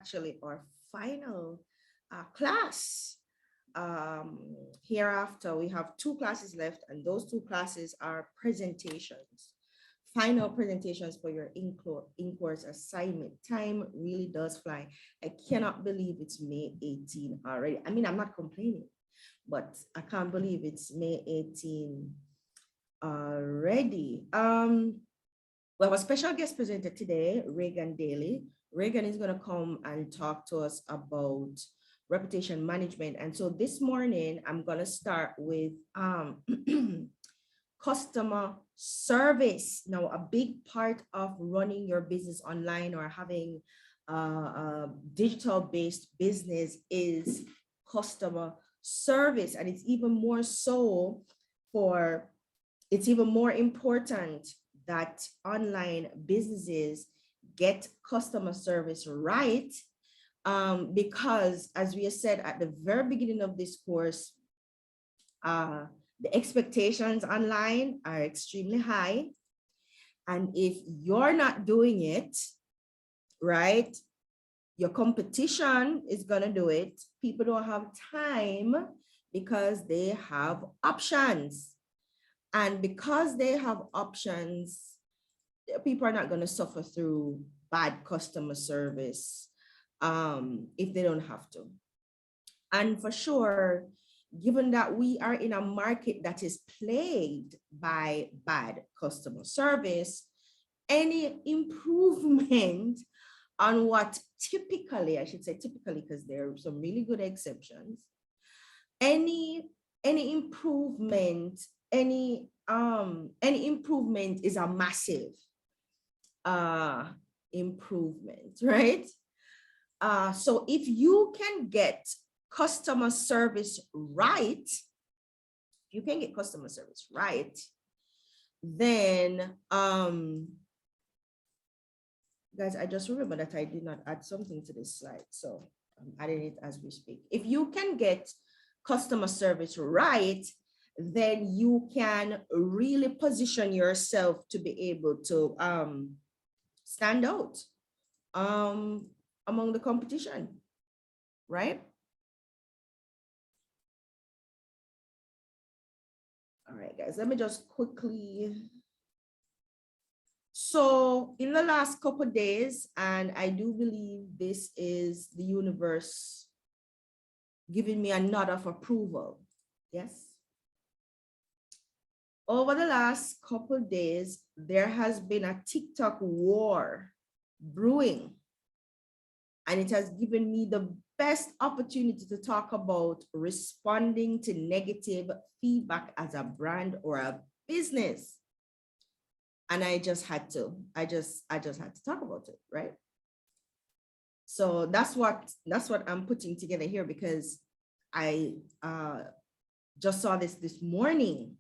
actually our final class. Hereafter, we have 2 classes left, and those 2 classes are presentations. Final presentations for your in-course assignment. Time really does fly. I cannot believe it's May 18 already. I mean, I'm not complaining, but I can't believe it's May 18 already. We have a special guest presenter today, Reagan Daly. Reagan is going to come and talk to us about reputation management. And so this morning, I'm going to start with customer service. Now, a big part of running your business online or having a digital-based business is customer service. And it's even more so it's even more important that online businesses get customer service right, because as we said at the very beginning of this course, the expectations online are extremely high. And if you're not doing it right, your competition is gonna do it. People don't have time because they have options. And because they have options, people are not going to suffer through bad customer service if they don't have to. And for sure, given that we are in a market that is plagued by bad customer service, any improvement on what typically, I should say typically, because there are some really good exceptions, any improvement, any improvement is a massive improvement, right? So if you can get customer service right, then guys, I just remember that I did not add something to this slide, so I'm adding it as we speak. If you can get customer service right, then you can really position yourself to be able to stand out among the competition, right? All right, guys, let me just quickly. So in the last couple of days, and I do believe this is the universe giving me a nod of approval, yes? Over the last couple of days, there has been a TikTok war brewing, and it has given me the best opportunity to talk about responding to negative feedback as a brand or a business. And I just had to had to talk about it, right? So that's what I'm putting together here, because I just saw this morning.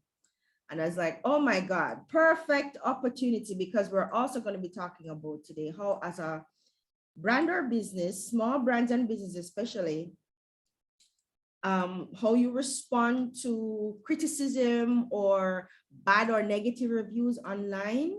And I was like, oh my God, perfect opportunity, because we're also going to be talking about today how, as a brand or business, small brands and businesses especially, how you respond to criticism or bad or negative reviews online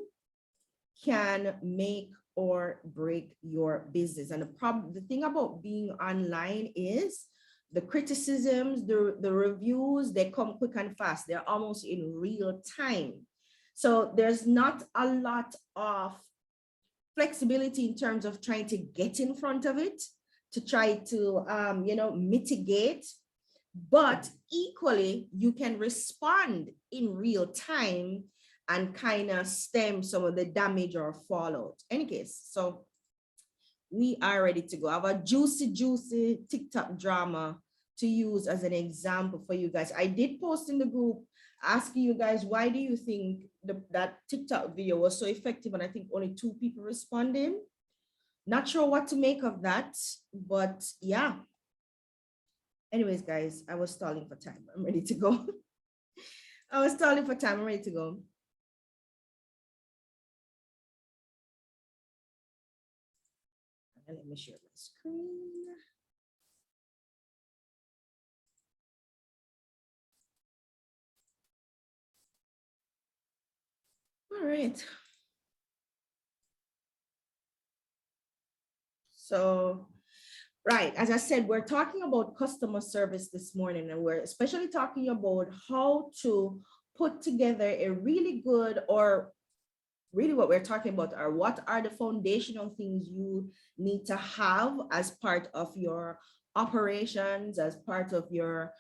can make or break your business. And the thing about being online is the criticisms, the reviews, they come quick and fast. They're almost in real time. So there's not a lot of flexibility in terms of trying to get in front of it, to try to, mitigate. But equally, you can respond in real time and kind of stem some of the damage or fallout. Any case, so we are ready to go. I have a juicy TikTok drama to use as an example for you guys. I did post in the group asking you guys, why do you think that TikTok video was so effective? And I think only 2 people responded. Not sure what to make of that, but yeah. Anyways, guys, I was stalling for time. I'm ready to go. I'm ready to go. And let me share my screen. All right. So Right. As I said, we're talking about customer service this morning, and we're especially talking about how to put together a really good, or really what we're talking about are what are the foundational things you need to have as part of your operations, as part of your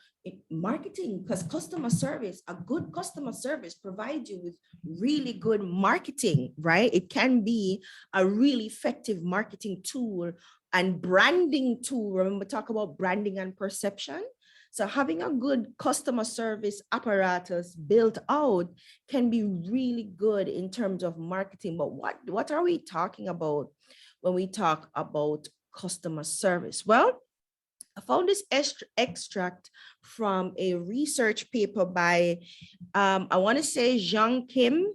marketing, because customer service, a good customer service provides you with really good marketing, right? It can be a really effective marketing tool and branding tool. Remember, talk about branding and perception. So having a good customer service apparatus built out can be really good in terms of marketing. But what are we talking about when we talk about customer service? Well, I found this extract from a research paper by, I want to say Jean Kim.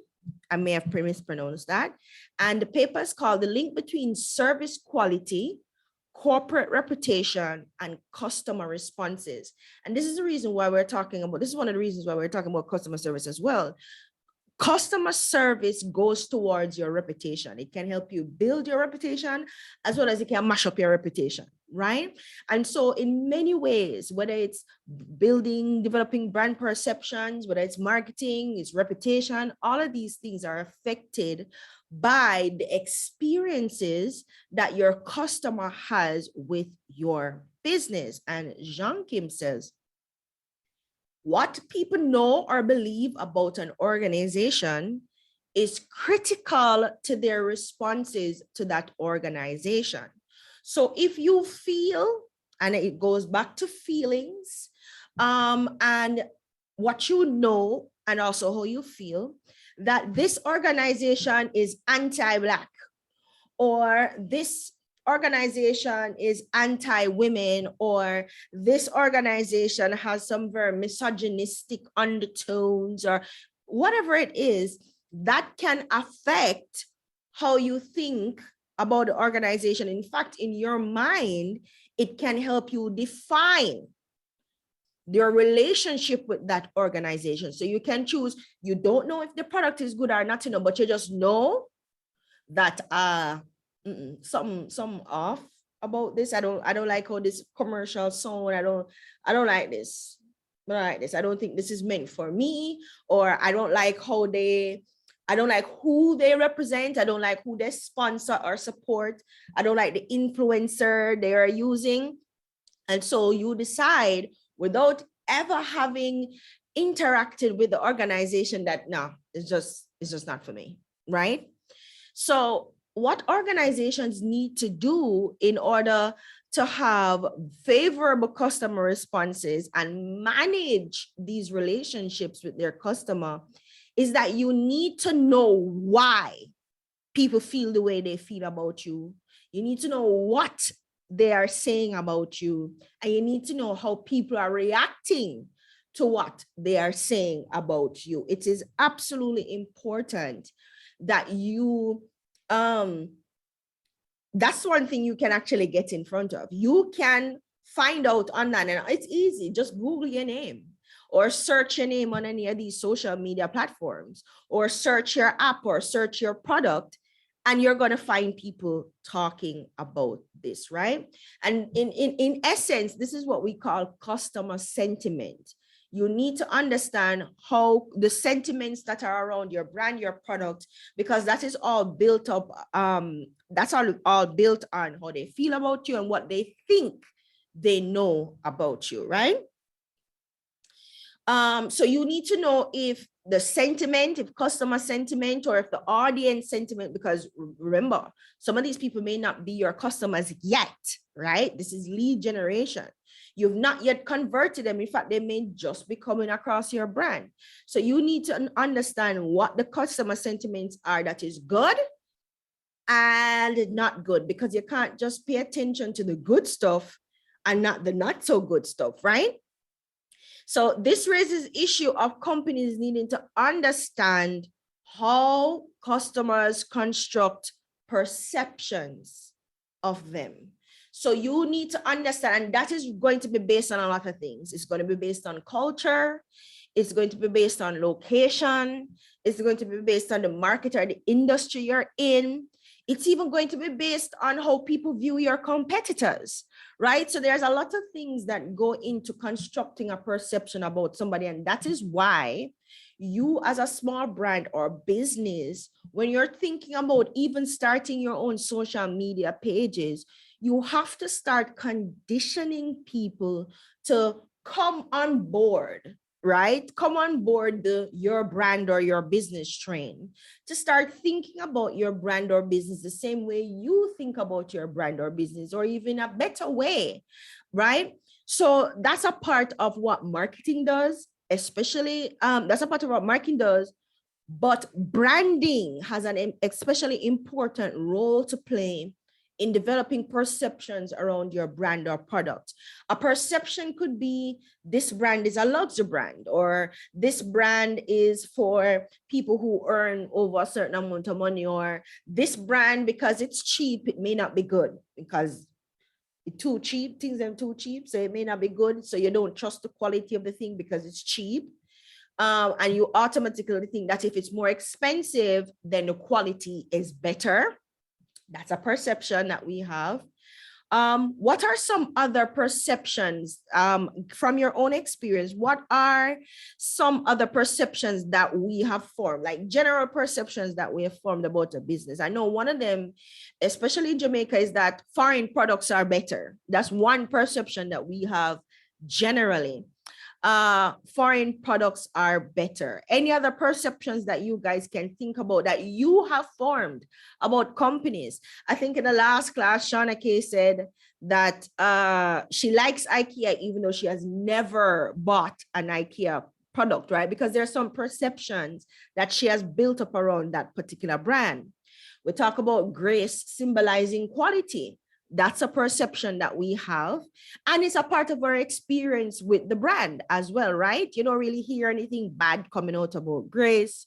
I may have mispronounced that. And the paper is called The Link Between Service Quality, Corporate Reputation, and Customer Responses. And this is the reason why we're talking about, this is one of the reasons why we're talking about customer service as well. Customer service goes towards your reputation. It can help you build your reputation as well as it can mash up your reputation, right? And so in many ways, whether it's building, developing brand perceptions, whether it's marketing, it's reputation, all of these things are affected by the experiences that your customer has with your business. And Jean Kim says, what people know or believe about an organization is critical to their responses to that organization. So if you feel, and it goes back to feelings, and what you know, and also how you feel, that this organization is anti-Black, or this organization is anti-women, or this organization has some very misogynistic undertones, or whatever it is, that can affect how you think about the organization. In fact, in your mind, it can help you define your relationship with that organization. So you can choose, you don't know if the product is good or not, but you just know that something off about this. I don't like how this commercial sound. I don't like this. I don't like this. I don't think this is meant for me, or I don't like how I don't like who they represent. I don't like who they sponsor or support. I don't like the influencer they are using. And so you decide without ever having interacted with the organization that no, it's just not for me, right? So what organizations need to do in order to have favorable customer responses and manage these relationships with their customer is that you need to know why people feel the way they feel about you. You need to know what they are saying about you, and you need to know how people are reacting to what they are saying about you. It is absolutely important that you, that's one thing you can actually get in front of. You can find out online, and it's easy, just Google your name or search your name on any of these social media platforms, or search your app or search your product, and you're going to find people talking about this, right? And in essence, this is what we call customer sentiment. You need to understand how the sentiments that are around your brand, your product, because that is all built up. That's all built on how they feel about you and what they think they know about you, right? So you need to know if the sentiment, if customer sentiment, or if the audience sentiment, because remember, some of these people may not be your customers yet, right? This is lead generation. You've not yet converted them. In fact, they may just be coming across your brand. So you need to understand what the customer sentiments are that is good and not good, because you can't just pay attention to the good stuff and not the not so good stuff, right? So this raises issue of companies needing to understand how customers construct perceptions of them. So you need to understand, and that is going to be based on a lot of things. It's going to be based on culture. It's going to be based on location. It's going to be based on the market or the industry you're in. It's even going to be based on how people view your competitors, right? So there's a lot of things that go into constructing a perception about somebody. And that is why you as a small brand or business, when you're thinking about even starting your own social media pages, you have to start conditioning people to come on board, right? Come on board your brand or your business train, to start thinking about your brand or business the same way you think about your brand or business, or even a better way, right? So that's a part of what marketing does, especially that's a part of what marketing does. But branding has an especially important role to play in developing perceptions around your brand or product. A perception could be this brand is a luxury brand, or this brand is for people who earn over a certain amount of money, or this brand, because it's cheap, it may not be good because it's too cheap, things are too cheap, so it may not be good. So you don't trust the quality of the thing because it's cheap. And you automatically think that if it's more expensive, then the quality is better. That's a perception that we have. What are some other perceptions from your own experience? What are some other perceptions that we have formed, like general perceptions that we have formed about a business? I know one of them, especially in Jamaica, is that foreign products are better. That's one perception that we have generally. Foreign products are better. Any other perceptions that you guys can think about that you have formed about companies? I think in the last class, Shauna Kay said that she likes IKEA even though she has never bought an IKEA product, right? Because there's some perceptions that she has built up around that particular brand. We talk about grace symbolizing quality. That's a perception that we have. And it's a part of our experience with the brand as well, right? You don't really hear anything bad coming out about grace.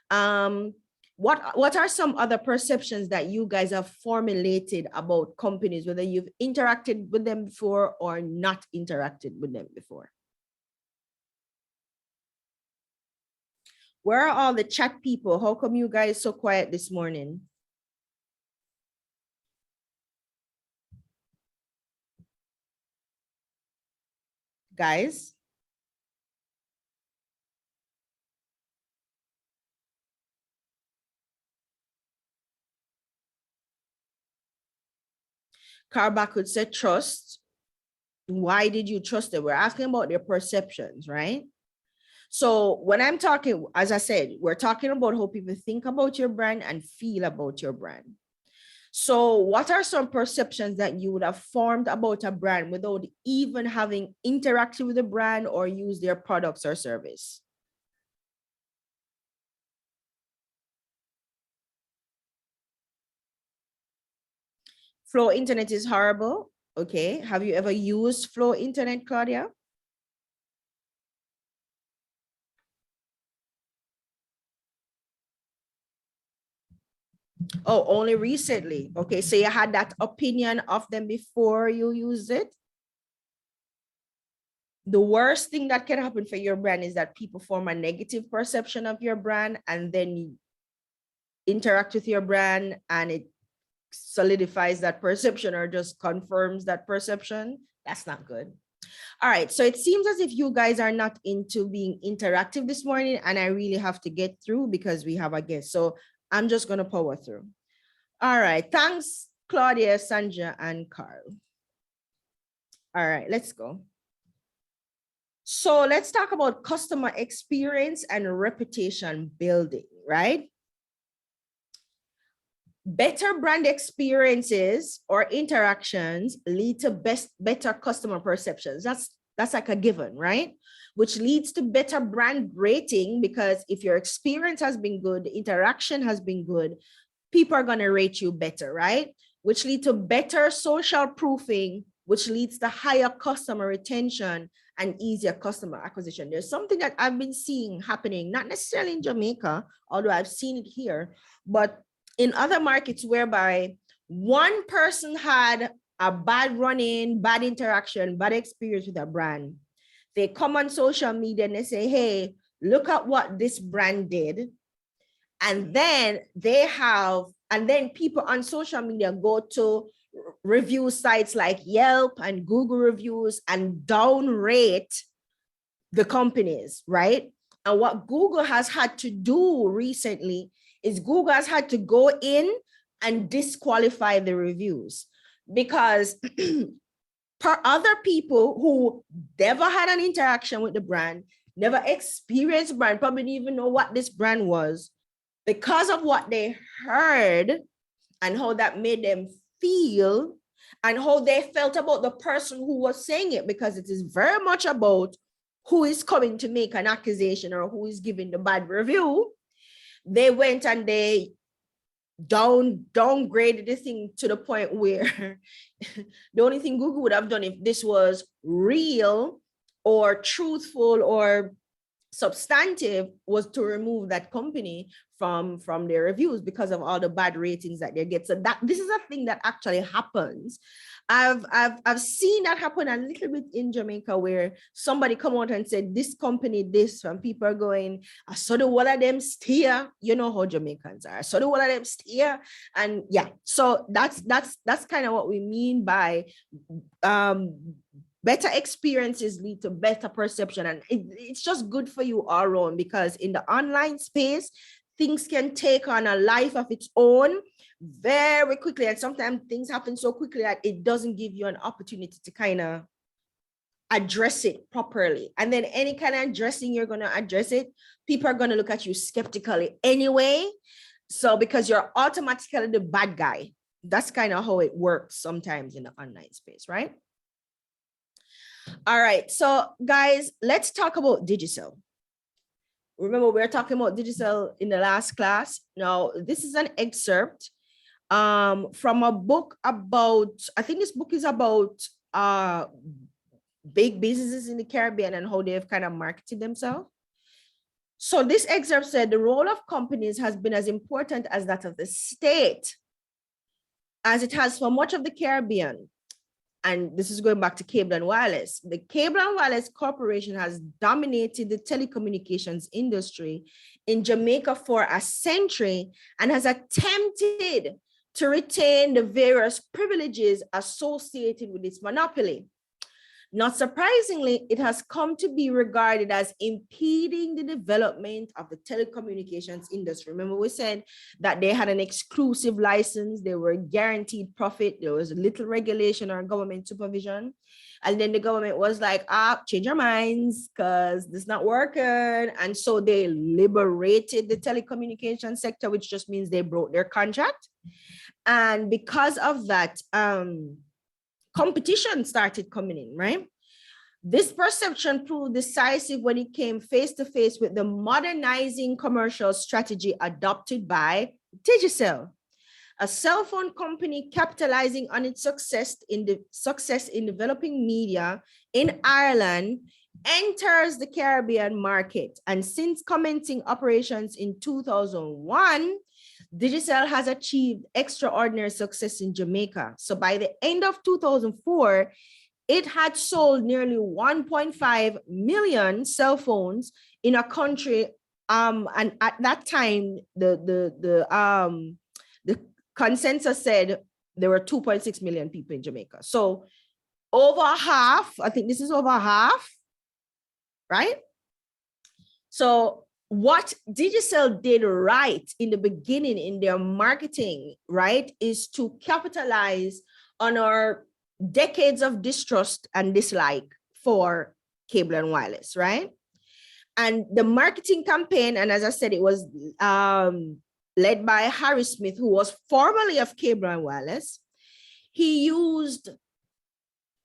What are some other perceptions that you guys have formulated about companies, whether you've interacted with them before or not interacted with them before? Where are all the chat people? How come you guys so quiet this morning? Guys? Carback would say trust. Why did you trust it? We're asking about their perceptions, right? So when I'm talking, as I said, we're talking about how people think about your brand and feel about your brand. So what are some perceptions that you would have formed about a brand without even having interacted with the brand or used their products or service? Flow Internet is horrible. Okay. Have you ever used Flow Internet, Claudia? Oh, only recently. Okay. So you had that opinion of them before you used it? The worst thing that can happen for your brand is that people form a negative perception of your brand and then you interact with your brand and it solidifies that perception or just confirms that perception. That's not good. All right. So it seems as if you guys are not into being interactive this morning, and I really have to get through because we have a guest. So I'm just going to power through. All right. Thanks, Claudia, Sandra, and Carl. All right. Let's go. So let's talk about customer experience and reputation building, right? Better brand experiences or interactions lead to better customer perceptions. That's like a given, right? Which leads to better brand rating, because if your experience has been good, the interaction has been good, people are going to rate you better, right? Which lead to better social proofing, which leads to higher customer retention and easier customer acquisition. There's something that I've been seeing happening, not necessarily in Jamaica, although I've seen it here, but in other markets whereby one person had a bad run-in, bad interaction, bad experience with a brand. They come on social media and they say, hey, look at what this brand did. And then they have And then people on social media go to review sites like Yelp and Google reviews and downrate the companies, right? And what Google has had to do recently is Google has had to go in and disqualify the reviews, because per other people who never had an interaction with the brand, never experienced brand, probably didn't even know what this brand was, because of what they heard and how that made them feel and how they felt about the person who was saying it, because it is very much about who is coming to make an accusation or who is giving the bad review. They went and they downgraded the thing to the point where the only thing Google would have done if this was real or truthful or substantive was to remove that company from their reviews because of all the bad ratings that they get. So that this is a thing that actually happens. I've seen that happen a little bit in Jamaica, where somebody come out and said this company this, and people are going, I saw the one of them steer. You know how Jamaicans are. I saw the one of them steer. And yeah, so that's kind of what we mean by better experiences lead to better perception. And it's just good for you all around, because in the online space, things can take on a life of its own very quickly. And sometimes things happen so quickly that it doesn't give you an opportunity to kind of address it properly. And then any kind of addressing you're going to address it, people are going to look at you skeptically anyway. So because you're automatically the bad guy. That's kind of how it works sometimes in the online space, right? All right, so guys, let's talk about digital. Remember, we were talking about digital in the last class. Now, this is an excerpt from a book about, I think this book is about big businesses in the Caribbean and how they've kind of marketed themselves. So this excerpt said, the role of companies has been as important as that of the state, as it has for much of the Caribbean. And this is going back to Cable and Wireless. The Cable and Wireless Corporation has dominated the telecommunications industry in Jamaica for a century and has attempted to retain the various privileges associated with its monopoly. Not surprisingly, it has come to be regarded as impeding the development of the telecommunications industry. Remember, we said that they had an exclusive license, they were guaranteed profit, there was little regulation or government supervision. And then the government was like, change your minds because this is not working. And so they liberated the telecommunications sector, which just means they broke their contract. And because of that, competition started coming in, right? This perception proved decisive when it came face to face with the modernizing commercial strategy adopted by Digicel, a cell phone company capitalizing on its success in developing media in Ireland, enters the Caribbean market. And since commencing operations in 2001, Digicel has achieved extraordinary success in Jamaica. So by the end of 2004, it had sold nearly 1.5 million cell phones in a country. And at that time, the consensus said there were 2.6 million people in Jamaica. So over half, I think this is over half, right? So what Digicel did right in the beginning in their marketing, right, is to capitalize on our decades of distrust and dislike for cable and wireless, right? And the marketing campaign, and as I said, it was led by Harry Smith, who was formerly of cable and wireless. He used,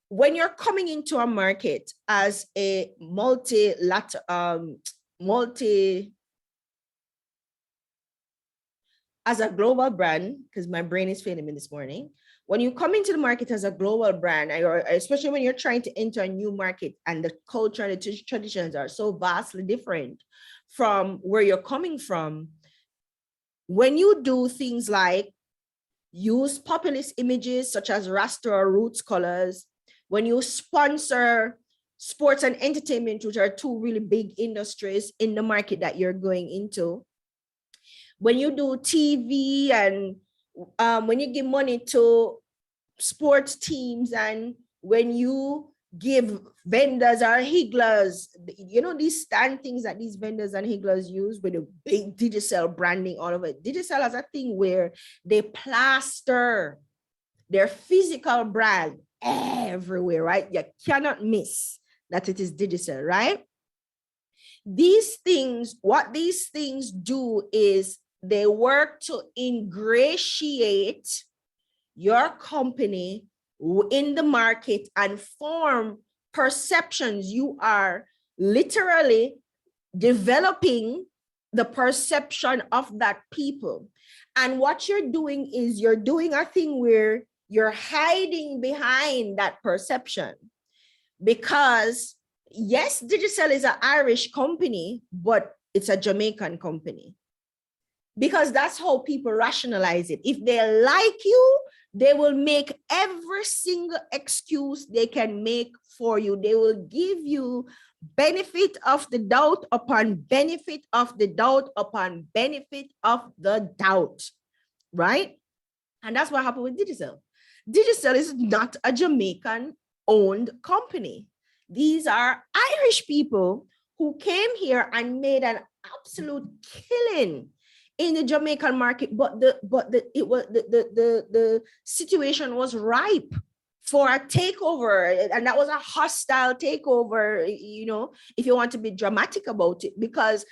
when you're coming into a market as a as a global brand, because my brain is failing me this morning. When you come into the market as a global brand, especially when you're trying to enter a new market and the culture and the traditions are so vastly different from where you're coming from, when you do things like use populist images such as Rasta or Roots colors, when you sponsor sports and entertainment, which are two really big industries in the market that you're going into, when you do TV and when you give money to sports teams, and when you give vendors or higglers, you know, these stand things that these vendors and higglers use with the big Digicel branding all over it. Digicel has a thing where they plaster their physical brand everywhere, right? You cannot miss that it is Digicel, right? These things, what these things do is they work to ingratiate your company in the market and form perceptions. You are literally developing the perception of that people. And what you're doing is you're doing a thing where you're hiding behind that perception. Because yes, Digicel is an Irish company, but it's a Jamaican company. Because that's how people rationalize it. If they like you, they will make every single excuse they can make for you. They will give you benefit of the doubt upon benefit of the doubt upon benefit of the doubt, right? And that's what happened with Digicel. Digicel is not a Jamaican-owned company. These are Irish people who came here and made an absolute killing in the Jamaican market, but the situation was ripe for a takeover, and that was a hostile takeover, you know, if you want to be dramatic about it, because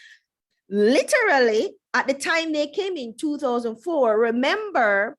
literally at the time they came in 2004, remember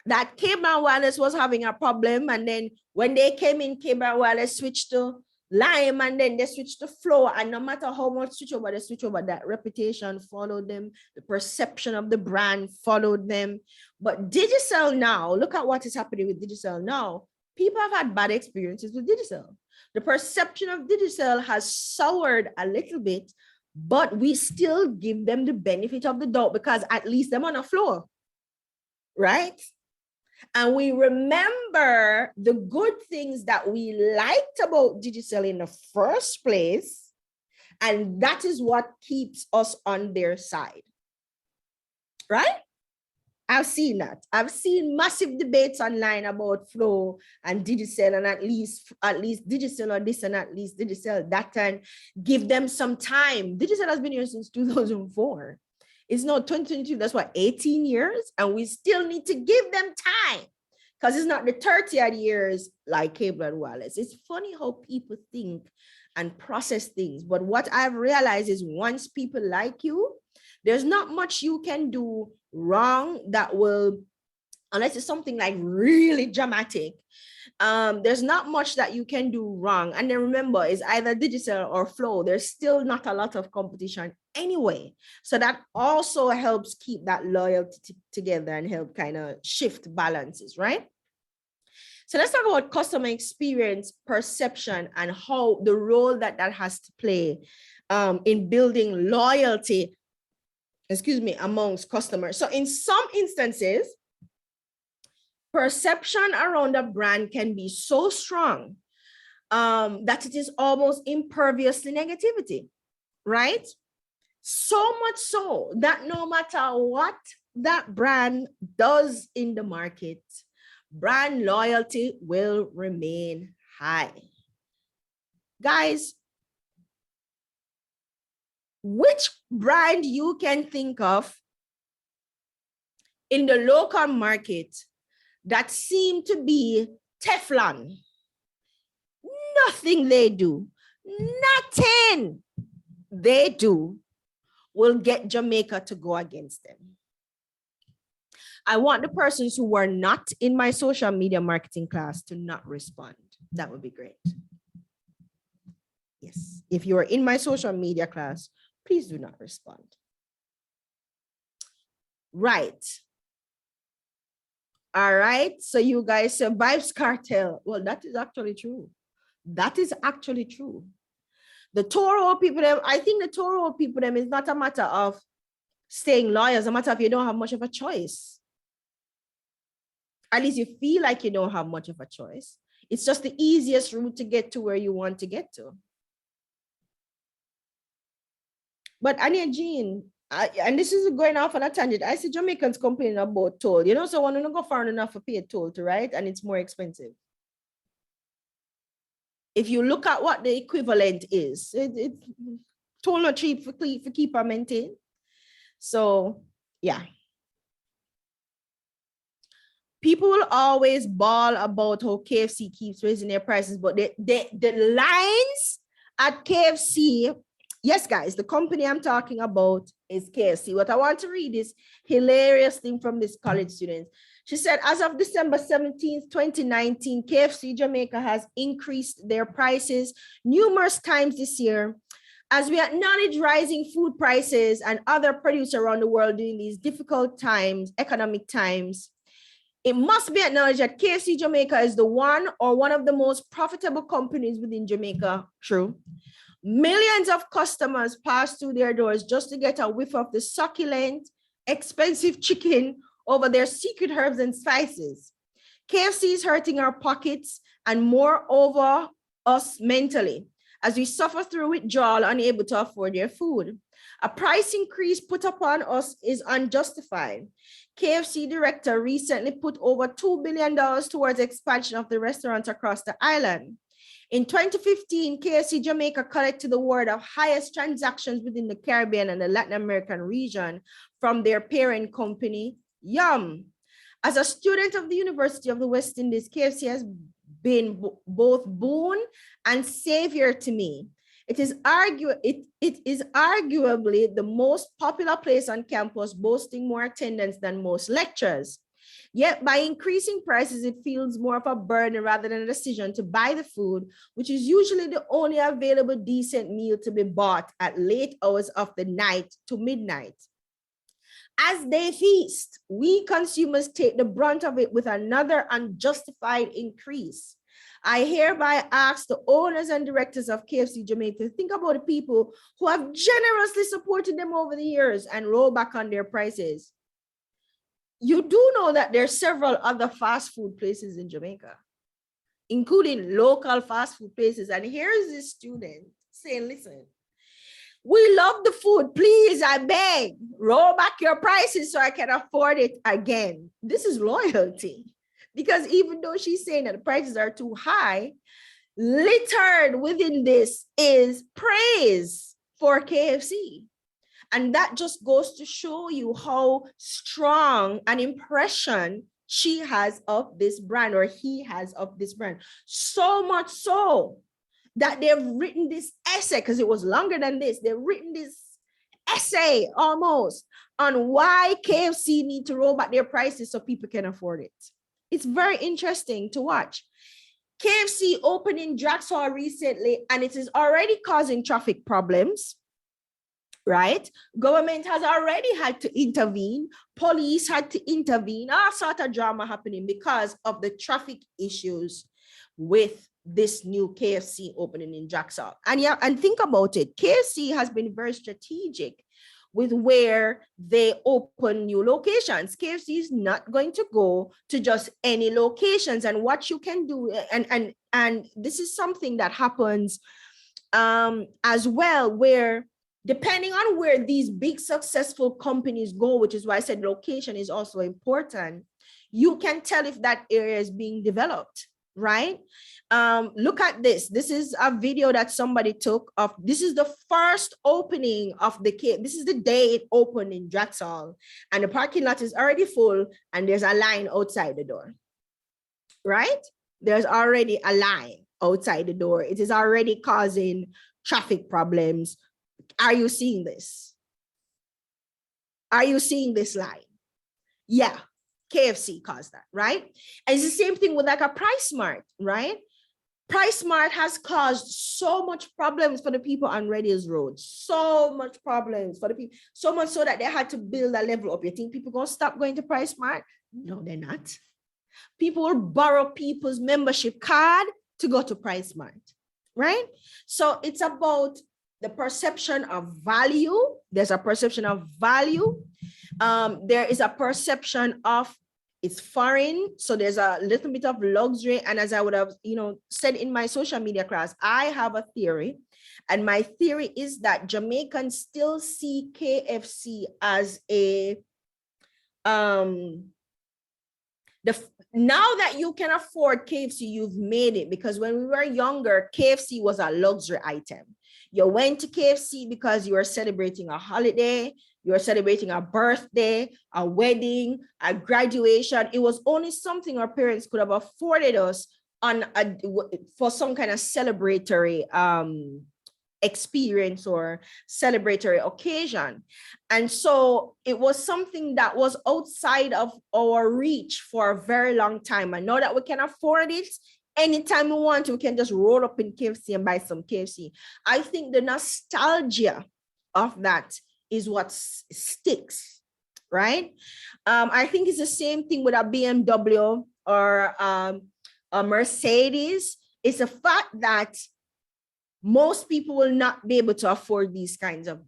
that Cable Wireless was having a problem, and then when they came in, Cable Wireless switched to Lime, and then they switched to Flow, and no matter how much switch over, that reputation followed them, the perception of the brand followed them. But Digicel now, look at what is happening with Digicel now. People have had bad experiences with Digicel. The perception of Digicel has soured a little bit, but we still give them the benefit of the doubt because at least they're on a floor, right? And we remember the good things that we liked about Digicel in the first place. And that is what keeps us on their side, right? I've seen that. I've seen massive debates online about Flow and Digicel, and at least Digicel or this and at least Digicel that, and give them some time. Digicel has been here since 2004. It's now 2022, that's what, 18 years? And we still need to give them time because it's not the 30 odd years like Cable and Wireless. It's funny how people think and process things. But what I've realized is once people like you, there's not much you can do wrong that will, unless it's something like really dramatic, there's not much that you can do wrong. And then remember, it's either Digicel or Flow. There's still not a lot of competition anyway. So that also helps keep that loyalty together and help kind of shift balances, right? So let's talk about customer experience, perception, and how the role that has to play in building loyalty, amongst customers. So in some instances, perception around a brand can be so strong that it is almost impervious to negativity, right? So much so that no matter what that brand does in the market, brand loyalty will remain high. Guys, which brand you can think of in the local market that seem to be Teflon? Nothing they do, nothing they do will get Jamaica to go against them. I want the persons who were not in my social media marketing class to not respond. That would be great. Yes, if you are in my social media class, please do not respond. Right. All right, so you guys survives cartel. Well, that is actually true. That is actually true. The Toro people, I think the Toro people, is not a matter of staying loyal. It's a matter of you don't have much of a choice. At least you feel like you don't have much of a choice. It's just the easiest route to get to where you want to get to. But Anya Jean, and this is going off on a tangent. I see Jamaicans complaining about toll. You know, so when you go far enough to pay a toll to ride, and it's more expensive. If you look at what the equivalent is, it's toll not cheap for keep and maintain. So yeah. People will always bawl about how KFC keeps raising their prices, but the lines at KFC, yes, guys, the company I'm talking about is KFC. What I want to read is hilarious thing from this college student. She said, as of December 17th, 2019, KFC Jamaica has increased their prices numerous times this year. As we acknowledge rising food prices and other produce around the world during these difficult times, economic times, it must be acknowledged that KFC Jamaica is the one of the most profitable companies within Jamaica. True. Millions of customers pass through their doors just to get a whiff of the succulent, expensive chicken over their secret herbs and spices. KFC is hurting our pockets and moreover us mentally as we suffer through withdrawal, unable to afford their food. A price increase put upon us is unjustified. KFC director recently put over $2 billion towards expansion of the restaurants across the island. In 2015, KFC Jamaica collected the award of highest transactions within the Caribbean and the Latin American region from their parent company, Yum. As a student of the University of the West Indies, KFC has been both boon and savior to me. It is arguably the most popular place on campus, boasting more attendance than most lectures. Yet by increasing prices, it feels more of a burden rather than a decision to buy the food, which is usually the only available decent meal to be bought at late hours of the night to midnight. As they feast, we consumers take the brunt of it with another unjustified increase. I hereby ask the owners and directors of KFC Jamaica to think about the people who have generously supported them over the years and roll back on their prices. You do know that there are several other fast food places in Jamaica, including local fast food places. And here's this student saying, listen, we love the food. Please, I beg, roll back your prices so I can afford it again. This is loyalty. Because even though she's saying that the prices are too high, littered within this is praise for KFC. And that just goes to show you how strong an impression she has of this brand, or he has of this brand. So much so that they've written this essay, because it was longer than this. They've written this essay almost on why KFC need to roll back their prices so people can afford it. It's very interesting to watch. KFC opened in Draxall recently, and it is already causing traffic problems, right? Government has already had to intervene. Police had to intervene. All sort of drama happening because of the traffic issues with this new KFC opening in Draxall. And yeah, and think about it. KFC has been very strategic with where they open new locations. KFC is not going to go to just any locations. And what you can do, and this is something that happens as well, where depending on where these big successful companies go, which is why I said location is also important, you can tell if that area is being developed, right? Look at this. This is a video that somebody took of, this is the first opening of the cave. This is the day it opened in Draxall, and the parking lot is already full and there's a line outside the door, right? There's already a line outside the door. It is already causing traffic problems. Are you seeing this? Are you seeing this line? Yeah, KFC caused that, right? And it's the same thing with like a Price Mart, right? Price Mart has caused so much problems for the people on Reddy's Road. So much problems for the people. So much so that they had to build a level up. You think people gonna stop going to Price Mart? No, they're not. People will borrow people's membership card to go to Price Mart, right? So it's about the perception of value. There's a perception of value. There is a perception of it's foreign, so there's a little bit of luxury. And as I would have, said in my social media class, I have a theory, and my theory is that Jamaicans still see KFC as a now that you can afford KFC, you've made it, because when we were younger, KFC was a luxury item. You went to KFC because you were celebrating a holiday, you were celebrating a birthday, a wedding, a graduation. It was only something our parents could have afforded us for some kind of celebratory experience or celebratory occasion. And so it was something that was outside of our reach for a very long time. And now that we can afford it, anytime we want to, we can just roll up in KFC and buy some KFC. I think the nostalgia of that is what sticks, right? I think it's the same thing with a BMW or a Mercedes. It's a fact that most people will not be able to afford these kinds of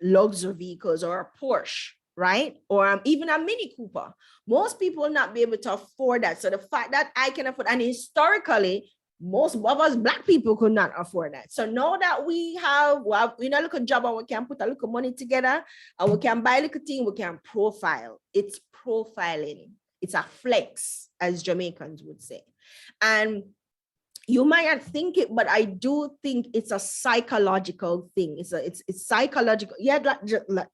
luxury vehicles, or a Porsche, right? Or even a Mini Cooper. Most people will not be able to afford that. So the fact that I can afford, and historically, most of us Black people could not afford that. So now that we have, we know a little job and we can put a little money together and we can buy a little thing, we can profile. It's profiling. It's a flex, as Jamaicans would say. And you might not think it, but I do think it's a psychological thing. It's psychological. Yeah,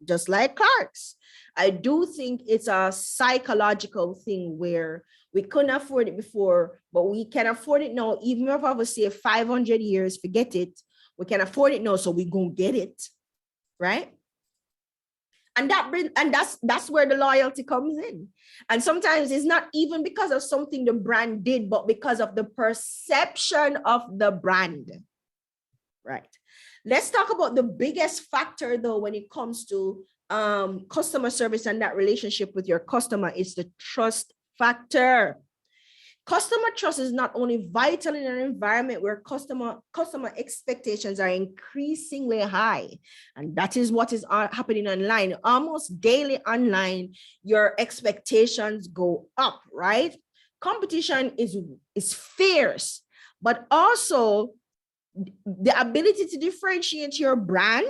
just like Clark's. I do think it's a psychological thing where we couldn't afford it before, but we can afford it now. Even if I would say 500 years, forget it. We can afford it now, so we gonna get it, right? And that's where the loyalty comes in. And sometimes it's not even because of something the brand did, but because of the perception of the brand, right? Let's talk about the biggest factor, though, when it comes to customer service and that relationship with your customer is the trust factor. Customer trust is not only vital in an environment where customer expectations are increasingly high, and that is what is happening online. Almost daily online, your expectations go up, right? Competition is fierce, but also the ability to differentiate your brand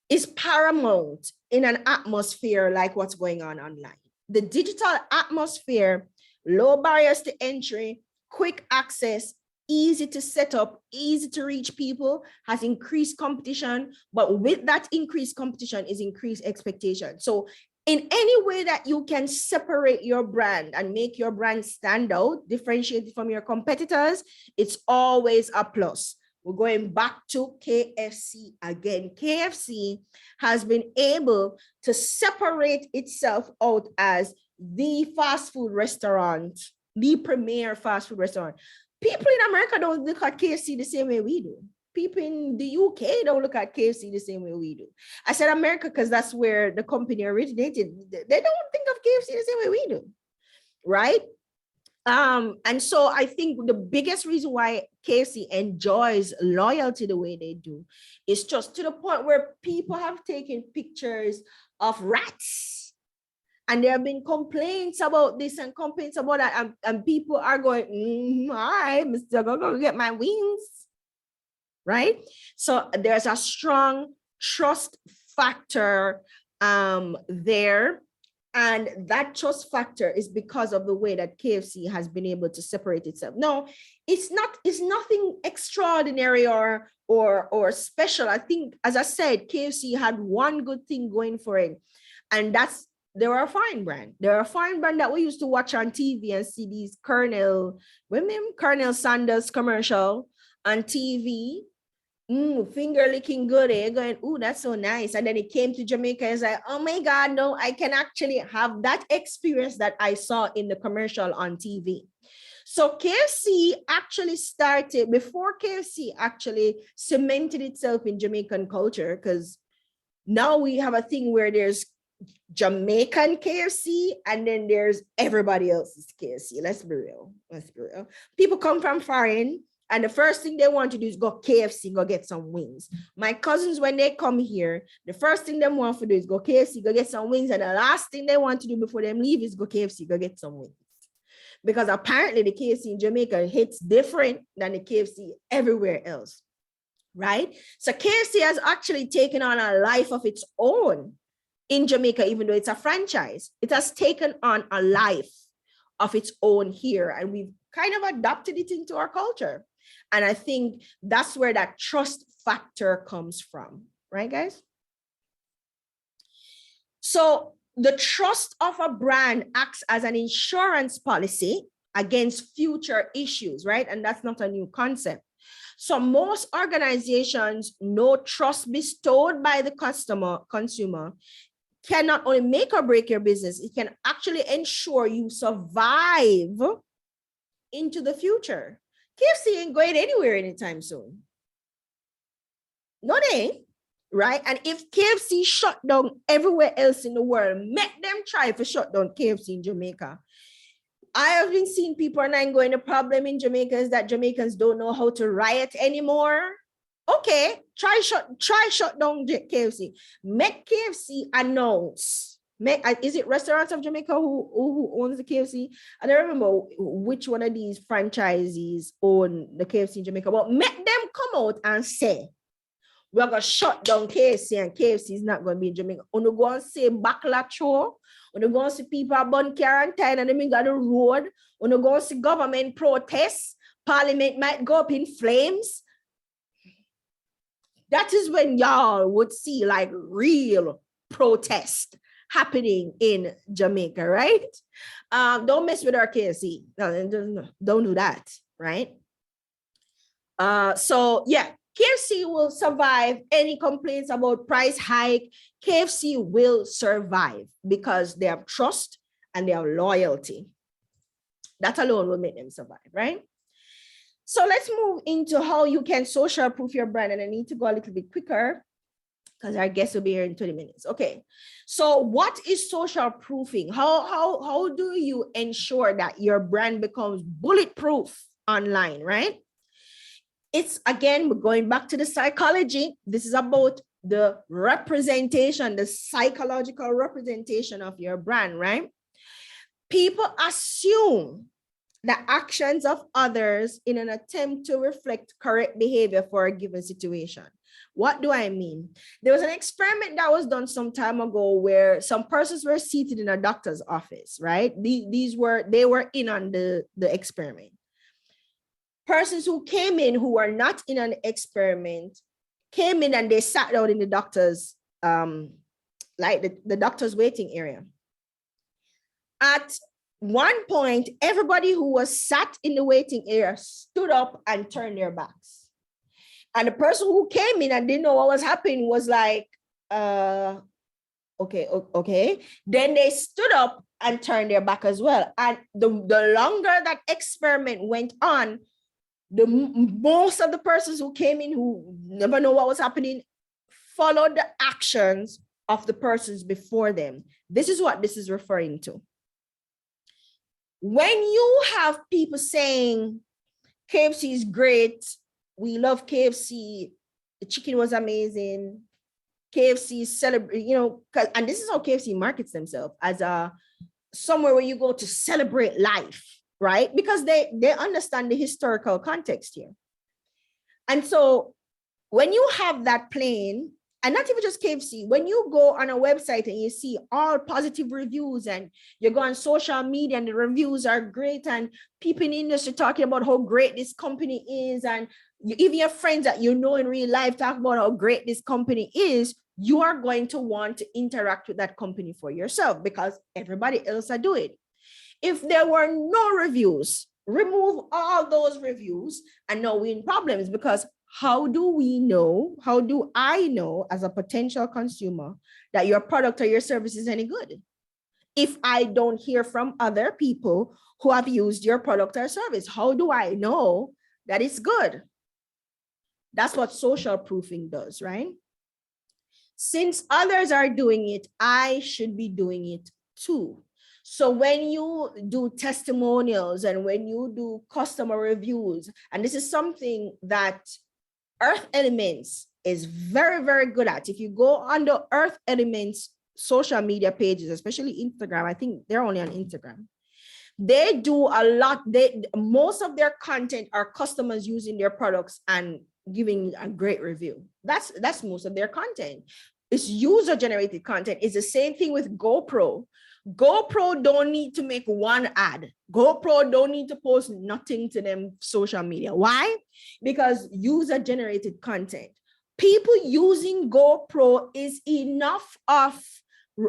is paramount in an atmosphere like what's going on online. The digital atmosphere, low barriers to entry, quick access, easy to set up, easy to reach people, has increased competition. But with that increased competition is increased expectation. So in any way that you can separate your brand and make your brand stand out, differentiate it from your competitors, it's always a plus. We're going back to KFC again. KFC has been able to separate itself out as the fast food restaurant, the premier fast food restaurant. People in America don't look at KFC the same way we do. People in the UK don't look at KFC the same way we do. I said America because that's where the company originated. They don't think of KFC the same way we do, right? And so I think the biggest reason why KFC enjoys loyalty the way they do is just to the point where people have taken pictures of rats. And there have been complaints about this and complaints about that. And people are going, all right, Mr. Go get my wings, right? So there's a strong trust factor there. And that trust factor is because of the way that KFC has been able to separate itself. No, it's nothing extraordinary or special. I think, as I said, KFC had one good thing going for it. And they're a foreign brand. They're a foreign brand that we used to watch on TV and see these Colonel Sanders commercial on TV. Finger licking good, going, oh, that's so nice. And then it came to Jamaica, it's like, oh my God, no, I can actually have that experience that I saw in the commercial on TV. So KFC actually started before KFC actually cemented itself in Jamaican culture, because now we have a thing where there's Jamaican KFC and then there's everybody else's KFC. Let's be real. People come from foreign And the first thing they want to do is go KFC, go get some wings. My cousins, when they come here, the first thing they want to do is go KFC, go get some wings. And the last thing they want to do before they leave is go KFC, go get some wings. Because apparently the KFC in Jamaica hits different than the KFC everywhere else, right? So KFC has actually taken on a life of its own in Jamaica, even though it's a franchise. It has taken on a life of its own here, and we've kind of adopted it into our culture. And I think that's where that trust factor comes from, right, guys? So the trust of a brand acts as an insurance policy against future issues, right? And that's not a new concept. So most organizations know trust bestowed by the consumer can not only make or break your business, it can actually ensure you survive into the future. KFC ain't going anywhere anytime soon. No, they ain't, right? And if KFC shut down everywhere else in the world, make them try to shut down KFC in Jamaica. I have been seeing people and I'm going, the problem in Jamaica is that Jamaicans don't know how to riot anymore. Okay, try shut down KFC. Make KFC announce. Is it Restaurants of Jamaica who owns the KFC? I don't remember which one of these franchisees own the KFC in Jamaica, but make them come out and say, we're going to shut down KFC and KFC is not going to be in Jamaica. When you go and say backlash show, when you go and see people burn quarantine and they got the road, when you go and see government protests, parliament might go up in flames. That is when y'all would see like real protest happening in Jamaica, right? Don't mess with our KFC. No, don't do that, right? So yeah, KFC will survive any complaints about price hike. KFC will survive because they have trust and they have loyalty. That alone will make them survive, right? So let's move into how you can social proof your brand. And I need to go a little bit quicker because our guest will be here in 20 minutes. Okay. So what is social proofing? How do you ensure that your brand becomes bulletproof online, right? It's, again, we're going back to the psychology. This is about the representation, the psychological representation of your brand, right? People assume the actions of others in an attempt to reflect correct behavior for a given situation. What do I mean? There was an experiment that was done some time ago where some persons were seated in a doctor's office, right? They were in on the experiment. Persons who came in who were not in an experiment came in and they sat down in the doctor's, like the doctor's waiting area. At one point, everybody who was sat in the waiting area stood up and turned their backs. And the person who came in and didn't know what was happening was like, okay. Then they stood up and turned their back as well. And the longer that experiment went on, the most of the persons who came in who never know what was happening followed the actions of the persons before them. This is what this is referring to. When you have people saying KFC is great, we love KFC, the chicken was amazing, KFC celebrate, and this is how KFC markets themselves as a somewhere where you go to celebrate life, right? Because they understand the historical context here. And so when you have that playing, and not even just KFC, when you go on a website and you see all positive reviews and you go on social media and the reviews are great and people in the industry talking about how great this company is, and even your friends that you know in real life talk about how great this company is, you are going to want to interact with that company for yourself because everybody else are doing it. If there were no reviews, remove all those reviews and now we're in problems, because how do I know as a potential consumer that your product or your service is any good if I don't hear from other people who have used your product or service? How do I know that it's good? That's what social proofing does, right? Since others are doing it, I should be doing it too. So when you do testimonials and when you do customer reviews, and this is something that Earth Elements is very, very good at. If you go on the Earth Elements social media pages, especially Instagram, I think they're only on Instagram. They do a lot. Most of their content are customers using their products and giving a great review. That's most of their content. It's user-generated content. It's the same thing with GoPro. GoPro don't need to make one ad. GoPro don't need to post nothing to them social media. Why? Because user-generated content. People using GoPro is enough of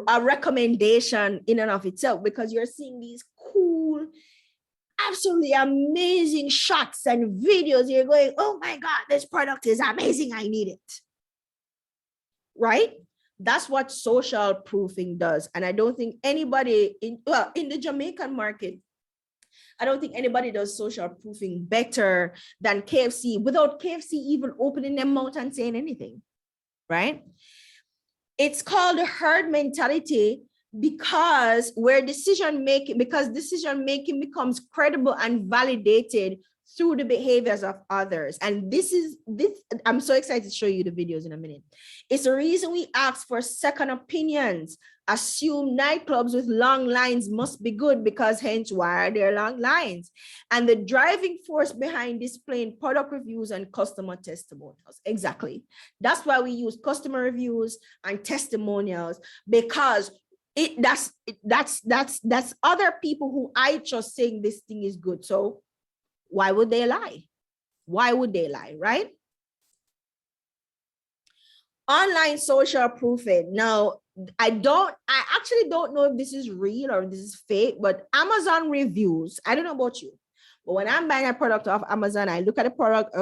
a recommendation in and of itself, because you're seeing these cool, absolutely amazing shots and videos. You're going, oh my God, this product is amazing. I need it. Right? That's what social proofing does. And I don't think anybody in the Jamaican market, I don't think anybody does social proofing better than KFC, without KFC even opening their mouth and saying anything. Right? It's called a herd mentality because decision making becomes credible and validated through the behaviors of others. And this, I'm so excited to show you the videos in a minute. It's the reason we ask for second opinions. Assume nightclubs with long lines must be good, because hence why are there long lines? And the driving force behind displaying product reviews and customer testimonials. Exactly. That's why we use customer reviews and testimonials, because that's other people who I trust saying this thing is good. So why would they lie? Why would they lie, right? Online social proofing. Now, I actually don't know if this is real or this is fake, but Amazon reviews, I don't know about you, but when I'm buying a product off Amazon, I look at the product,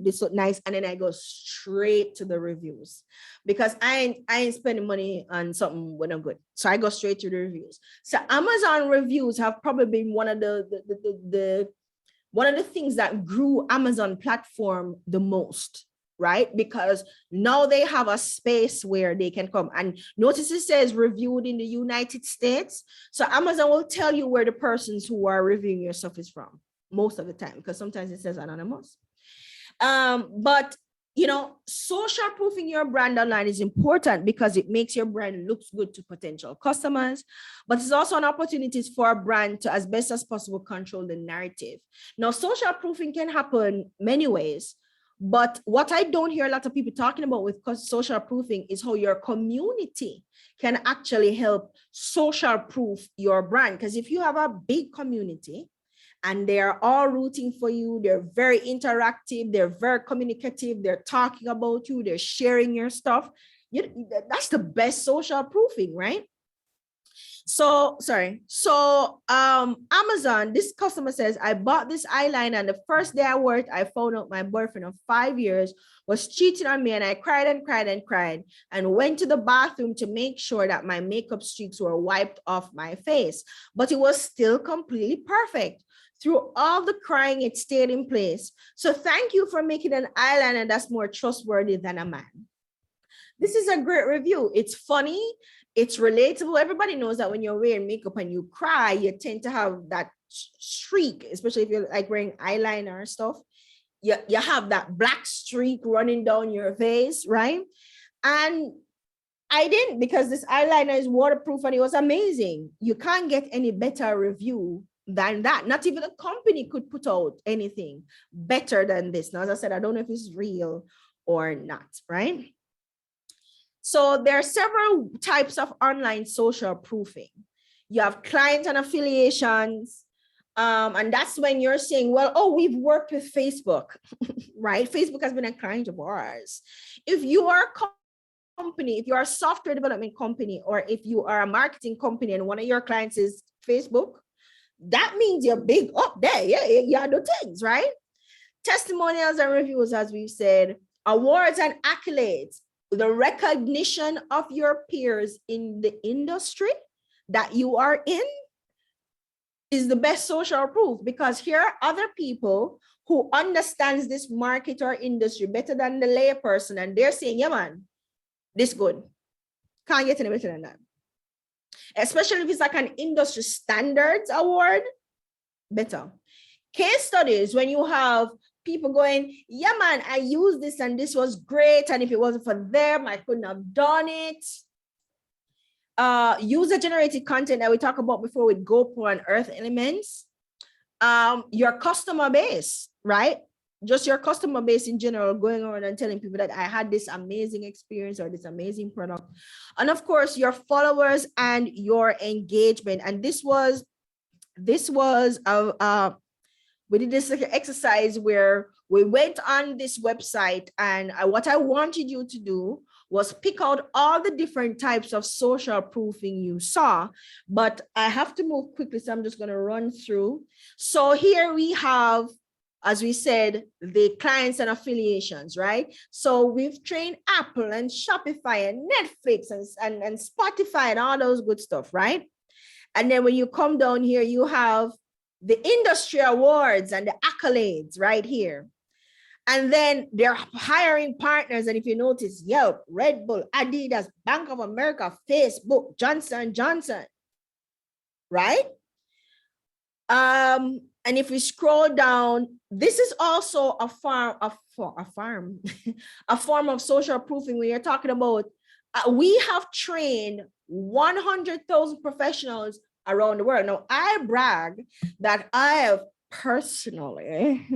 this looks nice, and then I go straight to the reviews, because I ain't spending money on something when I'm good. So I go straight to the reviews. So Amazon reviews have probably been one of the things that grew Amazon platform the most, right? Because now they have a space where they can come. And notice it says reviewed in the United States. So Amazon will tell you where the persons who are reviewing your stuff is from most of the time, because sometimes it says anonymous. But you know, social proofing your brand online is important because it makes your brand looks good to potential customers, but it's also an opportunity for a brand to, as best as possible, control the narrative. Now, social proofing can happen many ways, but what I don't hear a lot of people talking about with social proofing is how your community can actually help social proof your brand. Because if you have a big community, and they're all rooting for you, they're very interactive, they're very communicative, they're talking about you, they're sharing your stuff, that's the best social proofing, right? So, Amazon, this customer says, I bought this eyeliner, and the first day I worked, I found out my boyfriend of 5 years was cheating on me, and I cried and cried and cried and went to the bathroom to make sure that my makeup streaks were wiped off my face, but it was still completely perfect. Through all the crying, it stayed in place. So thank you for making an eyeliner that's more trustworthy than a man. This is a great review. It's funny. It's relatable. Everybody knows that when you're wearing makeup and you cry, you tend to have that streak, especially if you're like wearing eyeliner and stuff. You have that black streak running down your face, right? And I didn't, because this eyeliner is waterproof and it was amazing. You can't get any better review than that. Not even a company could put out anything better than this. Now, as I said, I don't know if it's real or not, right? So there are several types of online social proofing. You have client and affiliations. And that's when you're saying, well, oh, we've worked with Facebook, right? Facebook has been a client of ours. If you are a company, if you are a software development company, or if you are a marketing company and one of your clients is Facebook, that means you're big up there. Yeah, you do things, right? Testimonials and reviews, as we've said, awards and accolades, the recognition of your peers in the industry that you are in is the best social proof, because here are other people who understands this market or industry better than the layperson, and they're saying, yeah, man, this good. Can't get any better than that. especially if it's like an industry standards award, better. Case studies, when you have people going, yeah, man, I used this and this was great. And if it wasn't for them, I couldn't have done it. User-generated content that we talked about before with GoPro and Earth Elements. Your customer base, right? Just your customer base in general, going around and telling people that I had this amazing experience or this amazing product. And of course, your followers and your engagement. And this was we did this exercise where we went on this website, and what I wanted you to do was pick out all the different types of social proofing you saw, but I have to move quickly, so I'm just going to run through. So here we have, as we said, the clients and affiliations, right? So we've trained Apple and Shopify and Netflix and Spotify and all those good stuff, right? And then when you come down here, you have the industry awards and the accolades right here. And then they're hiring partners. And if you notice, Yelp, Red Bull, Adidas, Bank of America, Facebook, Johnson & Johnson, right? And if we scroll down, this is also a form of social proofing when you're talking about, we have trained 100,000 professionals around the world. Now, I brag that I have personally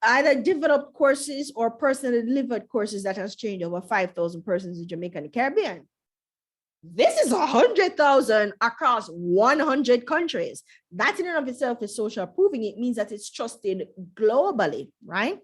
either developed courses or personally delivered courses that has trained over 5,000 persons in Jamaica and the Caribbean. This is 100,000 across 100 countries. That in and of itself is social proofing. It means that it's trusted globally, right?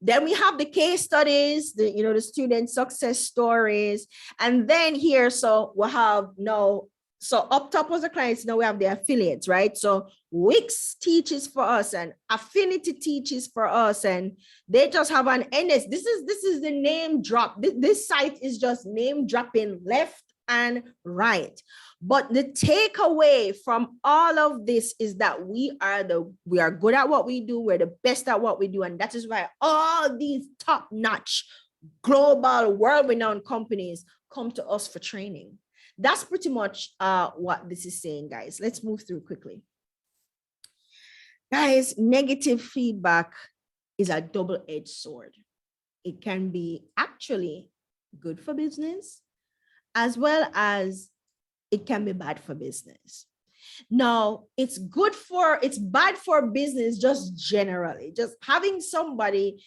Then we have the case studies, the student success stories. And then here, so we'll have now, so up top was the clients, now we have the affiliates, right? So Wix teaches for us and Affinity teaches for us, and they just have an NS. This is the name drop. This site is just name dropping left and right. But the takeaway from all of this is that we are good at what we do. We're the best at what we do. And that is why all these top-notch global world-renowned companies come to us for training. That's pretty much what this is saying, guys. Let's move through quickly. Guys, negative feedback is a double-edged sword. It can be actually good for business, as well as it can be bad for business. Now, it's bad for business just generally. Just having somebody,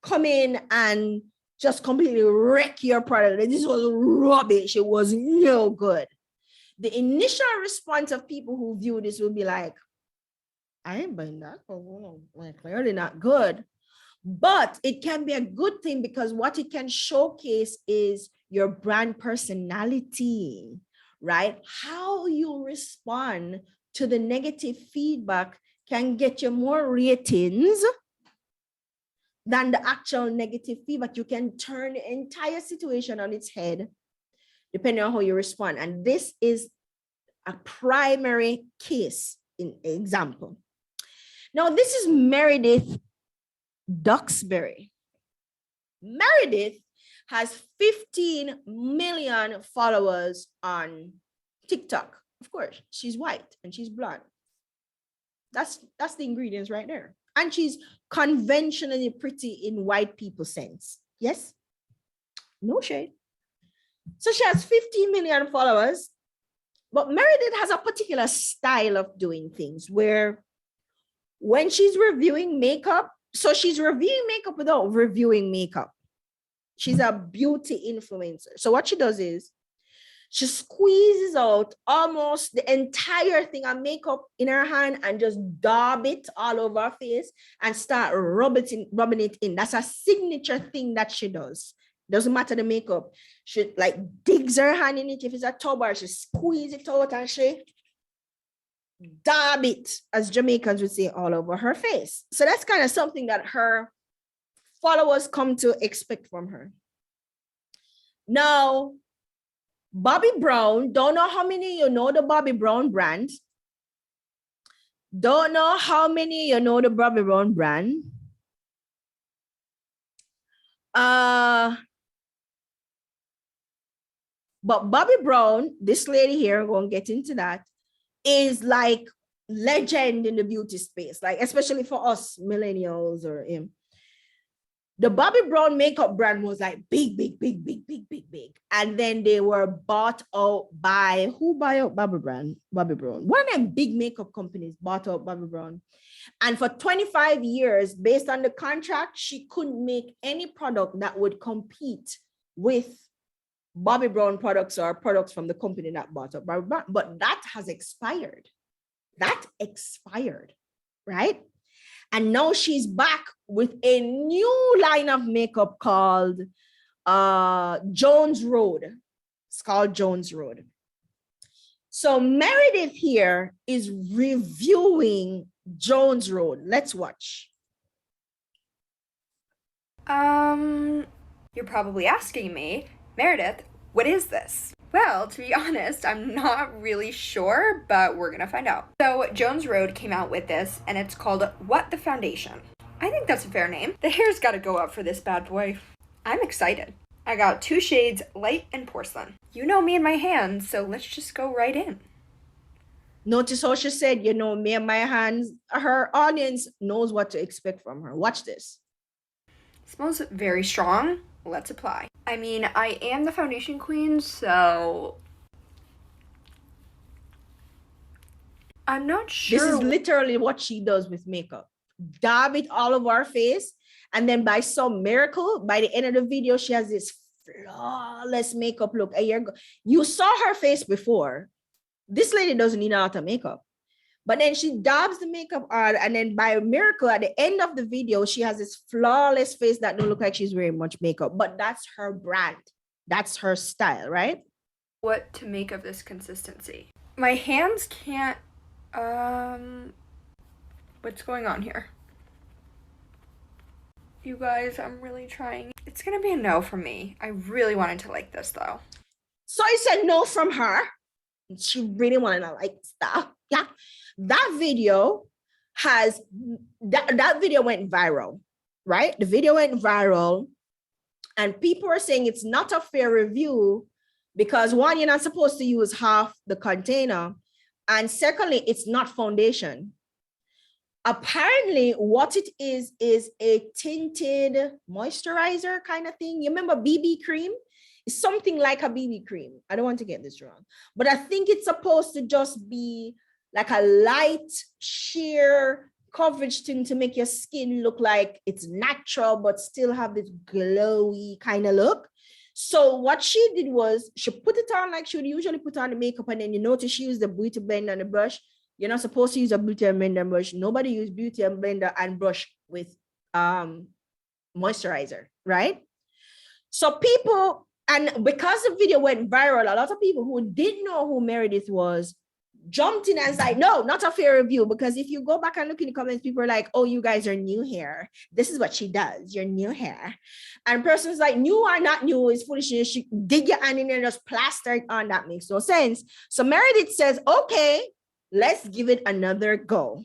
come in and just completely wreck your product. This was rubbish. It was no good. The initial response of people who view this will be like, I ain't buying that. Clearly not good. But it can be a good thing because what it can showcase is your brand personality, right? How you respond to the negative feedback can get you more ratings than the actual negative feedback. You can turn the entire situation on its head depending on how you respond. And this is a primary case in example. Now, this is Meredith Duxbury. Meredith has 15 million followers on TikTok. Of course, she's white and she's blonde. That's the ingredients right there. And she's conventionally pretty in white people sense. Yes? No shade. So she has 15 million followers, but Meredith has a particular style of doing things where when she's reviewing makeup, so she's reviewing makeup without reviewing makeup. She's a beauty influencer. So what she does is she squeezes out almost the entire thing of makeup in her hand and just dab it all over her face and start rubbing it in. That's a signature thing that she does. Doesn't matter the makeup. She like digs her hand in it. If it's a tub, or she squeeze it out and she dab it, as Jamaicans would say, all over her face. So that's kind of something that her followers come to expect from her. Now, Bobbi Brown, don't know how many you know the Bobbi Brown brand. Don't know how many you know the Bobbi Brown brand. But Bobby Brown, this lady here, we're going to get into that, is like legend in the beauty space, like especially for us millennials or him. The Bobby Brown makeup brand was like big. And then they were bought out by, who buy out Bobby Brown? Bobby Brown. One of them big makeup companies bought out Bobby Brown. And for 25 years, based on the contract, she couldn't make any product that would compete with Bobby Brown products or products from the company that bought up Bobby Brown. But that has expired. That expired, right? And now she's back with a new line of makeup called Jones Road. It's called Jones Road. So Meredith here is reviewing Jones Road. Let's watch. You're probably asking me, Meredith, what is this? Well, to be honest, I'm not really sure, but we're gonna find out. So Jones Road came out with this, and it's called What the Foundation. I think that's a fair name. The hair's gotta go up for this bad boy. I'm excited. I got 2 shades, light and porcelain. You know me and my hands, so let's just go right in. Notice how she said, you know, me and my hands, her audience knows what to expect from her. Watch this. Smells very strong. Let's apply. I mean, I am the foundation queen, so I'm not sure. This is literally what she does with makeup. Dab it all over her face. And then by some miracle, by the end of the video, she has this flawless makeup look. You saw her face before. This lady doesn't need a lot of makeup. But then she dabs the makeup on, and then by a miracle, at the end of the video, she has this flawless face that don't look like she's wearing much makeup. But that's her brand. That's her style, right? What to make of this consistency? My hands can't, what's going on here? You guys, I'm really trying. It's gonna be a no from me. I really wanted to like this though. So it's a no from her. She really wanted to like stuff. Yeah. That video has, that video went viral, right? The video went viral and people are saying it's not a fair review because one, you're not supposed to use half the container. And secondly, it's not foundation. Apparently what it is a tinted moisturizer kind of thing. You remember BB cream? It's something like a BB cream. I don't want to get this wrong, but I think it's supposed to just be like a light sheer coverage thing to make your skin look like it's natural, but still have this glowy kind of look. So what she did was she put it on like she would usually put on the makeup, and then you notice she used the beauty blender and the brush. You're not supposed to use a beauty blender and brush. Nobody use beauty and blender and brush with moisturizer, right? So people, and because the video went viral, a lot of people who didn't know who Meredith was jumped in and was like, no, not a fair review. Because if you go back and look in the comments, people are like, oh, you guys are new here. This is what she does. You're new here. And person's like, new or not new is foolishness. She dig your hand in there and just plaster it on. That makes no sense. So Meredith says, okay, let's give it another go.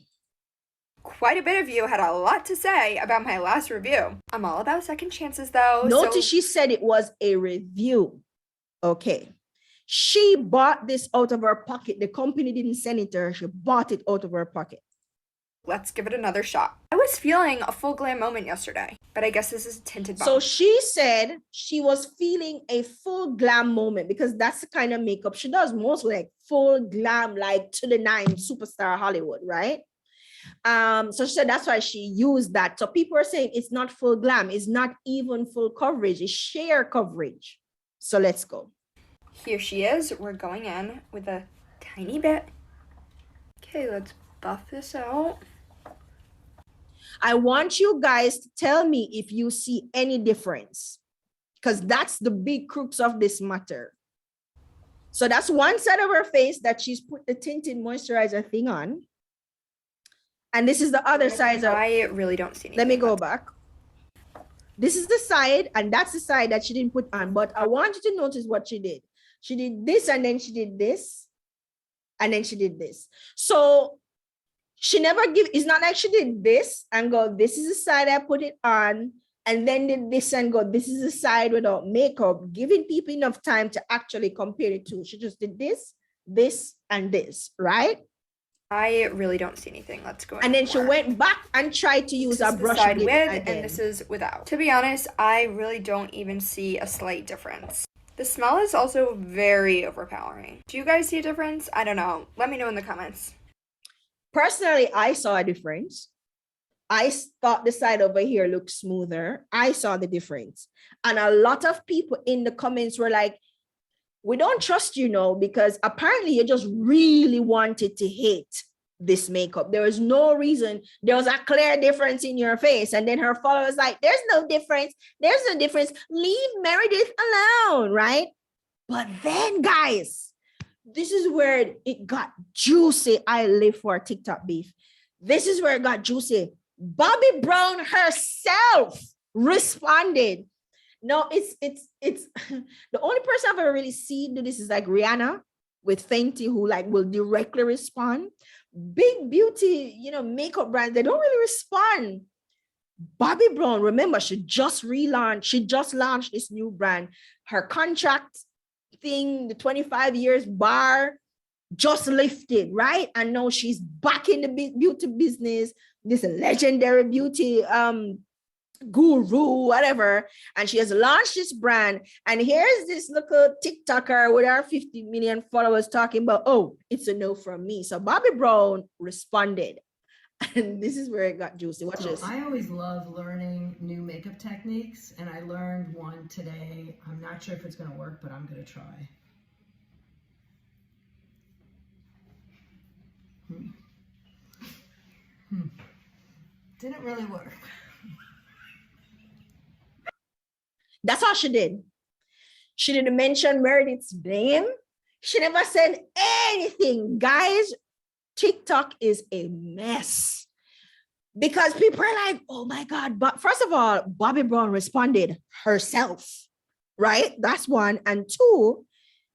Quite a bit of you had a lot to say about my last review. I'm all about second chances though. Notice she said it was a review. Okay. She bought this out of her pocket. The company didn't send it to her. She bought it out of her pocket. Let's give it another shot. I was feeling a full glam moment yesterday, but I guess this is a tinted bomb. So she said she was feeling a full glam moment because that's the kind of makeup she does. Mostly like full glam, like to the nine, superstar Hollywood, right? So she said that's why she used that. So people are saying it's not full glam. It's not even full coverage. It's sheer coverage. So let's go. Here she is. We're going in with a tiny bit. Okay, let's buff this out. I want you guys to tell me if you see any difference, because that's the big crux of this matter. So that's one side of her face that she's put the tinted moisturizer thing on. And this is the other side. I really don't see anything. Let me go back. This is the side, and that's the side that she didn't put on. But I want you to notice what she did. She did this, and then she did this, and then she did this. So she never give, it's not like she did this and go, this is the side I put it on, and then did this and go, this is a side without makeup, giving people enough time to actually compare the two. She just did this, and this, right? I really don't see anything. Let's go. And then she went back and tried to use a brush side with with, again. and this is without. To be honest, I really don't even see a slight difference. The smell is also very overpowering. Do you guys see a difference? I don't know. Let me know in the comments. Personally, I saw a difference. I thought the side over here looked smoother. I saw the difference. And a lot of people in the comments were like, we don't trust you now, because apparently you just really wanted to hate this makeup. There was no reason. There was a clear difference in your face. And then her followers like, there's no difference. There's no difference. Leave Meredith alone, right? But then, guys, this is where it got juicy. I live for TikTok beef. This is where it got juicy. Bobbi Brown herself responded. No, it's the only person I've ever really seen do this is like Rihanna with Fenty, who like will directly respond. Big beauty, makeup brands, they don't really respond. Bobbi Brown, remember, she just launched this new brand. Her contract thing, the 25 years bar, just lifted, right? And now she's back in the beauty business, this legendary beauty guru, whatever, and she has launched this brand. And here's this little TikToker with her 50 million followers talking about, oh, it's a no from me. So Bobbi Brown responded, and this is where it got juicy. Watch this. I always love learning new makeup techniques, and I learned one today. I'm not sure if it's going to work, but I'm going to try. Didn't really work. That's all she did. She didn't mention Meredith's name. She never said anything. Guys, TikTok is a mess, because people are like, oh my God. But first of all, Bobbi Brown responded herself, right? That's one. And two,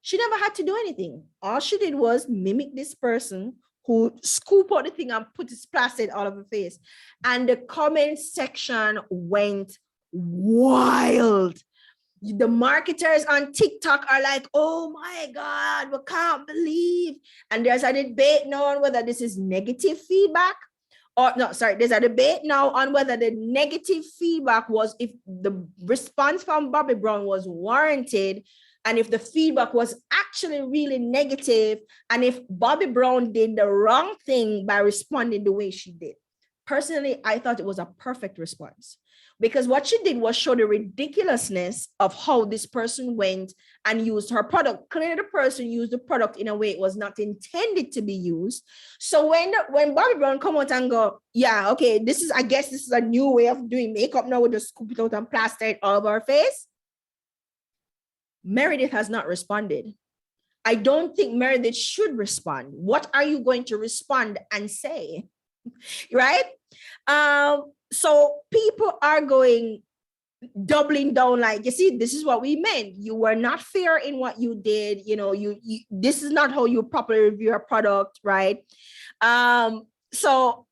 she never had to do anything. All she did was mimic this person who scoop out the thing and put his plastic all over her face. And the comment section went wild. The marketers on TikTok are like, oh my God, we can't believe. And there's a debate now on whether this is negative feedback or no, sorry, there's a debate now on whether the negative feedback was, if the response from Bobbi Brown was warranted, and if the feedback was actually really negative, and if Bobbi Brown did the wrong thing by responding the way she did. Personally, I thought it was a perfect response, because what she did was show the ridiculousness of how this person went and used her product. Clearly, the person used the product in a way it was not intended to be used. So when Bobbi Brown come out and go, yeah, okay, I guess this is a new way of doing makeup now, with just scoop it out and plaster it all over her face, Meredith has not responded. I don't think Meredith should respond. What are you going to respond and say? Right? So people are doubling down, like, you see, this is what we meant. You were not fair in what you did. This is not how you properly review a product, right? So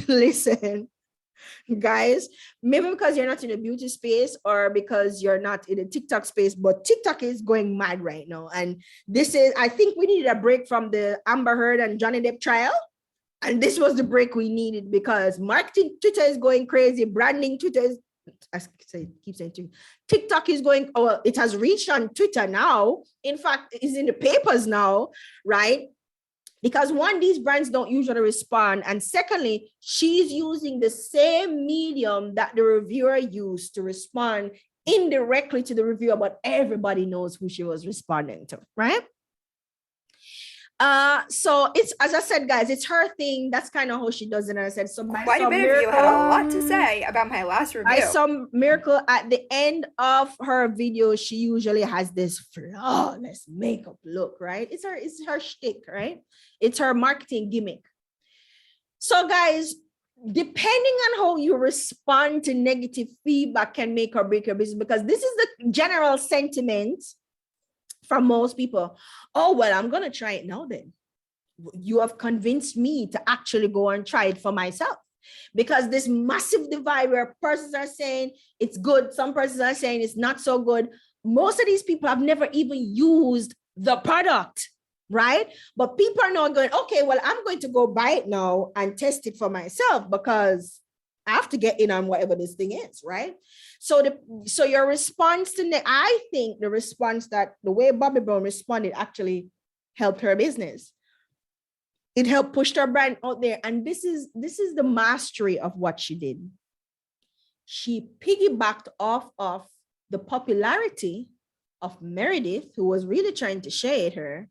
listen, guys, maybe because you're not in the beauty space or because you're not in the TikTok space, but TikTok is going mad right now. And I think we needed a break from the Amber Heard and Johnny Depp trial. And this was the break we needed, because marketing Twitter is going crazy. Branding Twitter is, I keep saying TikTok is going, well, it has reached on Twitter now. In fact, it's in the papers now, right? Because one, these brands don't usually respond. And secondly, she's using the same medium that the reviewer used to respond indirectly to the reviewer, but everybody knows who she was responding to, right? So it's, as I said, guys, it's her thing. That's kind of how she does it. And I said, so quite a bit of you had a lot to say about my last review. I saw Miracle at the end of her video. She usually has this flawless makeup look, right? It's her shtick, right? It's her marketing gimmick. So guys, depending on how you respond to negative feedback can make or break your business, because this is the general sentiment from most people. Oh, well, I'm going to try it now then. You have convinced me to actually go and try it for myself. because this massive divide where persons are saying it's good, some persons are saying it's not so good. Most of these people have never even used the product, right? But people are now going, okay, well, I'm going to go buy it now and test it for myself because I have to get in on whatever this thing is, right? So your response to I think the response that the way Bobby Brown responded actually helped her business. It helped push her brand out there. And this is the mastery of what she did. She piggybacked off of the popularity of Meredith, who was really trying to shade her,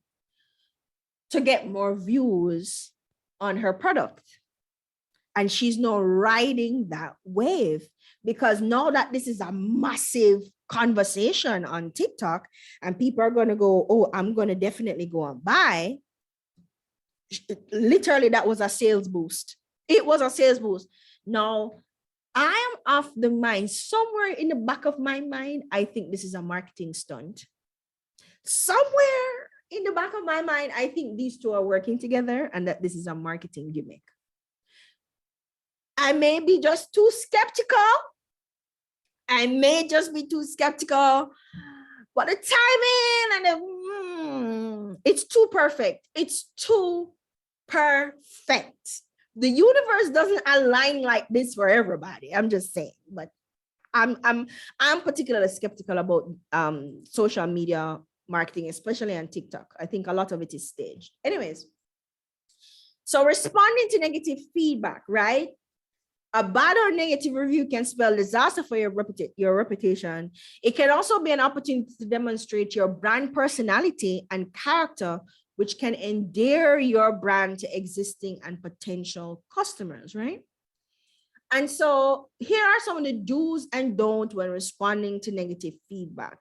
to get more views on her product. And she's now riding that wave, because now that this is a massive conversation on TikTok and people are going to go, oh, I'm going to definitely go and buy. Literally, that was a sales boost. It was a sales boost. Now, I am of the mind, somewhere in the back of my mind, I think this is a marketing stunt. Somewhere in the back of my mind, I think these two are working together and that this is a marketing gimmick. I may be just too skeptical. I may just be too skeptical. But the timing and it's too perfect. It's too perfect. The universe doesn't align like this for everybody. I'm just saying. But I'm particularly skeptical about social media marketing, especially on TikTok. I think a lot of it is staged. Anyways, so responding to negative feedback, right? A bad or negative review can spell disaster for your reputation. It can also be an opportunity to demonstrate your brand personality and character, which can endear your brand to existing and potential customers, right? And so here are some of the do's and don'ts when responding to negative feedback.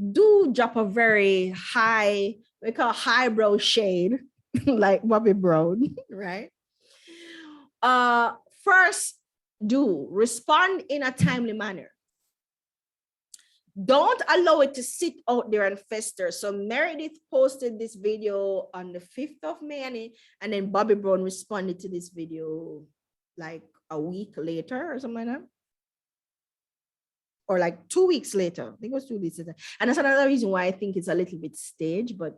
Do drop a very high, we call highbrow shade, like Bobby Brown, right? First, do respond in a timely manner. Don't allow it to sit out there and fester. So Meredith posted this video on the 5th of May, and then Bobby Brown responded to this video like a week later or something like that. Or like 2 weeks later. I think it was 2 weeks later. And that's another reason why I think it's a little bit staged, but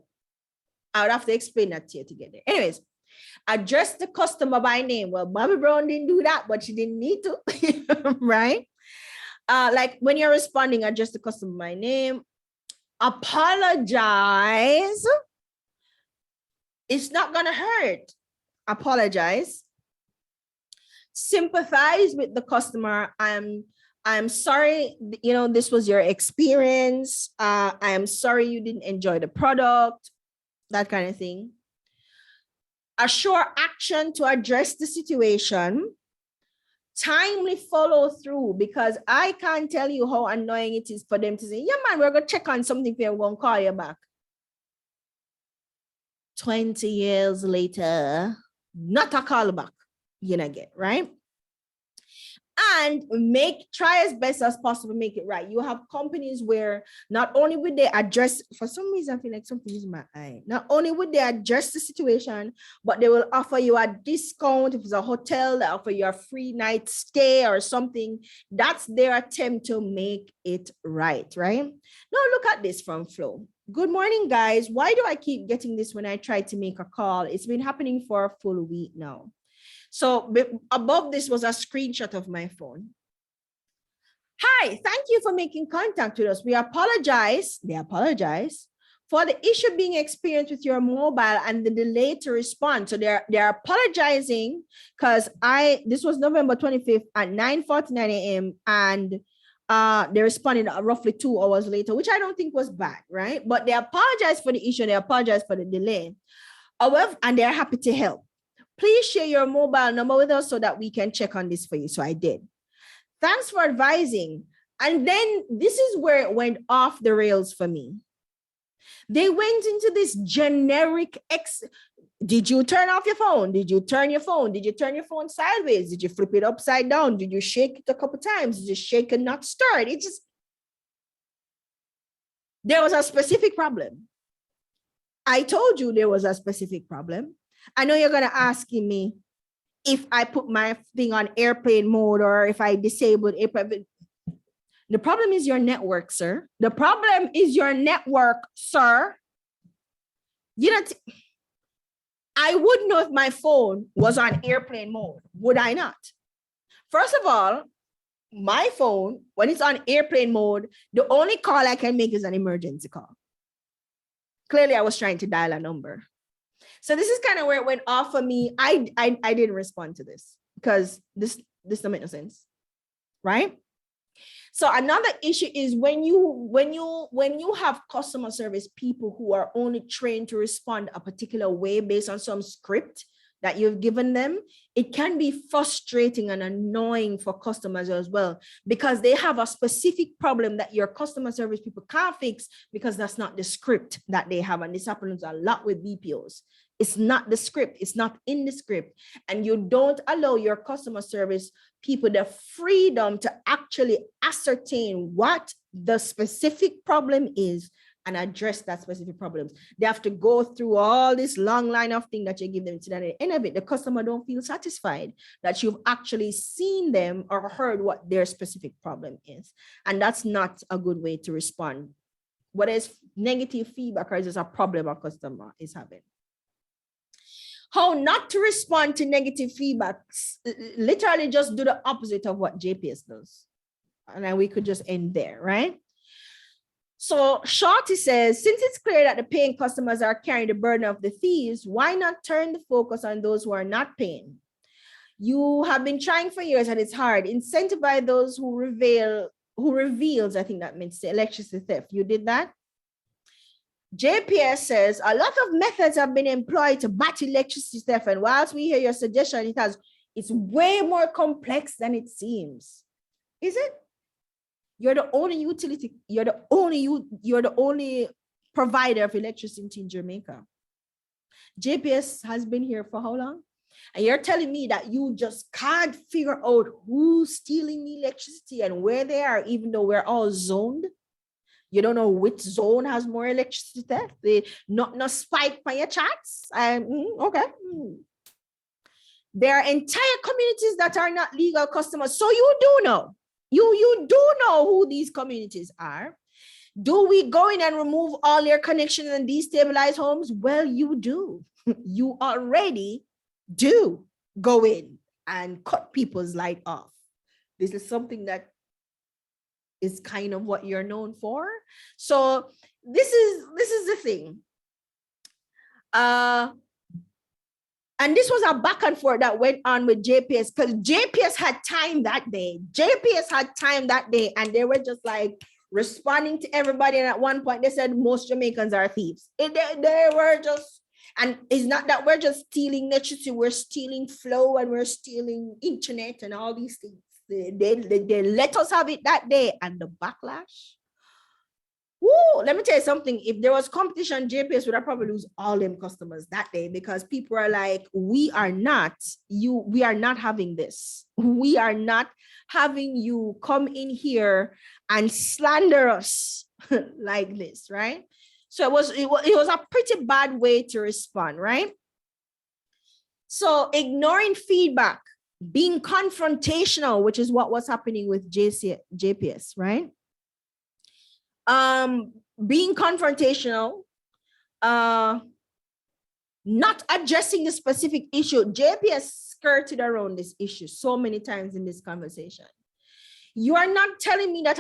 I would have to explain that to you together. Anyways, address the customer by name. Well, Bobby Brown didn't do that, but she didn't need to, right? Like when you're responding, address the customer by name. Apologize. It's not gonna hurt. Apologize. Sympathize with the customer. I'm sorry, this was your experience. I am sorry you didn't enjoy the product, that kind of thing. Assure action to address the situation. Timely follow through, because I can't tell you how annoying it is for them to say, yeah, man, we're going to check on something for you. We're going to call you back. 20 years later, not a call back, get, right? And try as best as possible, make it right. You have companies where not only would they address, for some reason, I feel like something is in my eye. Not only would they address the situation, but they will offer you a discount. If it's a hotel, they offer you a free night stay or something. That's their attempt to make it right? Now look at this from Flo. Good morning, guys. Why do I keep getting this when I try to make a call? It's been happening for a full week now. So above this was a screenshot of my phone. Hi, thank you for making contact with us. They apologize for the issue being experienced with your mobile and the delay to respond. So they're apologizing because this was November 25th at 9:49 a.m. and they responded roughly 2 hours later, which I don't think was bad, right? But they apologize for the issue. They apologize for the delay. However, and they're happy to help. Please share your mobile number with us so that we can check on this for you. So I did. Thanks for advising. And then this is where it went off the rails for me. They went into this generic did you turn off your phone? Did you turn your phone? Did you turn your phone sideways? Did you flip it upside down? Did you shake it a couple times? Did you shake and not stir it? There was a specific problem. I told you there was a specific problem. I know you're going to ask me, if I put my thing on airplane mode or if I disabled airplane. The problem is your network, sir. The problem is your network, sir. You know, I would know if my phone was on airplane mode, would I not? First of all, my phone, when it's on airplane mode, the only call I can make is an emergency call. Clearly, I was trying to dial a number. So this is kind of where it went off for me. I didn't respond to this because this doesn't make no sense, right? So another issue is when you have customer service people who are only trained to respond a particular way based on some script that you've given them, it can be frustrating and annoying for customers as well, because they have a specific problem that your customer service people can't fix because that's not the script that they have. And this happens a lot with BPOs. It's not the script. It's not in the script. And you don't allow your customer service people the freedom to actually ascertain what the specific problem is and address that specific problems. They have to go through all this long line of things that you give them to that. At the end of it, the customer don't feel satisfied that you've actually seen them or heard what their specific problem is. And that's not a good way to respond. What is negative feedback or is a problem a customer is having? How not to respond to negative feedback? Literally just do the opposite of what JPS does. And then we could just end there, right? So Shorty says, since it's clear that the paying customers are carrying the burden of the fees, why not turn the focus on those who are not paying? You have been trying for years and it's hard. Incentivize those who reveals, I think that means the electricity theft. You did that? JPS says, a lot of methods have been employed to battle electricity theft. And whilst we hear your suggestion, it's way more complex than it seems. Is it? You're the only utility, you're the only provider of electricity in Jamaica. JPS has been here for how long? And you're telling me that you just can't figure out who's stealing the electricity and where they are, even though we're all zoned? You don't know which zone has more electricity theft. They not spike by your chats. Okay. There are entire communities that are not legal customers. So you do know. You do know who these communities are. Do we go in and remove all their connections and destabilize homes? Well, you do. You already do go in and cut people's light off. This is something that is kind of what you're known for. So this is the thing. And this was a back and forth that went on with JPS because JPS had time that day. And they were just like responding to everybody. And at one point they said most Jamaicans are thieves. They were just, and it's not that we're just stealing electricity, we're stealing flow and we're stealing internet and all these things. They let us have it that day, and the backlash. Woo, let me tell you something. If there was competition, JPS would have probably lose all them customers that day because people are like, we are not having this. We are not having you come in here and slander us like this, right? So it was a pretty bad way to respond, right? So ignoring feedback, being confrontational, which is what was happening with JPS, right? Being confrontational, not addressing the specific issue. JPS skirted around this issue so many times in this conversation. You are not telling me that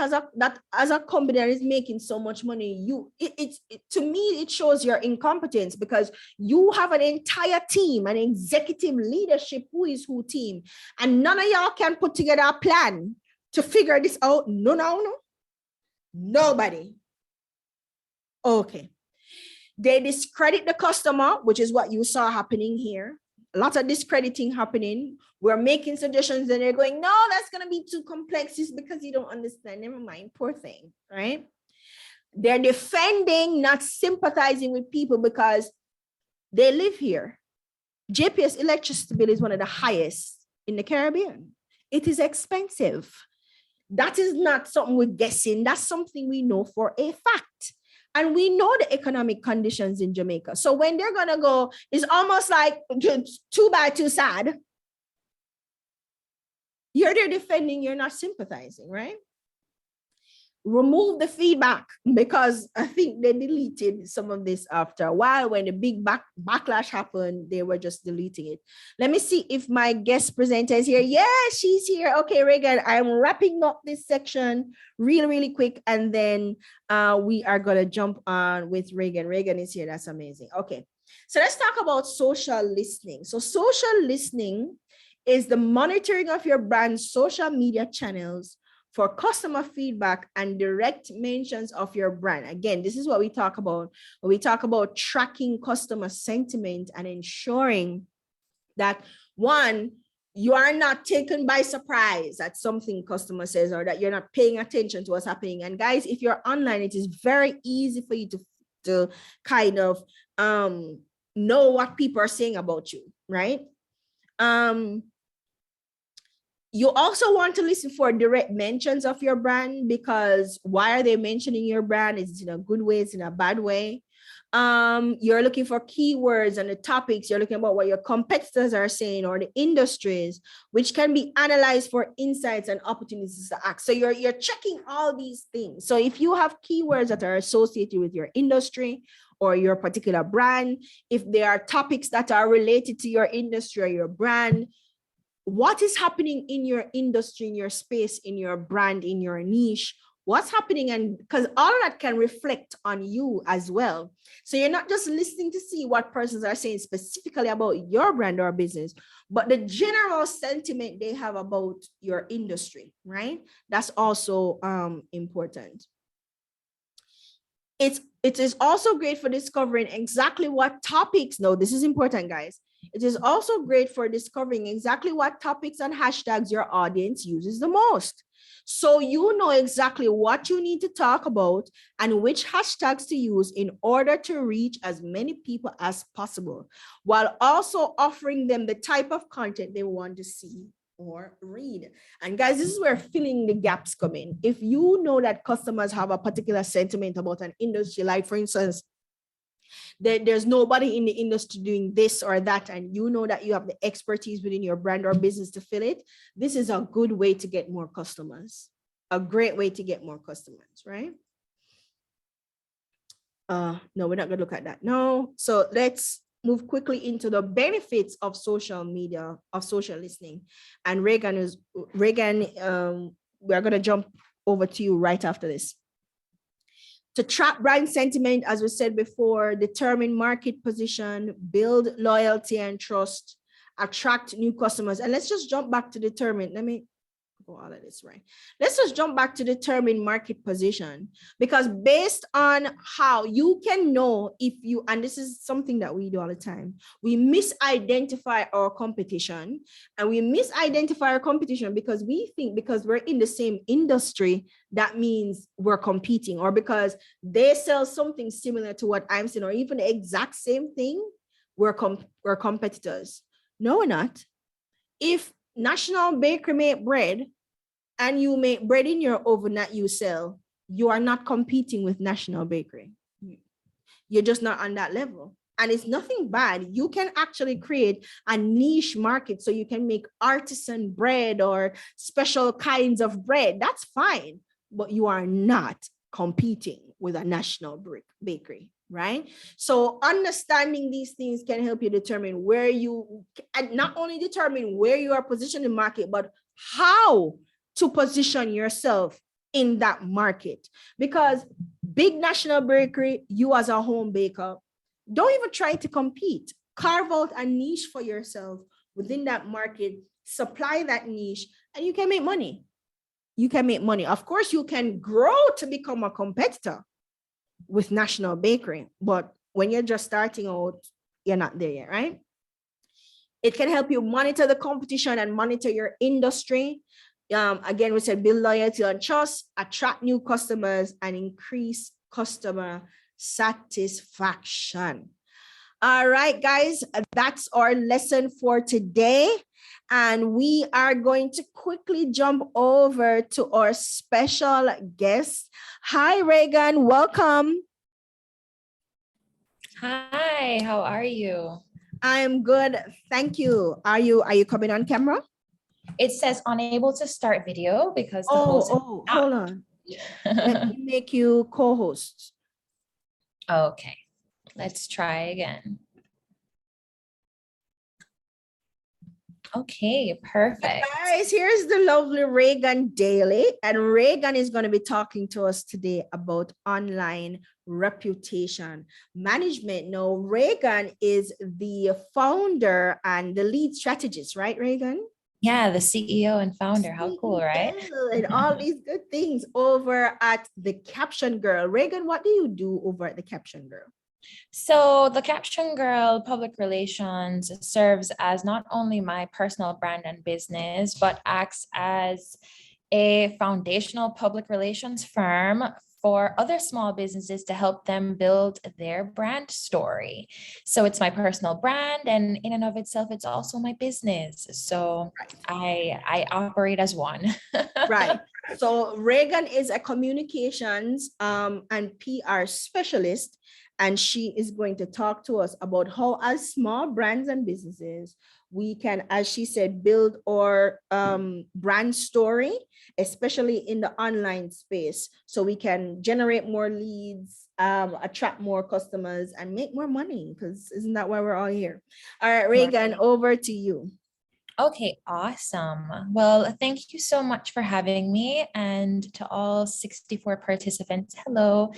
as a company that is making so much money, to me, it shows your incompetence because you have an entire team, an executive leadership, who team, and none of y'all can put together a plan to figure this out. No. Nobody. Okay. They discredit the customer, which is what you saw happening here. A lot of discrediting happening. We're making suggestions and they're going, no, that's going to be too complex just because you don't understand. Never mind, poor thing, right? They're defending, not sympathizing with people because they live here. JPS electricity bill is one of the highest in the Caribbean. It is expensive. That is not something we're guessing. That's something we know for a fact. And we know the economic conditions in Jamaica. So when they're going to go, it's almost like too bad, too sad. You're there defending, you're not sympathizing, right? Remove the feedback, because I think they deleted some of this after a while. When the big backlash happened, they were just deleting it. Let me see if my guest presenter is here. Yeah, she's here. Okay, Reagan, I'm wrapping up this section really quick, and then we are gonna jump on with Reagan. Reagan is here. That's amazing. Okay, so let's talk about social listening. So social listening is the monitoring of your brand's social media channels for customer feedback and direct mentions of your brand. Again, this is what we talk about when we talk about tracking customer sentiment and ensuring that, one, you are not taken by surprise at something customer says, or that you're not paying attention to what's happening. And guys, if you're online, it is very easy for you to kind of know what people are saying about you, right? You also want to listen for direct mentions of your brand, because why are they mentioning your brand? Is it in a good way? Is it in a bad way? You're looking for keywords and the topics. You're looking about what your competitors are saying or the industries, which can be analyzed for insights and opportunities to act. So you're checking all these things. So if you have keywords that are associated with your industry or your particular brand, if there are topics that are related to your industry or your brand, what is happening in your industry, in your space, in your brand, in your niche, what's happening, and because all of that can reflect on you as well. So you're not just listening to see what persons are saying specifically about your brand or business, but the general sentiment they have about your industry, right? That's also important. It is also great for discovering exactly what topics, no, this is important, guys. It is also great for discovering exactly what topics and hashtags your audience uses the most. So you know exactly what you need to talk about and which hashtags to use in order to reach as many people as possible, while also offering them the type of content they want to see or read. And guys, this is where filling the gaps come in. If you know that customers have a particular sentiment about an industry, like for instance, there's nobody in the industry doing this or that, and you know that you have the expertise within your brand or business to fill it, this is a good way to get more customers, a great way to get more customers, right? No, we're not gonna look at that. No, so let's move quickly into the benefits of social media, of social listening. And Reagan, we're gonna jump over to you right after this. To track brand sentiment, as we said before, determine market position, build loyalty and trust, attract new customers. And let's just jump back to determine. Let me go all of this right. Let's just jump back to determine market position, because based on how you can know if you, and this is something that we do all the time, we misidentify our competition, and we misidentify our competition because we think because we're in the same industry, that means we're competing, or because they sell something similar to what I'm selling, or even the exact same thing, we're competitors. No, we're not. If National Bakery make bread and you make bread in your oven that you sell, you are not competing with National Bakery. You're just not on that level. And it's nothing bad. You can actually create a niche market so you can make artisan bread or special kinds of bread. That's fine, but you are not competing with a National Bakery, right? So understanding these things can help you determine where you, and not only determine where you are positioned in the market, but how to position yourself in that market. Because big National Bakery, you as a home baker, don't even try to compete. Carve out a niche for yourself within that market, supply that niche, and you can make money. You can make money. Of course, you can grow to become a competitor with National Bakery, but when you're just starting out, you're not there yet, right? It can help you monitor the competition and monitor your industry. Again, we said build loyalty and trust, attract new customers, and increase customer satisfaction. All right, guys, that's our lesson for today. And we are going to quickly jump over to our special guest. Hi, Reagan, welcome. Hi, how are you? I am good, thank you. Are you coming on camera? It says unable to start video because the host. Hold on. Let me make you co-host. Okay, let's try again. Okay, perfect. Guys, here's the lovely Reagan Daly, and Reagan is going to be talking to us today about online reputation management. Now, Reagan is the founder and the lead strategist, right, Reagan? Yeah, the CEO and founder. How cool, right? And all these good things over at the Caption Girl. Reagan, what do you do over at the Caption Girl? So the Caption Girl Public Relations serves as not only my personal brand and business, but acts as a foundational public relations firm for other small businesses to help them build their brand story. So it's my personal brand, and in and of itself, it's also my business. So I operate as one. Right. So Reagan is a communications and PR specialist, and she is going to talk to us about how, as small brands and businesses, we can, as she said, build our brand story, especially in the online space, so we can generate more leads, attract more customers, and make more money, because isn't that why we're all here? All right, Reagan, over to you. Okay, awesome. Well, thank you so much for having me, and to all 64 participants, hello.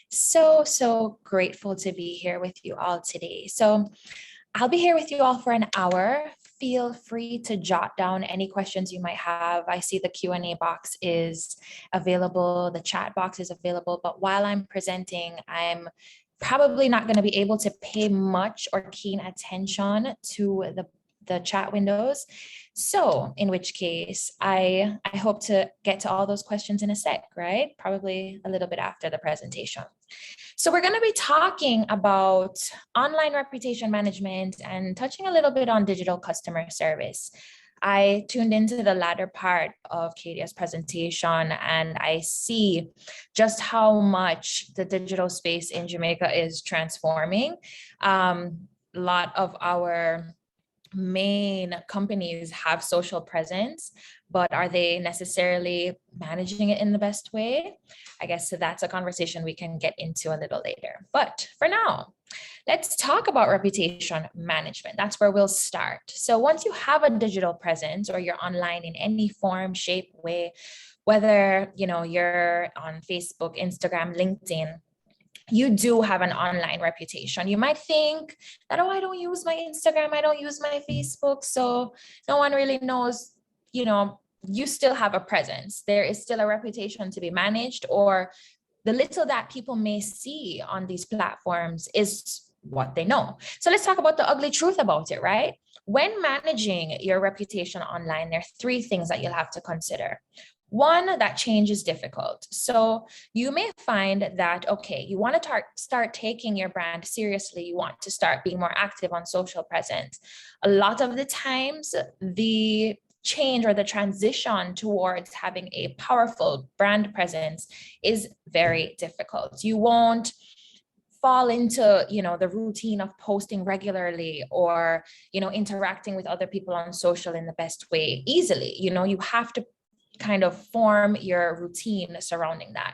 So grateful to be here with you all today. So I'll be here with you all for an hour. Feel free to jot down any questions you might have. I see the Q&A box is available, the chat box is available, but while I'm presenting, I'm probably not going to be able to pay much or keen attention to the chat windows. So in which case, I hope to get to all those questions in a sec, right? Probably a little bit after the presentation. So we're going to be talking about online reputation management and touching a little bit on digital customer service. I tuned into the latter part of Kadia's presentation, and I see just how much the digital space in Jamaica is transforming. A lot of our main companies have social presence, but are they necessarily managing it in the best way? I guess so that's a conversation we can get into a little later. But for now, let's talk about reputation management. That's where we'll start. So once you have a digital presence or you're online in any form, shape, way, whether you're on Facebook, Instagram, LinkedIn, you do have an online reputation. You might think that, oh, I don't use my Instagram, I don't use my Facebook, so no one really knows. You still have a presence. There is still a reputation to be managed, or the little that people may see on these platforms is what they know. So let's talk about the ugly truth about it, right? When managing your reputation online, there are three things that you'll have to consider. One, that change is difficult. So you may find that, okay, you want to start taking your brand seriously. You want to start being more active on social presence. A lot of the times, the change or the transition towards having a powerful brand presence is very difficult. You won't fall into the routine of posting regularly or interacting with other people on social in the best way easily. You have to kind of form your routine surrounding that.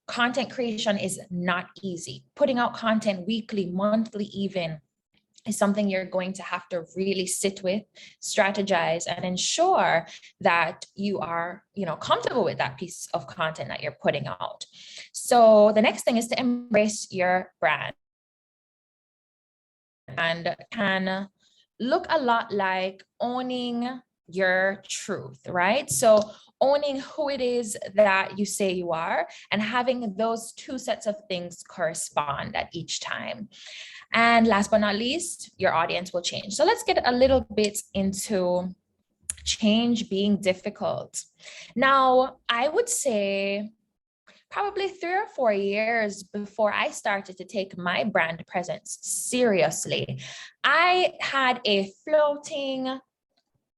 Content creation is not easy. Putting out content weekly, monthly even, is something you're going to have to really sit with, strategize, and ensure that you are, comfortable with that piece of content that you're putting out. So the next thing is to embrace your brand, and can look a lot like owning your truth, right? So owning who it is that you say you are and having those two sets of things correspond at each time. And last but not least, your audience will change. So let's get a little bit into change being difficult. Now, I would say probably 3 or 4 years before I started to take my brand presence seriously, I had a floating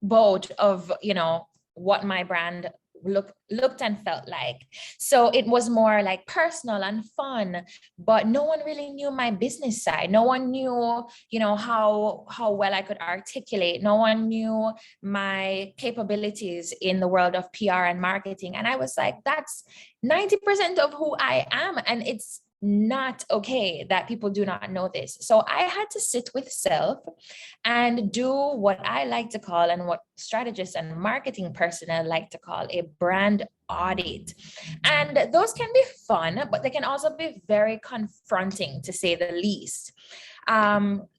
boat of, what my brand looked and felt like. So it was more like personal and fun, but no one really knew my business side. No one knew, how well I could articulate. No one knew my capabilities in the world of PR and marketing. And I was like, that's 90% of who I am. And it's not okay that people do not know this. So I had to sit with self and do what I like to call, and what strategists and marketing personnel like to call, a brand audit. And those can be fun, but they can also be very confronting, to say the least.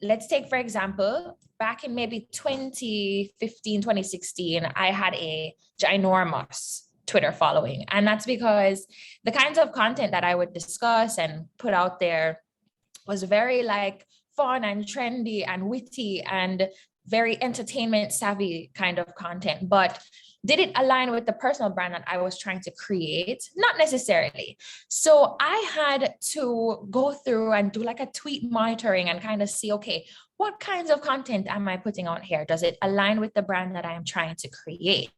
Let's take, for example, back in maybe 2015, 2016, I had a ginormous Twitter following. And that's because the kinds of content that I would discuss and put out there was very like fun and trendy and witty and very entertainment savvy kind of content. But did it align with the personal brand that I was trying to create? Not necessarily. So I had to go through and do like a tweet monitoring and kind of see, okay, what kinds of content am I putting out here? Does it align with the brand that I am trying to create?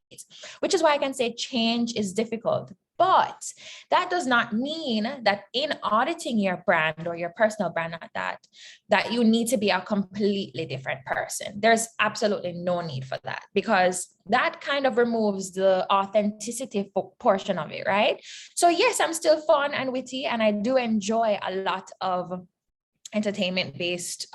Which is why I can say change is difficult. But that does not mean that in auditing your brand or your personal brand that you need to be a completely different person. There's absolutely no need for that, because that kind of removes the authenticity portion of it, right? So yes, I'm still fun and witty, and I do enjoy a lot of entertainment-based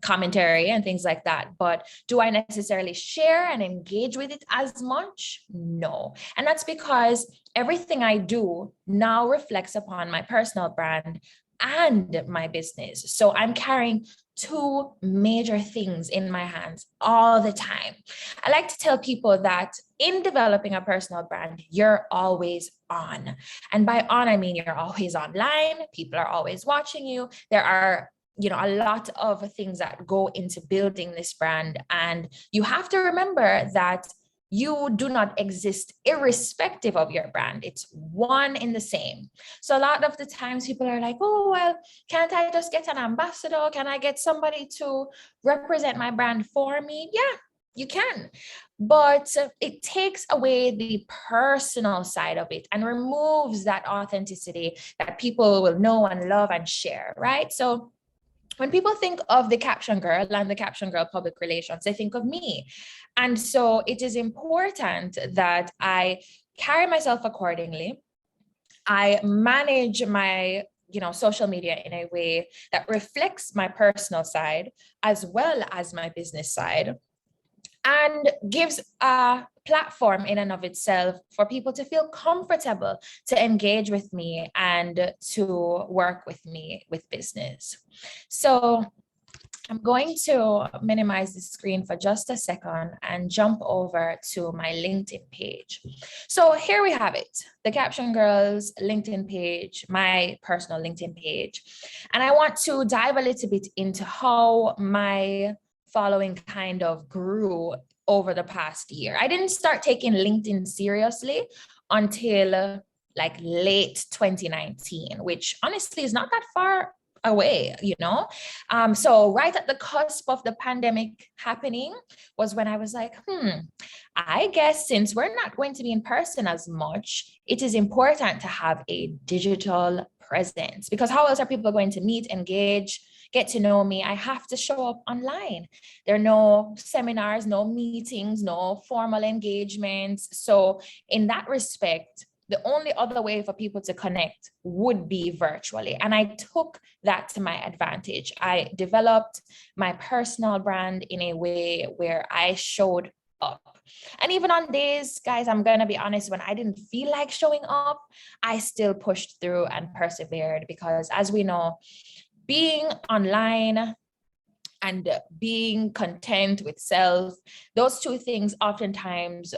commentary and things like that. But do I necessarily share and engage with it as much? No. And that's because everything I do now reflects upon my personal brand and my business. So I'm carrying two major things in my hands all the time. I like to tell people that in developing a personal brand, you're always on. And by on, I mean you're always online. People are always watching you. There are a lot of things that go into building this brand. And you have to remember that you do not exist irrespective of your brand. It's one in the same. So a lot of the times people are like, oh, well, can't I just get an ambassador? Can I get somebody to represent my brand for me? Yeah, you can. But it takes away the personal side of it and removes that authenticity that people will know and love and share, right? So when people think of the caption girl and the caption girl public relations, they think of me. And so it is important that I carry myself accordingly. I manage my social media in a way that reflects my personal side as well as my business side, and gives a platform in and of itself for people to feel comfortable to engage with me and to work with me with business. So I'm going to minimize the screen for just a second and jump over to my LinkedIn page. So here we have it, the Caption Girls LinkedIn page, my personal LinkedIn page. And I want to dive a little bit into how my following kind of grew over the past year. I didn't start taking LinkedIn seriously until like late 2019, which honestly is not that far away, So right at the cusp of the pandemic happening was when I was like, I guess since we're not going to be in person as much, it is important to have a digital presence, because how else are people going to meet, engage, get to know me? I have to show up online. There are no seminars, no meetings, no formal engagements. So in that respect, the only other way for people to connect would be virtually. And I took that to my advantage. I developed my personal brand in a way where I showed up. And even on days, guys, I'm going to be honest, when I didn't feel like showing up, I still pushed through and persevered, because as we know, being online and being content with self, those two things oftentimes,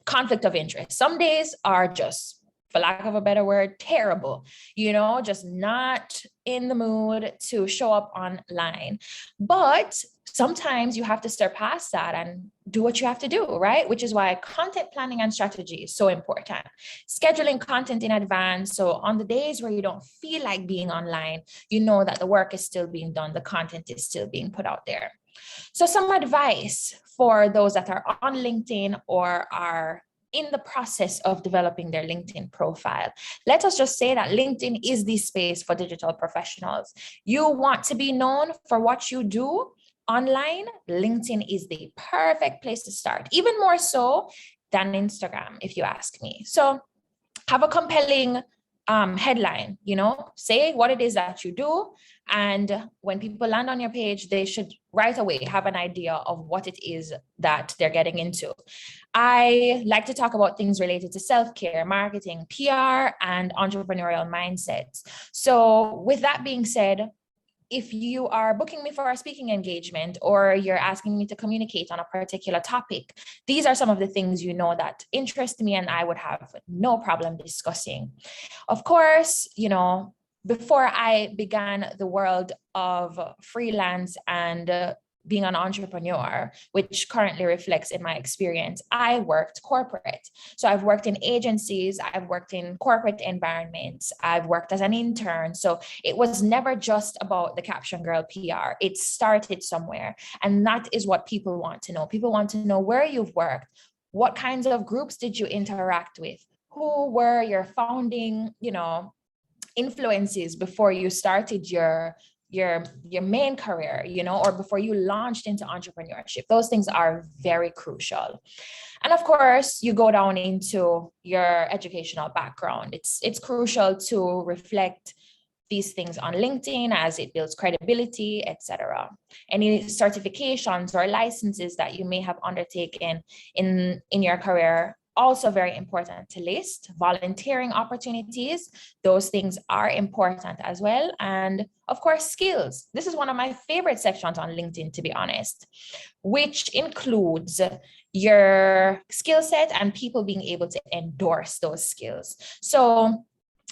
conflict of interest. Some days are just, for lack of a better word, terrible, just not in the mood to show up online. But sometimes you have to surpass that and do what you have to do, right? Which is why content planning and strategy is so important. Scheduling content in advance. So on the days where you don't feel like being online, you know that the work is still being done, the content is still being put out there. So some advice for those that are on LinkedIn or are in the process of developing their LinkedIn profile. Let us just say that LinkedIn is the space for digital professionals. You want to be known for what you do online, LinkedIn is the perfect place to start, even more so than Instagram, if you ask me. So have a compelling headline, say what it is that you do. And when people land on your page, they should right away have an idea of what it is that they're getting into. I like to talk about things related to self-care, marketing, PR, and entrepreneurial mindsets. So with that being said, if you are booking me for a speaking engagement or you're asking me to communicate on a particular topic, these are some of the things that interest me and I would have no problem discussing. Of course, before I began the world of freelance and being an entrepreneur, which currently reflects in my experience, I worked corporate. So I've worked in agencies, I've worked in corporate environments, I've worked as an intern. So it was never just about the Caption Girl PR. It started somewhere. And that is what people want to know. People want to know where you've worked. What kinds of groups did you interact with? Who were your founding, influences before you started your main career, or before you launched into entrepreneurship. Those things are very crucial. And of course, you go down into your educational background. It's crucial to reflect these things on LinkedIn as it builds credibility, etc. Any certifications or licenses that you may have undertaken in your career, also very important to list. Volunteering opportunities, those things are important as well. And of course, skills. This is one of my favorite sections on LinkedIn, to be honest, which includes your skill set and people being able to endorse those skills. So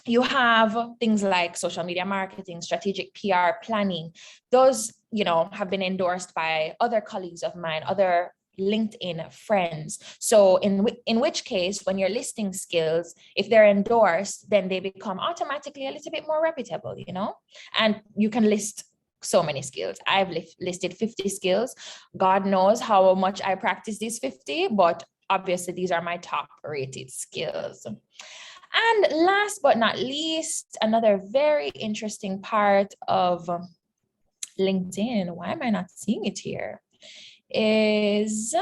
you have things like social media marketing, strategic PR planning. Those, have been endorsed by other colleagues of mine, other LinkedIn friends. So in which case, when you're listing skills, if they're endorsed, then they become automatically a little bit more reputable, and you can list so many skills. I've listed 50 skills. God knows how much I practice these 50, but obviously these are my top rated skills. And last but not least, another very interesting part of LinkedIn, why am I not seeing it here, is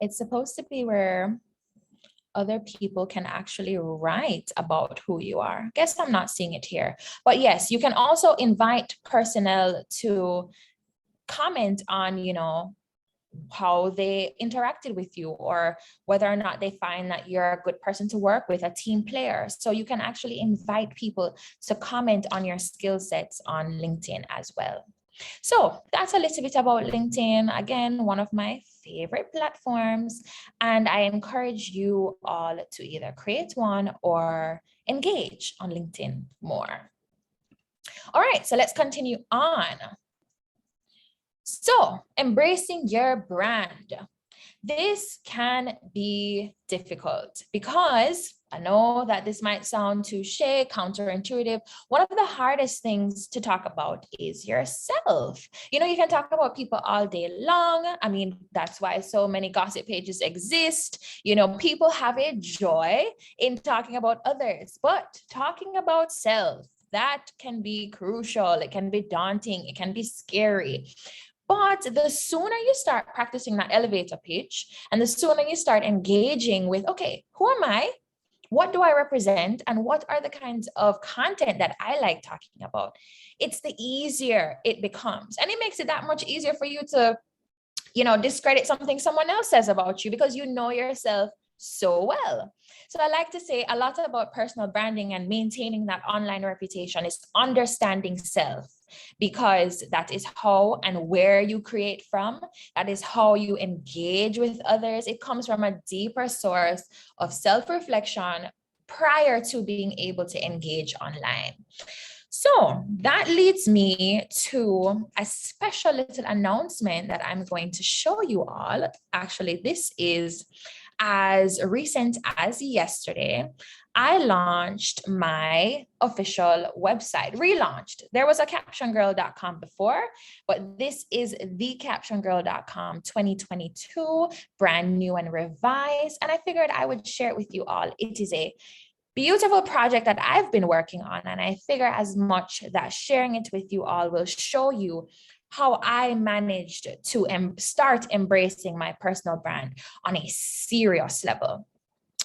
it's supposed to be where other people can actually write about who you are. Guess I'm not seeing it here. But yes, you can also invite personnel to comment on, how they interacted with you, or whether or not they find that you're a good person to work with, a team player. So you can actually invite people to comment on your skill sets on LinkedIn as well. So that's a little bit about LinkedIn. Again, one of my favorite platforms, and I encourage you all to either create one or engage on LinkedIn more. All right, so let's continue on. So, embracing your brand. This can be difficult because I know that this might sound touche, counterintuitive. One of the hardest things to talk about is yourself. You can talk about people all day long. I mean, that's why so many gossip pages exist. People have a joy in talking about others, but talking about self, that can be crucial. It can be daunting. It can be scary. But the sooner you start practicing that elevator pitch, and the sooner you start engaging with, okay, who am I? What do I represent? And what are the kinds of content that I like talking about? It's the easier it becomes. And it makes it that much easier for you to, discredit something someone else says about you because you know yourself so well. So I like to say a lot about personal branding and maintaining that online reputation is understanding self, because that is how and where you create from. That is how you engage with others. It comes from a deeper source of self-reflection prior to being able to engage online. So that leads me to a special little announcement that I'm going to show you all. Actually, this is as recent as yesterday. I launched my official website, relaunched. There was a captiongirl.com before, but this is thecaptiongirl.com 2022, brand new and revised. And I figured I would share it with you all. It is a beautiful project that I've been working on. And I figure as much that sharing it with you all will show you how I managed to start embracing my personal brand on a serious level.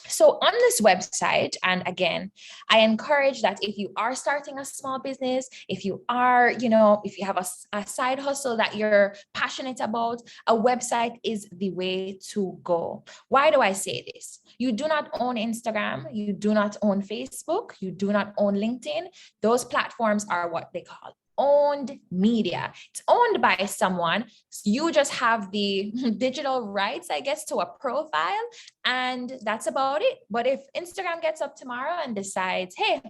So on this website, and again, I encourage that if you are starting a small business, if you are, if you have a side hustle that you're passionate about, a website is the way to go. Why do I say this? You do not own Instagram, you do not own Facebook, you do not own LinkedIn. Those platforms are what they call owned media. It's owned by someone. You just have the digital rights, I guess, to a profile, and that's about it. But if Instagram gets up tomorrow and decides, hey,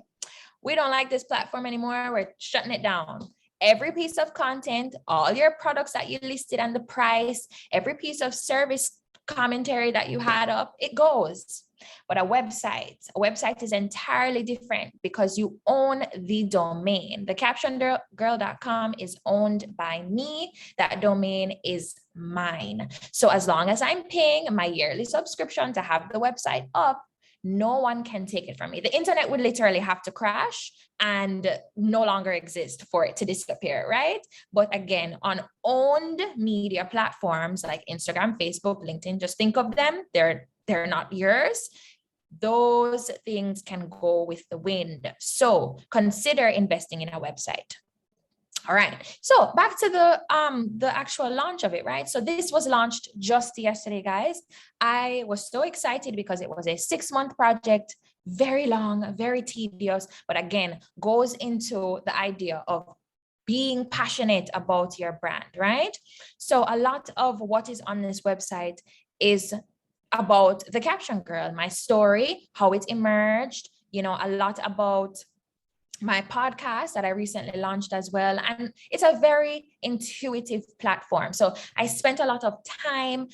we don't like this platform anymore, we're shutting it down. Every piece of content, all your products that you listed and the price, every piece of service commentary that you had up, it goes. But a website is entirely different because you own the domain. The captiongirl.com is owned by me. That domain is mine. So as long as I'm paying my yearly subscription to have the website up, no one can take it from me. The internet would literally have to crash and no longer exist for it to disappear, right? But again, on owned media platforms like Instagram, Facebook, LinkedIn, just think of them. They're not yours. Those things can go with the wind. So consider investing in a website. All right. So back to the actual launch of it, right? So this was launched just yesterday, guys. I was so excited because it was a 6-month project, very long, very tedious, but again, goes into the idea of being passionate about your brand, right? So a lot of what is on this website is about the Caption Girl, my story, how it emerged, a lot about my podcast that I recently launched as well. And it's a very intuitive platform. So I spent a lot of time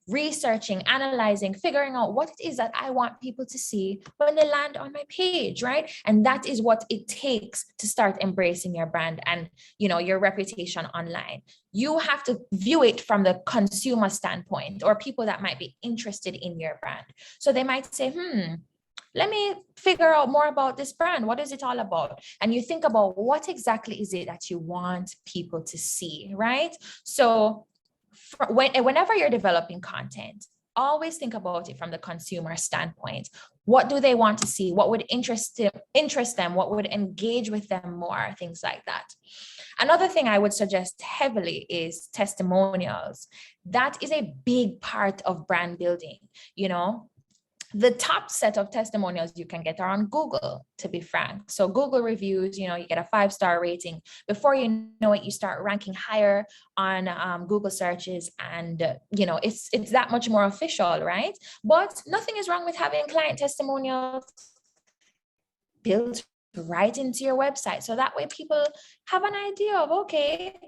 researching, analyzing, figuring out what it is that I want people to see when they land on my page, right? And that is what it takes to start embracing your brand and, your reputation online. You have to view it from the consumer standpoint or people that might be interested in your brand. So they might say, let me figure out more about this brand. What is it all about? And you think about what exactly is it that you want people to see, right? So whenever you're developing content, always think about it from the consumer standpoint. What do they want to see? What would interest them? What would engage with them more? Things like that. Another thing I would suggest heavily is testimonials. That is a big part of brand building. The top set of testimonials you can get are on Google, to be frank. So Google reviews, you get a 5-star rating. Before you know it, you start ranking higher on Google searches, and it's that much more official, right? But nothing is wrong with having client testimonials built right into your website. So that way people have an idea of, okay,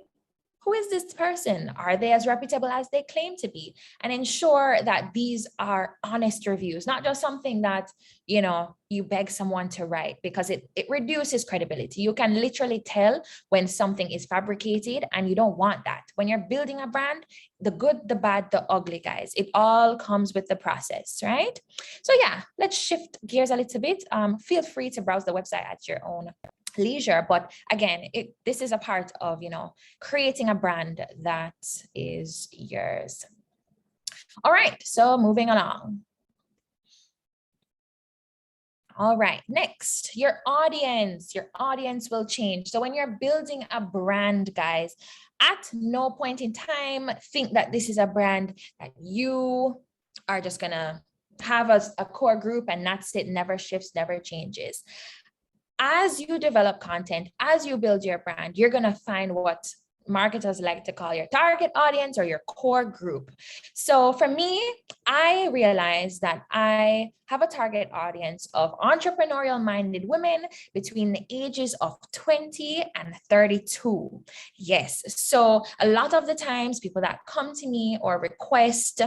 who is this person? Are they as reputable as they claim to be? And ensure that these are honest reviews, not just something that, you beg someone to write, because it reduces credibility. You can literally tell when something is fabricated, and you don't want that. When you're building a brand, the good, the bad, the ugly, guys, it all comes with the process, right? So yeah, let's shift gears a little bit. Feel free to browse the website at your own leisure, but again, this is a part of creating a brand that is yours. All right, so moving along. All right, next, your audience will change. So when you're building a brand, guys, at no point in time think that this is a brand that you are just gonna have a core group and that's it, never shifts, never changes. As you develop content, as you build your brand, you're going to find what marketers like to call your target audience or your core group. So for me, I realized that I have a target audience of entrepreneurial-minded women between the ages of 20 and 32. Yes. So a lot of the times people that come to me or request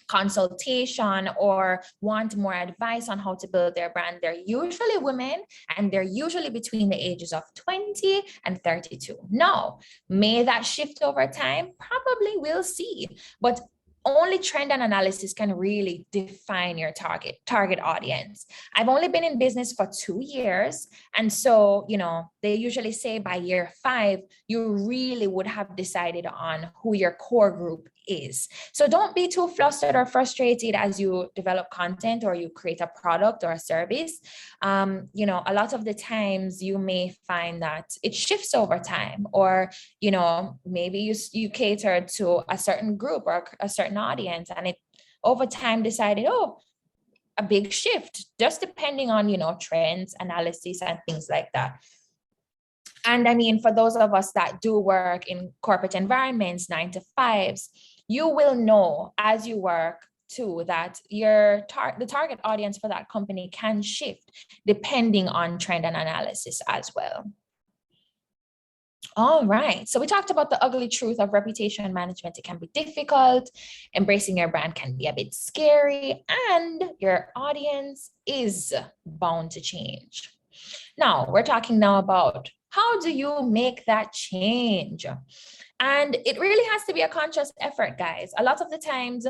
consultation or want more advice on how to build their brand, they're usually women, and they're usually between the ages of 20 and 32. Now, may that shift over time? Probably we'll see, but only trend and analysis can really define your target audience. I've only been in business for 2 years. And so, they usually say by year 5, you really would have decided on who your core group is. So don't be too flustered or frustrated as you develop content or you create a product or a service. A lot of the times you may find that it shifts over time, or, maybe you cater to a certain group or a certain audience, and it over time decided, a big shift, just depending on, trends, analysis, and things like that. And I mean, for those of us that do work in corporate environments, 9 to 5s, you will know as you work too that the target audience for that company can shift depending on trend and analysis as well. All right, so we talked about the ugly truth of reputation management. It can be difficult. Embracing your brand can be a bit scary, and your audience is bound to change. Now, we're talking now about how do you make that change? And it really has to be a conscious effort, guys. A lot of the times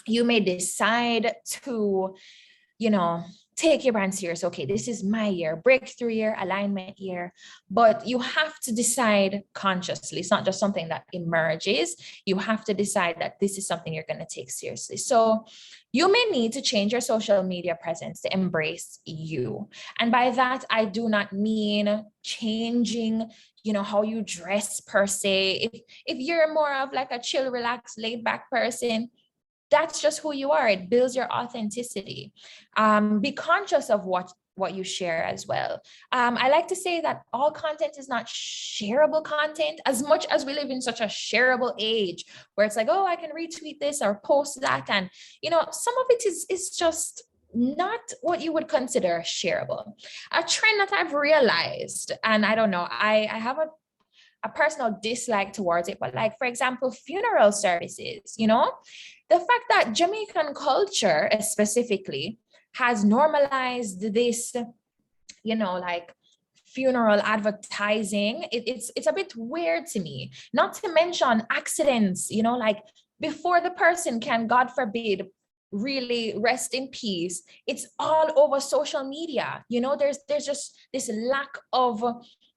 you may decide to, take your brand serious. Okay, this is my year, breakthrough year, alignment year, but you have to decide consciously. It's not just something that emerges. You have to decide that this is something you're going to take seriously. So you may need to change your social media presence to embrace you. And by that, I do not mean changing, how you dress per se. If you're more of like a chill, relaxed, laid back person, that's just who you are. It builds your authenticity. Be conscious of what you share as well. I like to say that all content is not shareable content, as much as we live in such a shareable age where it's like, I can retweet this or post that. And, some of it is just not what you would consider shareable. A trend that I've realized, and I don't know, I have a personal dislike towards it, but like, for example, funeral services, the fact that Jamaican culture specifically has normalized this, like funeral advertising. It's a bit weird to me, not to mention accidents, like before the person can, God forbid, really rest in peace, it's all over social media. There's just this lack of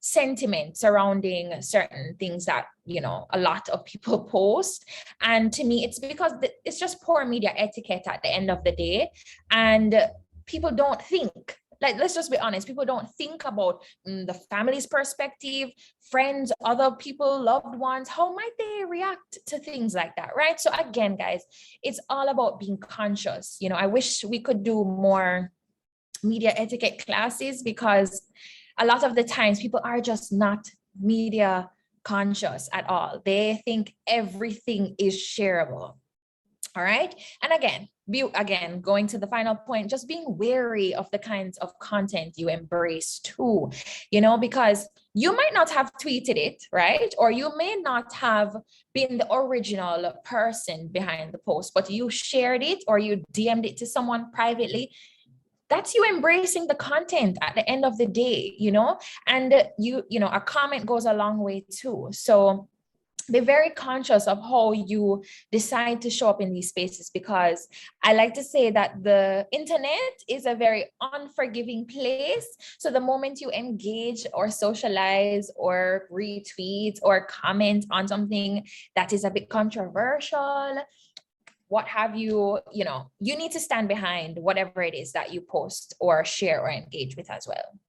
sentiment surrounding certain things that a lot of people post. And to me, it's because it's just poor media etiquette at the end of the day. And people don't think, like, let's just be honest, people don't think about the family's perspective, friends, other people, loved ones. How might they react to things like that, right? So again, guys, it's all about being conscious. I wish we could do more media etiquette classes, because a lot of the times people are just not media conscious at all. They think everything is shareable. All right. And again, going to the final point, just being wary of the kinds of content you embrace too, because you might not have tweeted it, right? Or you may not have been the original person behind the post, but you shared it or you DM'd it to someone privately. That's you embracing the content at the end of the day, and a comment goes a long way too. So be very conscious of how you decide to show up in these spaces, because I like to say that the internet is a very unforgiving place. So the moment you engage or socialize or retweet or comment on something that is a bit controversial, what have you, you need to stand behind whatever it is that you post or share or engage with as well.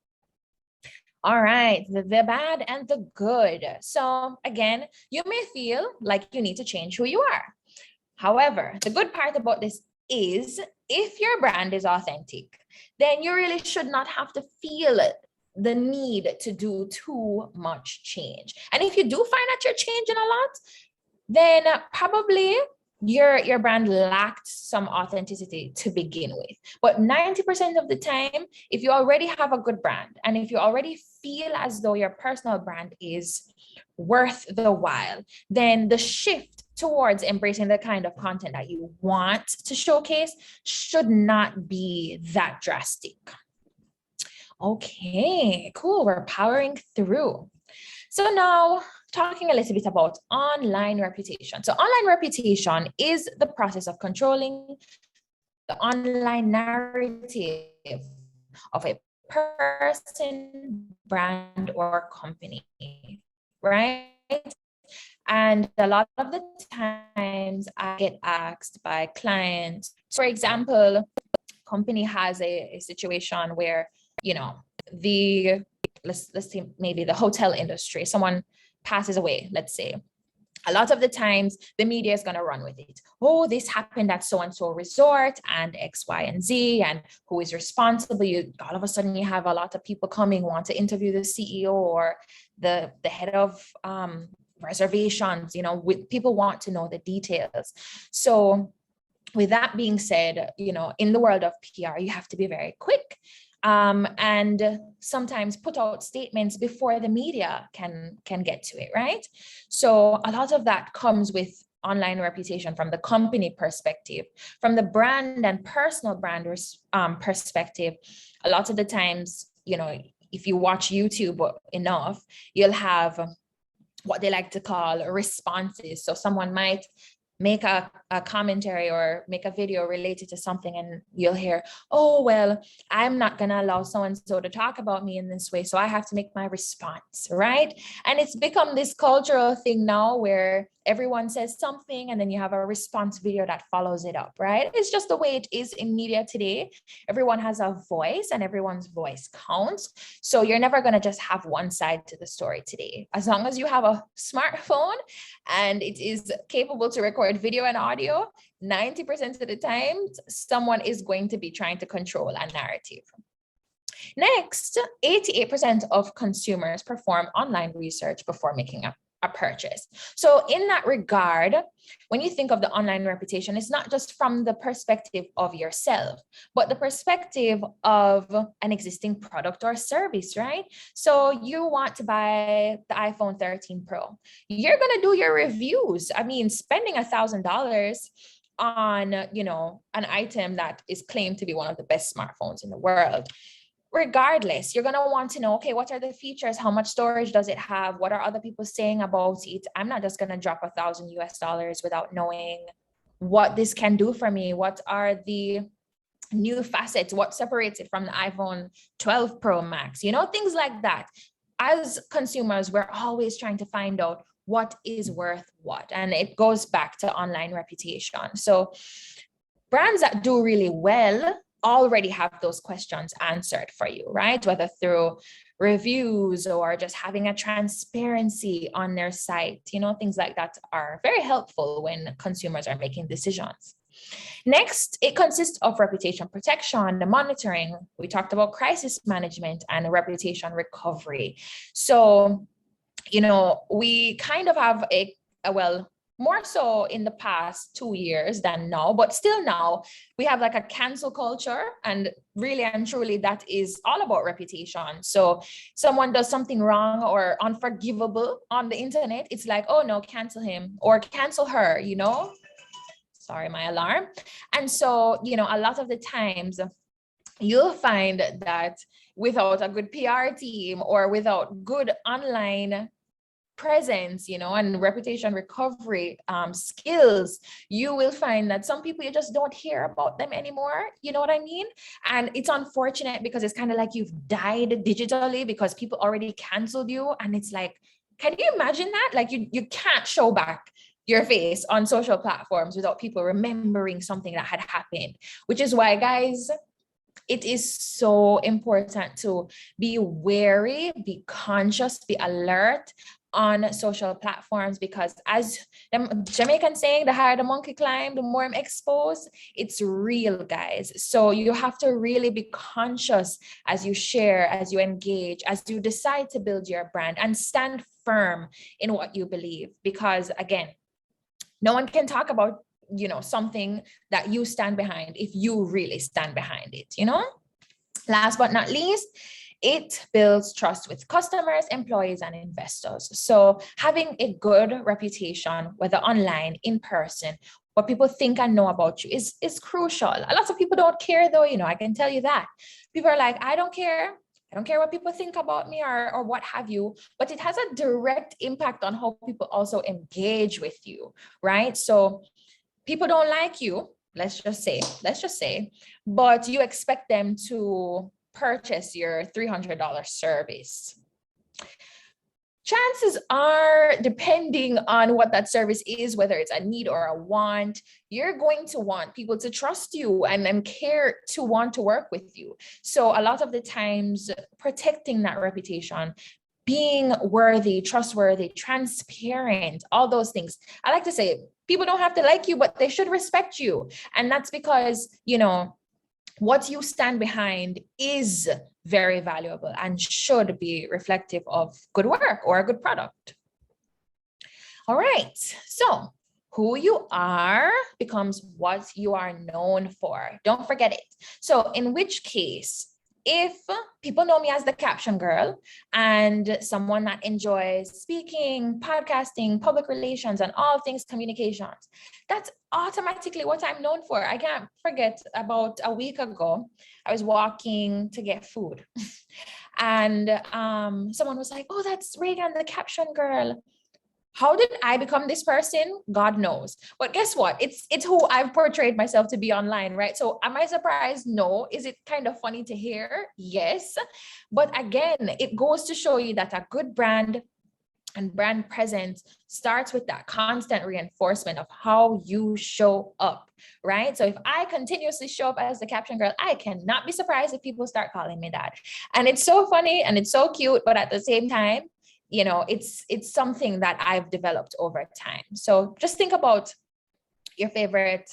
All right, the bad and the good. So again, you may feel like you need to change who you are. However, the good part about this is if your brand is authentic, then you really should not have to feel the need to do too much change. And if you do find that you're changing a lot, then probably your brand lacked some authenticity to begin with. But 90% of the time, if you already have a good brand and if you already feel as though your personal brand is worth the while, then the shift towards embracing the kind of content that you want to showcase should not be that drastic. Okay, cool. We're powering through. So now talking a little bit about online reputation. So online reputation is the process of controlling the online narrative of a person, brand, or company, right? And a lot of the times I get asked by clients, for example, company has a situation where, let's say maybe the hotel industry, someone passes away, let's say. A lot of the times the media is going to run with it. Oh, this happened at so-and-so resort and X, Y, and Z, and who is responsible? All of a sudden you have a lot of people coming, want to interview the CEO or the head of reservations, people want to know the details. So with that being said, in the world of PR, you have to be very quick. And sometimes put out statements before the media can get to it, right? So a lot of that comes with online reputation from the company perspective. From the brand and personal brand perspective, a lot of the times, if you watch YouTube enough, you'll have what they like to call responses. So someone might make a commentary or make a video related to something, and you'll hear, oh, well, I'm not going to allow so-and-so to talk about me in this way, so I have to make my response, right? And it's become this cultural thing now where everyone says something and then you have a response video that follows it up, right? It's just the way it is in media today. Everyone has a voice and everyone's voice counts. So you're never going to just have one side to the story today. As long as you have a smartphone and it is capable to record video and audio, 90% of the time, someone is going to be trying to control a narrative. Next, 88% of consumers perform online research before making a purchase. So in that regard, when you think of the online reputation, it's not just from the perspective of yourself, but the perspective of an existing product or service, right? So you want to buy the iPhone 13 Pro. You're going to do your reviews. I mean, spending $1,000 on, an item that is claimed to be one of the best smartphones in the world. Regardless, you're going to want to know, okay, what are the features? How much storage does it have? What are other people saying about it? I'm not just going to drop $1,000 without knowing what this can do for me. What are the new facets? What separates it from the iPhone 12 Pro Max? Things like that. As consumers, we're always trying to find out what is worth what. And it goes back to online reputation. So brands that do really well already have those questions answered for you, right? Whether through reviews or just having a transparency on their site, things like that are very helpful when consumers are making decisions. Next, it consists of reputation protection, the monitoring. We talked about crisis management and reputation recovery. So, we kind of have more so in the past 2 years than now, but still now we have like a cancel culture, and really and truly that is all about reputation. So someone does something wrong or unforgivable on the internet, it's like, oh no, cancel him or cancel her, Sorry, my alarm. And so, a lot of the times you'll find that without a good PR team or without good online presence, and reputation recovery skills, you will find that some people, you just don't hear about them anymore. You know what I mean? And it's unfortunate because it's kind of like you've died digitally because people already canceled you. And it's like, can you imagine that? Like you can't show back your face on social platforms without people remembering something that had happened, which is why, guys, it is so important to be wary, be conscious, be alert on social platforms, because as the Jamaican saying, the higher the monkey climb, the more I'm exposed. It's real, guys. So you have to really be conscious as you share, as you engage, as you decide to build your brand, and stand firm in what you believe. Because again, no one can talk about, something that you stand behind if you really stand behind it, Last but not least, it builds trust with customers, employees, and investors. So having a good reputation, whether online, in person, what people think and know about you is crucial. A lot of people don't care though, I can tell you that. People are like, I don't care. I don't care what people think about me or what have you, but it has a direct impact on how people also engage with you, right? So people don't like you, let's just say, but you expect them to purchase your $300 service. Chances are, depending on what that service is, whether it's a need or a want, you're going to want people to trust you and care to want to work with you. So a lot of the times, protecting that reputation, being worthy, trustworthy, transparent, all those things. I like to say, people don't have to like you, but they should respect you. And that's because, what you stand behind is very valuable and should be reflective of good work or a good product. All right, so who you are becomes what you are known for. Don't forget it. So in which case, if people know me as the caption girl and someone that enjoys speaking, podcasting, public relations, and all things communications, that's automatically what I'm known for. I can't forget, about a week ago, I was walking to get food and someone was like, oh, that's Reagan, the caption girl. How did I become this person? God knows. But guess what? It's who I've portrayed myself to be online, right? So am I surprised? No. Is it kind of funny to hear? Yes. But again, it goes to show you that a good brand and brand presence starts with that constant reinforcement of how you show up, right? So if I continuously show up as the caption girl, I cannot be surprised if people start calling me that. And it's so funny and it's so cute, but at the same time, it's something that I've developed over time. So just think about your favorite,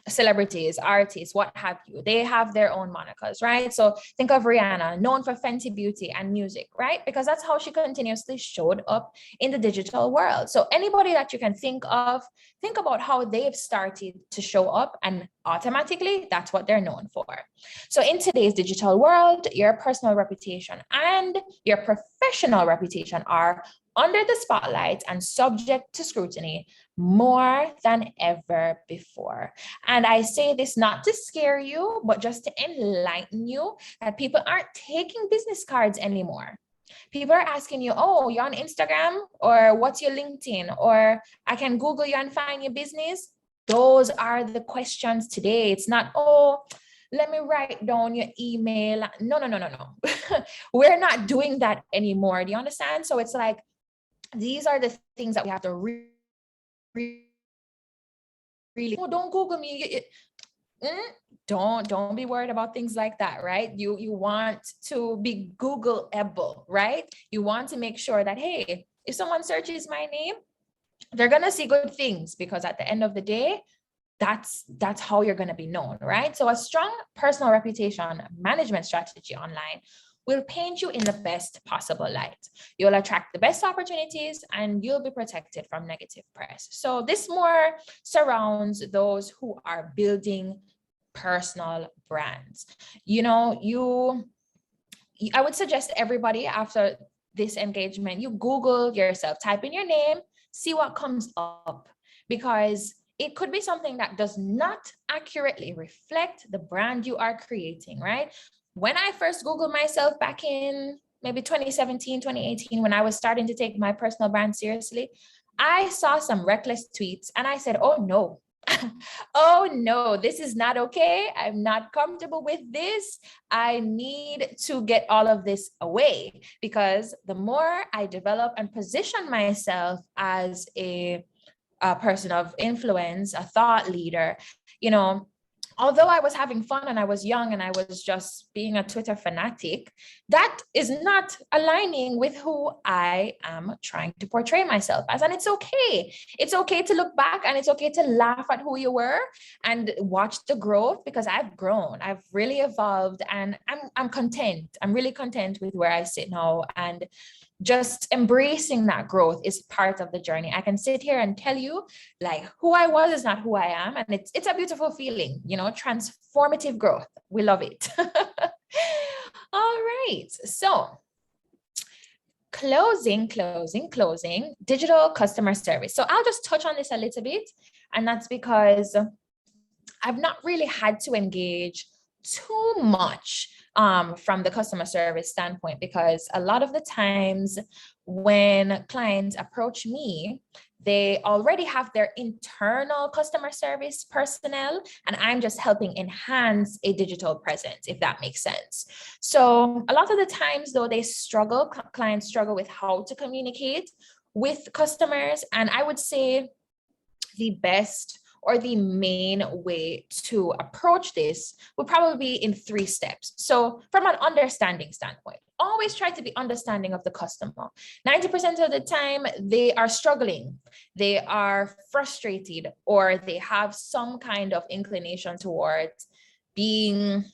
celebrities, artists, what have you. They have their own monikers, right? So think of Rihanna, known for Fenty Beauty and music, right? Because that's how she continuously showed up in the digital world. So anybody that you can think of, think about how they've started to show up, and automatically that's what they're known for. So in today's digital world, your personal reputation and your professional reputation are under the spotlight and subject to scrutiny more than ever before. And I say this not to scare you, but just to enlighten you that people aren't taking business cards anymore. People are asking you, oh, you're on Instagram, or what's your LinkedIn, or I can Google you and find your business. Those are the questions today. It's not, oh, let me write down your email. No. We're not doing that anymore. Do you understand? So it's like, these are the things that we have to really, oh, don't Google me. Don't be worried about things like that, right? You want to be Googleable, right? You want to make sure that, hey, if someone searches my name, they're gonna see good things, because at the end of the day, that's how you're gonna be known, right? So a strong personal reputation management strategy online will paint you in the best possible light. You'll attract the best opportunities and you'll be protected from negative press. So this more surrounds those who are building personal brands. I would suggest everybody, after this engagement, you Google yourself, type in your name, see what comes up, because it could be something that does not accurately reflect the brand you are creating, right? When I first Googled myself back in maybe 2017, 2018, when I was starting to take my personal brand seriously, I saw some reckless tweets and I said, oh no, oh no, this is not okay. I'm not comfortable with this. I need to get all of this away, because the more I develop and position myself as a person of influence, a thought leader, although I was having fun and I was young and I was just being a Twitter fanatic, that is not aligning with who I am trying to portray myself as. And it's okay. It's okay to look back and it's okay to laugh at who you were and watch the growth, because I've grown, I've really evolved, and I'm content. I'm really content with where I sit now. And just embracing that growth is part of the journey. I can sit here and tell you, like, who I was is not who I am. And it's a beautiful feeling, transformative growth. We love it. All right. So closing, digital customer service. So I'll just touch on this a little bit. And that's because I've not really had to engage too much from the customer service standpoint, because a lot of the times when clients approach me, they already have their internal customer service personnel, and I'm just helping enhance a digital presence, if that makes sense. So a lot of the times, though, clients struggle with how to communicate with customers. And I would say the best or the main way to approach this would probably be in 3 steps. So from an understanding standpoint, always try to be understanding of the customer. 90% of the time, they are struggling, they are frustrated, or they have some kind of inclination towards being,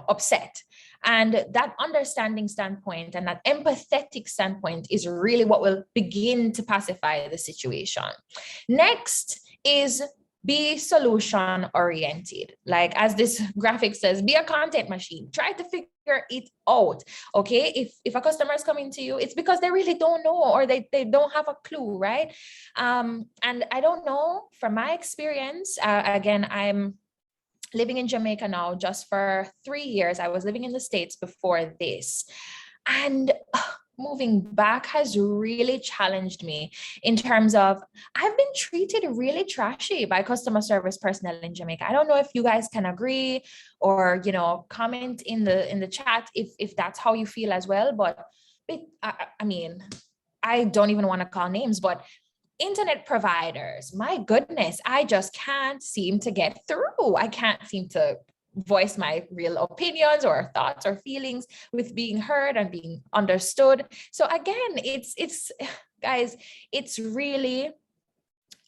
upset. And that understanding standpoint and that empathetic standpoint is really what will begin to pacify the situation. Next is be solution oriented. Like as this graphic says, be a content machine. Try to figure it out. Okay. If a customer is coming to you, it's because they really don't know, or they don't have a clue, right? And I don't know, from my experience, again, I'm living in Jamaica now just for 3 years. I was living in the States before this. And moving back has really challenged me in terms of I've been treated really trashy by customer service personnel in Jamaica. I don't know if you guys can agree or, comment in the chat if that's how you feel as well. But I mean, I don't even want to call names, but internet providers, my goodness, I just can't seem to get through. I can't seem to voice my real opinions or thoughts or feelings with being heard and being understood. So again, it's guys, it's really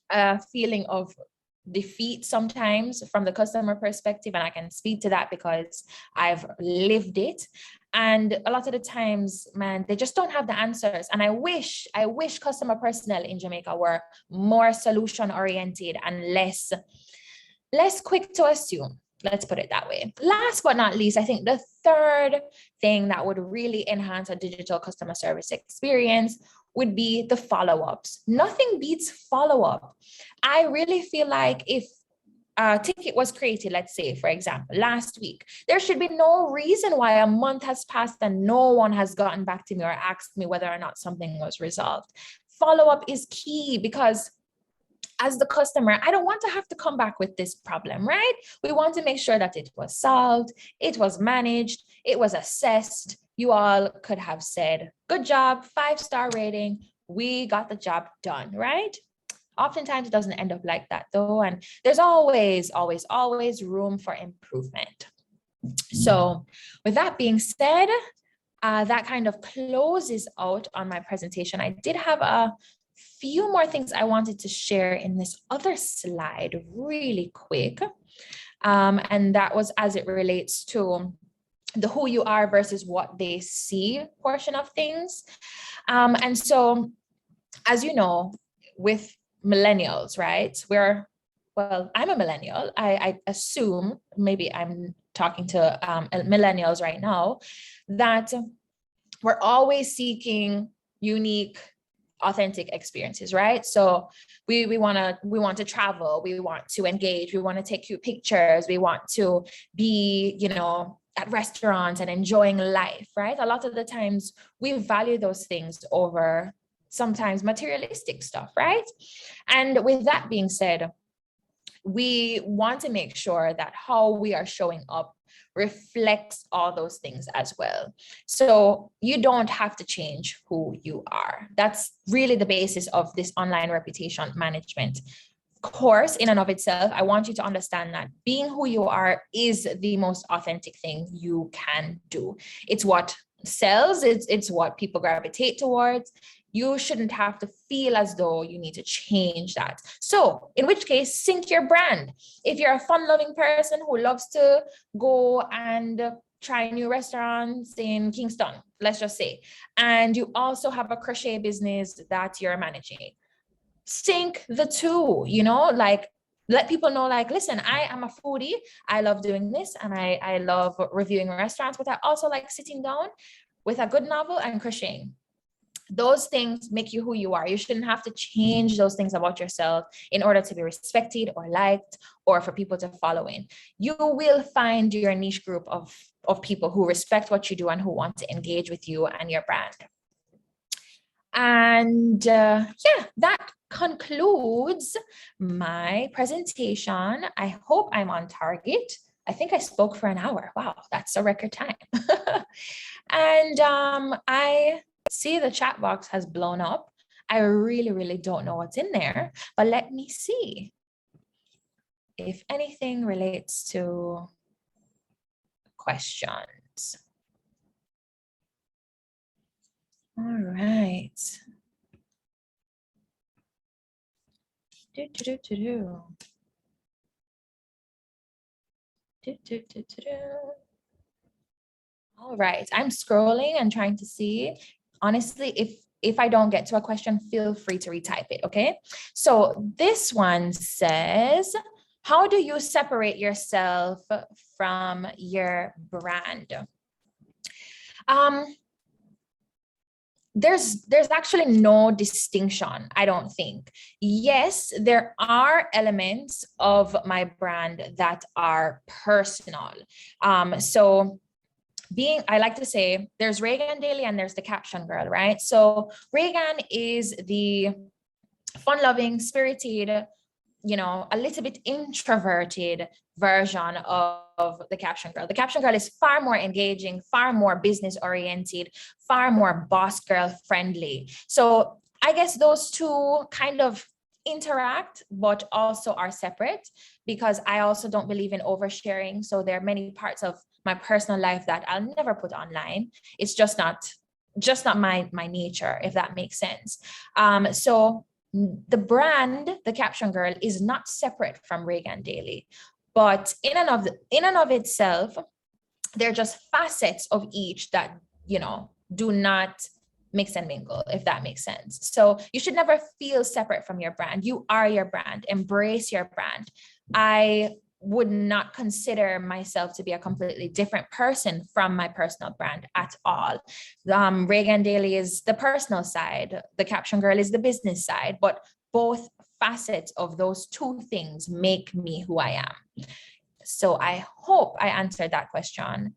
a feeling of defeat sometimes from the customer perspective, and I can speak to that because I've lived it. And a lot of the times, man, they just don't have the answers. And I wish customer personnel in Jamaica were more solution oriented and less quick to assume. Let's put it that way. Last but not least, I think the third thing that would really enhance a digital customer service experience would be the follow-ups. Nothing beats follow-up. I really feel like if a ticket was created, let's say, for example, last week, there should be no reason why a month has passed and no one has gotten back to me or asked me whether or not something was resolved. Follow-up is key, because as the customer, I don't want to have to come back with this problem, right? We want to make sure that it was solved, it was managed, it was assessed. You all could have said, good job, 5-star rating, we got the job done, right? Oftentimes it doesn't end up like that though. And there's always room for improvement. So with that being said, that kind of closes out on my presentation. I did have a few more things I wanted to share in this other slide really quick. And that was as it relates to the who you are versus what they see portion of things. And so, as you know, with millennials, right? I'm a millennial. I assume, maybe I'm talking to millennials right now, that we're always seeking unique, authentic experiences, right? So we want to travel, we want to engage, we want to take cute pictures, we want to be, at restaurants and enjoying life, right? A lot of the times we value those things over sometimes materialistic stuff, right? And with that being said, we want to make sure that how we are showing up reflects all those things as well. So you don't have to change who you are. That's really the basis of this online reputation management course in and of itself. I want you to understand that being who you are is the most authentic thing you can do. It's what sells, it's what people gravitate towards. You shouldn't have to feel as though you need to change that. So in which case, sync your brand. If you're a fun-loving person who loves to go and try new restaurants in Kingston, let's just say, and you also have a crochet business that you're managing, sync the two, like let people know, like, listen, I am a foodie. I love doing this, and I love reviewing restaurants, but I also like sitting down with a good novel and crocheting. Those things make you who you are. You shouldn't have to change those things about yourself in order to be respected or liked or for people to follow in. You will find your niche group of people who respect what you do and who want to engage with you and your brand. And yeah, that concludes my presentation. I hope I'm on target. I think I spoke for an hour. Wow, that's a record time. And I see the chat box has blown up. I really don't know what's in there, but let me see if anything relates to questions. All right. All right, I'm scrolling and trying to see. Honestly, if I don't get to a question, feel free to retype it, okay? So this one says, how do you separate yourself from your brand? There's actually no distinction, I don't think. Yes, there are elements of my brand that are personal. So I like to say there's Reagan Daily and there's the Caption Girl, right? So Reagan is the fun-loving, spirited, you know, a little bit introverted version of the Caption Girl. The Caption Girl is far more engaging, far more business oriented, far more boss girl friendly. So I guess those two kind of interact, but also are separate, because I also don't believe in oversharing. So there are many parts of my personal life that I'll never put online. It's just not my nature, if that makes sense. So the brand, the Caption Girl, is not separate from Reagan Daily, but in and of itself, they're just facets of each that, you know, do not mix and mingle, if that makes sense. So you should never feel separate from your brand. You are your brand. Embrace your brand. I would not consider myself to be a completely different person from my personal brand at all. Reagan Daily is the personal side. The Caption Girl is the business side, but both facets of those two things make me who I am. So I hope I answered that question.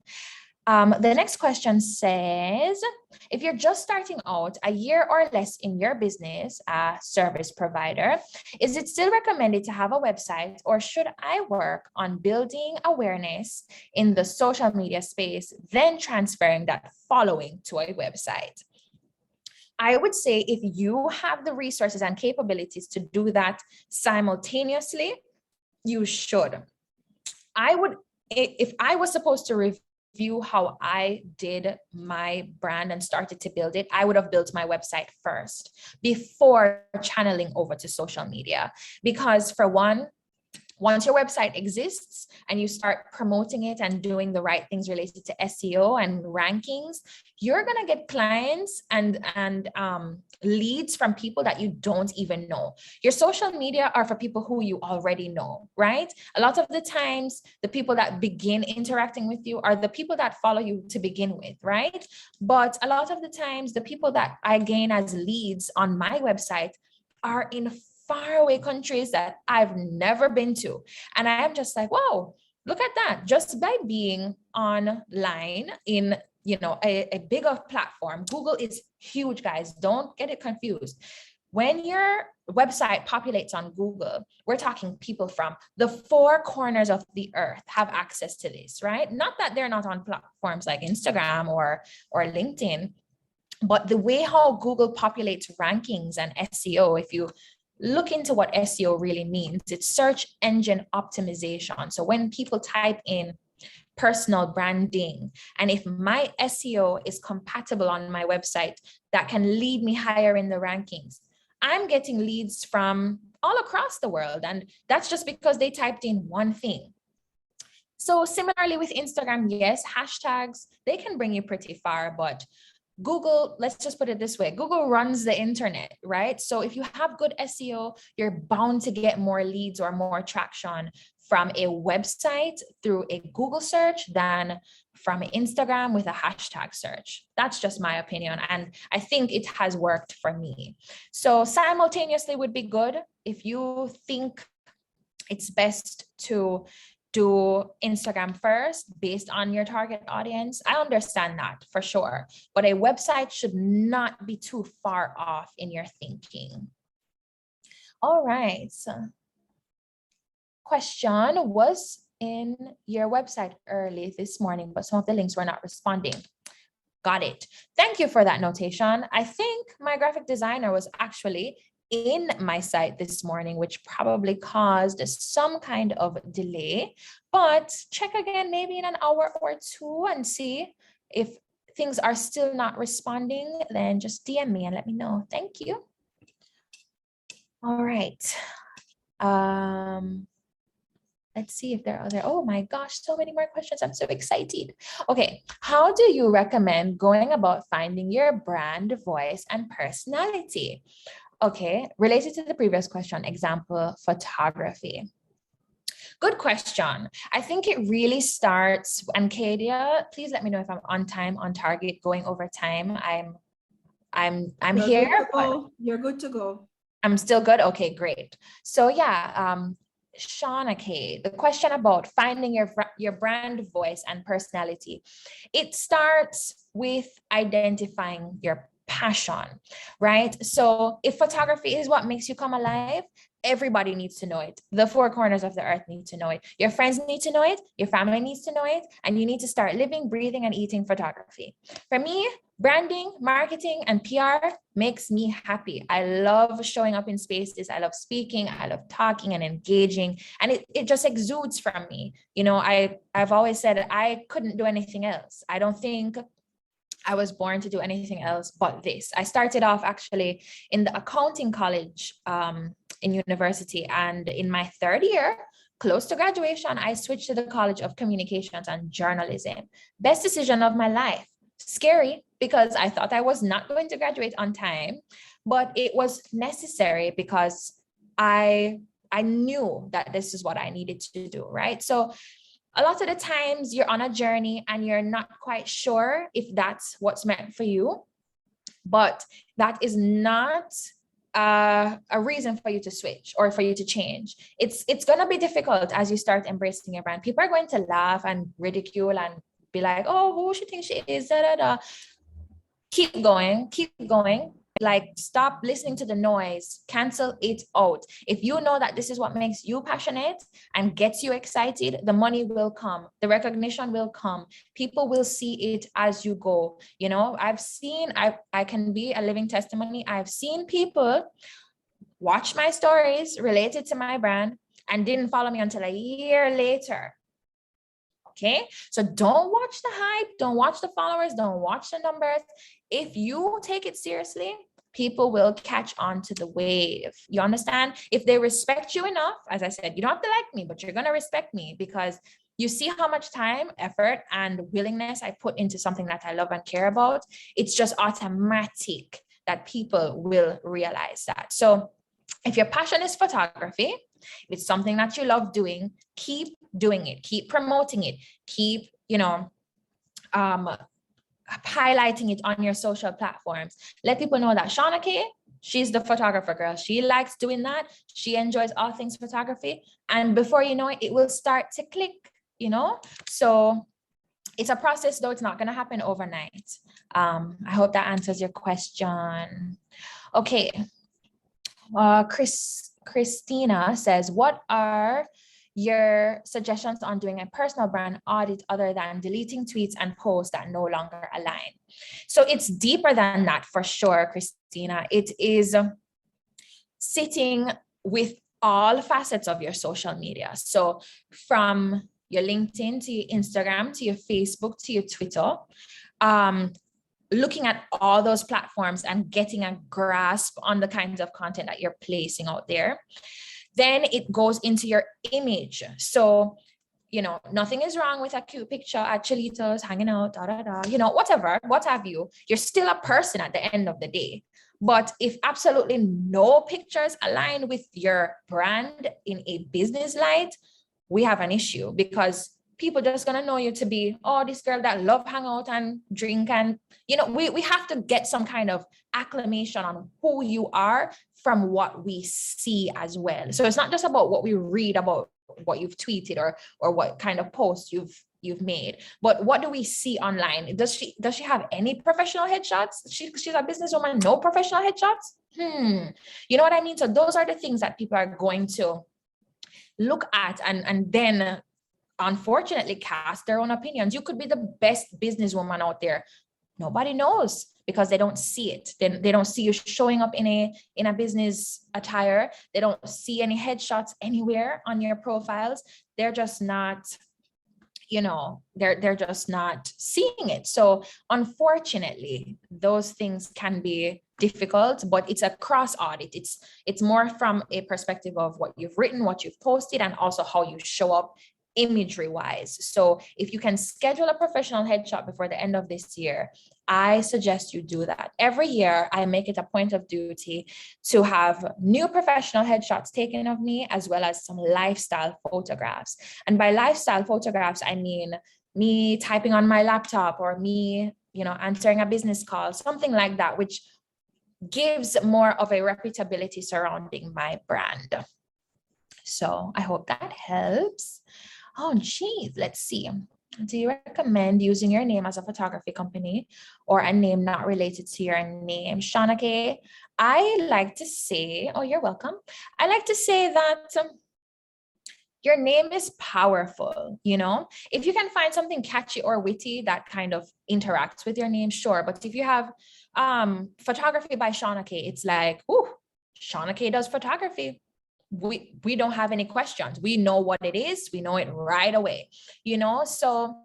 The next question says, if you're just starting out a year or less in your business, service provider, is it still recommended to have a website, or should I work on building awareness in the social media space, then transferring that following to a website? I would say if you have the resources and capabilities to do that simultaneously, you should. If I was supposed to review how I did my brand and started to build it, I would have built my website first before channeling over to social media. Because for one, once your website exists and you start promoting it and doing the right things related to SEO and rankings, you're going to get clients and leads from people that you don't even know. Your social media are for people who you already know, right? A lot of the times, the people that begin interacting with you are the people that follow you to begin with, right? But a lot of the times, the people that I gain as leads on my website are in faraway countries that I've never been to. And I am just like, wow, look at that. Just by being online in, you know, a bigger platform. Google is huge, guys. Don't get it confused. When your website populates on Google, we're talking people from the four corners of the earth have access to this, right? Not that they're not on platforms like Instagram or LinkedIn, but the way how Google populates rankings and SEO, if you look into what SEO really means, it's search engine optimization. So when people type in personal branding, and if my SEO is compatible on my website, that can lead me higher in the rankings. I'm getting leads from all across the world, and that's just because they typed in one thing. So similarly with Instagram, yes, hashtags, they can bring you pretty far, but Google, let's just put it this way, Google runs the internet, right? So if you have good SEO, you're bound to get more leads or more traction from a website through a Google search than from Instagram with a hashtag search. That's just my opinion. And I think it has worked for me. So simultaneously would be good. If you think it's best to do Instagram first based on your target audience, I understand that for sure. But a website should not be too far off in your thinking. All right. Question was in your website early this morning, but some of the links were not responding. Got it. Thank you for that notation. I think my graphic designer was actually in my site this morning, which probably caused some kind of delay, but check again maybe in an hour or two and see if things are still not responding. Then just DM me and let me know. Thank you. All right. Let's see if there are other, oh my gosh, so many more questions. I'm so excited. Okay, how do you recommend going about finding your brand voice and personality? Okay, related to the previous question, example, photography. Good question. I think it really starts, and Kadia, please let me know if I'm on time, on target, going over time. I'm You're here. good to go. You're good to go. I'm still good. Okay, great. So yeah, Shauna K, the question about finding your brand voice and personality. It starts with identifying your passion, right? So if photography is what makes you come alive, everybody needs to know it. The four corners of the earth need to know it. Your friends need to know it. Your family needs to know it. And you need to start living, breathing, and eating photography. For me, branding, marketing, and PR makes me happy. I love showing up in spaces. I love speaking. I love talking and engaging. And it just exudes from me. You know, I've always said I couldn't do anything else. I don't think I was born to do anything else but this. I started off actually in the accounting college in university. And in my third year, close to graduation, I switched to the College of Communications and Journalism. Best decision of my life. Scary because I thought I was not going to graduate on time, but it was necessary because I knew that this is what I needed to do, right? So a lot of the times you're on a journey and you're not quite sure if that's what's meant for you, but that is not a reason for you to switch or for you to change. It's going to be difficult as you start embracing your brand. People are going to laugh and ridicule and be like, oh, who she thinks she is, da, da, da. Keep going, keep going. Like, stop listening to the noise, cancel it out. If you know that this is what makes you passionate and gets you excited, the money will come, the recognition will come, people will see it as you go. You know, I can be a living testimony. I've seen people watch my stories related to my brand and didn't follow me until a year later. Okay, so don't watch the hype, don't watch the followers, don't watch the numbers. If you take it seriously, people will catch on to the wave. You understand? If they respect you enough, as I said, you don't have to like me, but you're going to respect me because you see how much time, effort, and willingness I put into something that I love and care about. It's just automatic that people will realize that. So if your passion is photography, if it's something that you love doing, keep doing it, keep promoting it, keep, highlighting it on your social platforms. Let people know that Shauna K, she's the photographer girl. She likes doing that. She enjoys all things photography. And before you know it, it will start to click, So it's a process, though. It's not going to happen overnight. I hope that answers your question. Okay. Christina says, what are your suggestions on doing a personal brand audit other than deleting tweets and posts that no longer align? So it's deeper than that for sure, Christina. It is sitting with all facets of your social media. So from your LinkedIn to your Instagram, to your Facebook, to your Twitter, looking at all those platforms and getting a grasp on the kinds of content that you're placing out there. Then it goes into your image. So nothing is wrong with a cute picture at Chilitos, hanging out, whatever, what have you. You're still a person at the end of the day. But if absolutely no pictures align with your brand in a business light, we have an issue, because people just gonna know you to be, oh, this girl that love hang out and drink, and we have to get some kind of acclamation on who you are from what we see as well. So it's not just about what we read about what you've tweeted or what kind of posts you've made, but what do we see online? Does she have any professional headshots? She's a businesswoman, no professional headshots. You know what I mean? So those are the things that people are going to look at and then unfortunately cast their own opinions. You could be the best businesswoman out there. Nobody knows, because they don't see it. They don't see you showing up in a business attire. They don't see any headshots anywhere on your profiles. They're just not, they're just not seeing it. So unfortunately, those things can be difficult, but it's a cross audit. It's more from a perspective of what you've written, what you've posted, and also how you show up imagery wise. So if you can schedule a professional headshot before the end of this year, I suggest you do that. Every year, I make it a point of duty to have new professional headshots taken of me, as well as some lifestyle photographs. And by lifestyle photographs, I mean me typing on my laptop, or me, answering a business call, something like that, which gives more of a reputability surrounding my brand. So I hope that helps. Oh, geez, let's see. Do you recommend using your name as a photography company or a name not related to your name? Shauna K, I like to say, oh, you're welcome. I like to say that your name is powerful, If you can find something catchy or witty that kind of interacts with your name, sure. But if you have photography by Shauna K, it's like, ooh, Shauna K does photography. We don't have any questions. We know what it is. We know it right away, So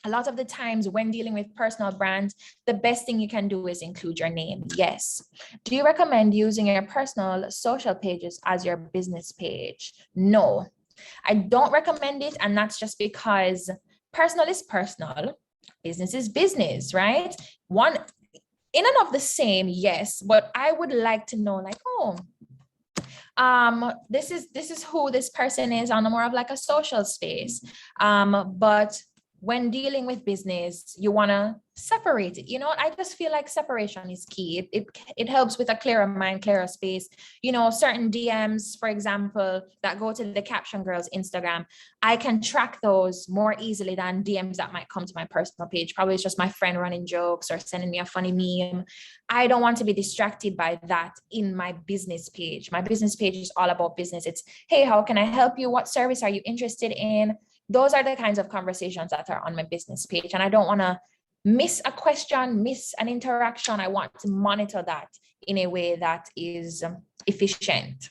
a lot of the times when dealing with personal brands, the best thing you can do is include your name. Yes. Do you recommend using your personal social pages as your business page? No, I don't recommend it. And that's just because personal is personal, business is business, right? One in and of the same, yes, but I would like to know, like, oh, this is who this person is on a more of like a social space. But when dealing with business, you want to separate it. I just feel like separation is key. It helps with a clearer mind, clearer space. Certain DMs, for example, that go to the Caption Girls Instagram, I can track those more easily than DMs that might come to my personal page. Probably it's just my friend running jokes or sending me a funny meme. I don't want to be distracted by that in my business page. My business page is all about business. It's, hey, how can I help you? What service are you interested in? Those are the kinds of conversations that are on my business page. And I don't want to miss a question, miss an interaction. I want to monitor that in a way that is efficient.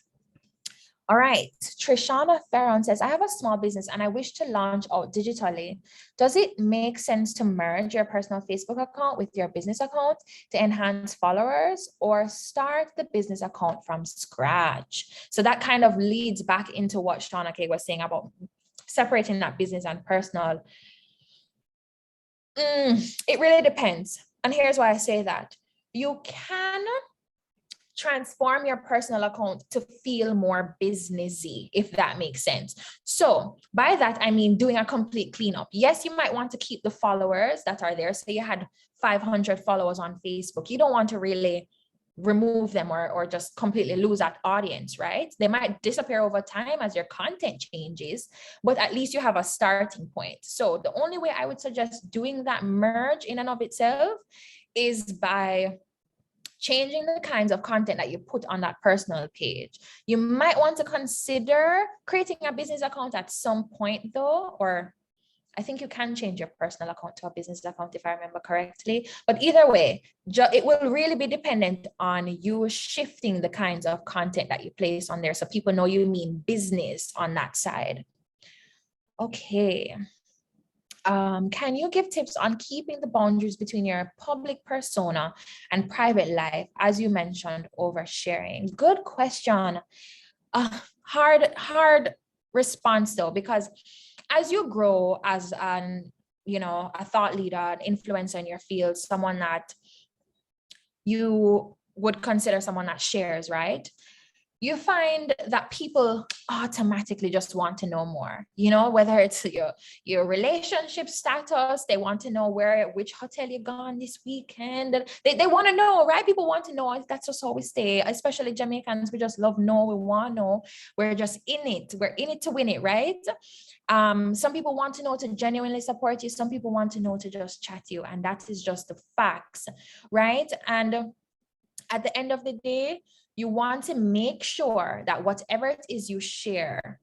All right, Trishana Ferron says, I have a small business and I wish to launch out digitally. Does it make sense to merge your personal Facebook account with your business account to enhance followers, or start the business account from scratch? So that kind of leads back into what Shauna K was saying about separating that business and personal. It really depends. And here's why I say that. You can transform your personal account to feel more businessy, if that makes sense. So by that, I mean doing a complete cleanup. Yes, you might want to keep the followers that are there. So you had 500 followers on Facebook. You don't want to really remove them or just completely lose that audience, right? They might disappear over time as your content changes, but at least you have a starting point. So the only way I would suggest doing that merge in and of itself is by changing the kinds of content that you put on that personal page. You might want to consider creating a business account at some point though, or I think you can change your personal account to a business account if I remember correctly. But either way, it will really be dependent on you shifting the kinds of content that you place on there so people know you mean business on that side. Okay. Can you give tips on keeping the boundaries between your public persona and private life, as you mentioned, oversharing? Good question. Hard response though, because as you grow as a thought leader, an influencer in your field, someone that you would consider someone that shares, right? You find that people automatically just want to know more, whether it's your relationship status, they want to know which hotel you've gone this weekend. They want to know, right? People want to know. That's just how we stay, especially Jamaicans. We just love know. We want to know. We're just in it. We're in it to win it, right? Some people want to know to genuinely support you. Some people want to know to just chat you. And that is just the facts, right? And at the end of the day, you want to make sure that whatever it is you share,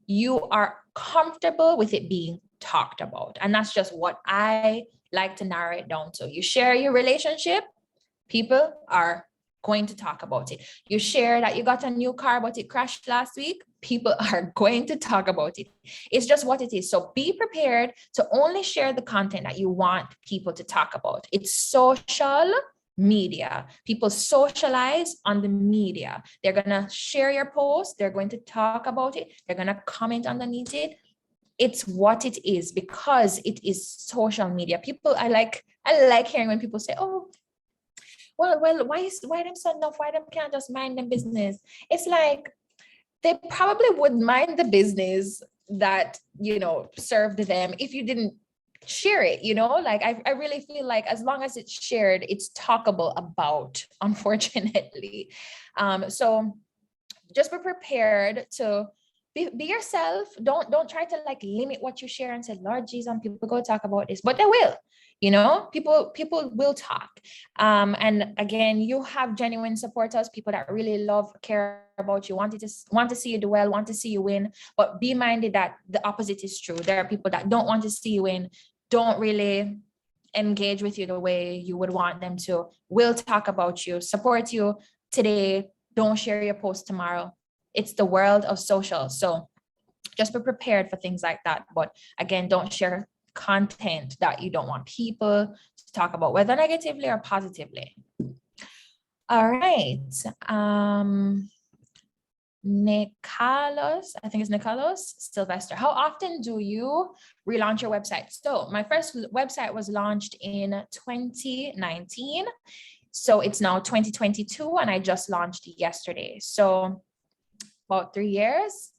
you are comfortable with it being talked about. And that's just what I like to narrow it down to. You share your relationship, people are going to talk about it. You share that you got a new car, but it crashed last week, people are going to talk about it. It's just what it is. So be prepared to only share the content that you want people to talk about. It's social media. People socialize on the media. They're going to share your post. They're going to talk about it. They're going to comment underneath it. It's what it is because it is social media. People, I like hearing when people say, oh, well, why them so enough? Why them can't just mind them business? It's like, they probably would mind the business that, served them if you didn't share it, like I really feel like as long as it's shared, it's talkable about, unfortunately. So just be prepared to be yourself. Don't try to like limit what you share and say, Lord Jesus, people go talk about this, but they will. People will talk. And again, you have genuine supporters, people that really love, care about you, want to see you do well, want to see you win. But be minded that the opposite is true. There are people that don't want to see you win, don't really engage with you the way you would want them to, will talk about you, support you today, don't share your post tomorrow. It's the world of social. So just be prepared for things like that. But again, don't share content that you don't want people to talk about, whether negatively or positively. All right. Nicolos, I think it's Nicolos Sylvester. How often do you relaunch your website? So my first website was launched in 2019. So it's now 2022 and I just launched yesterday. So about 3 years.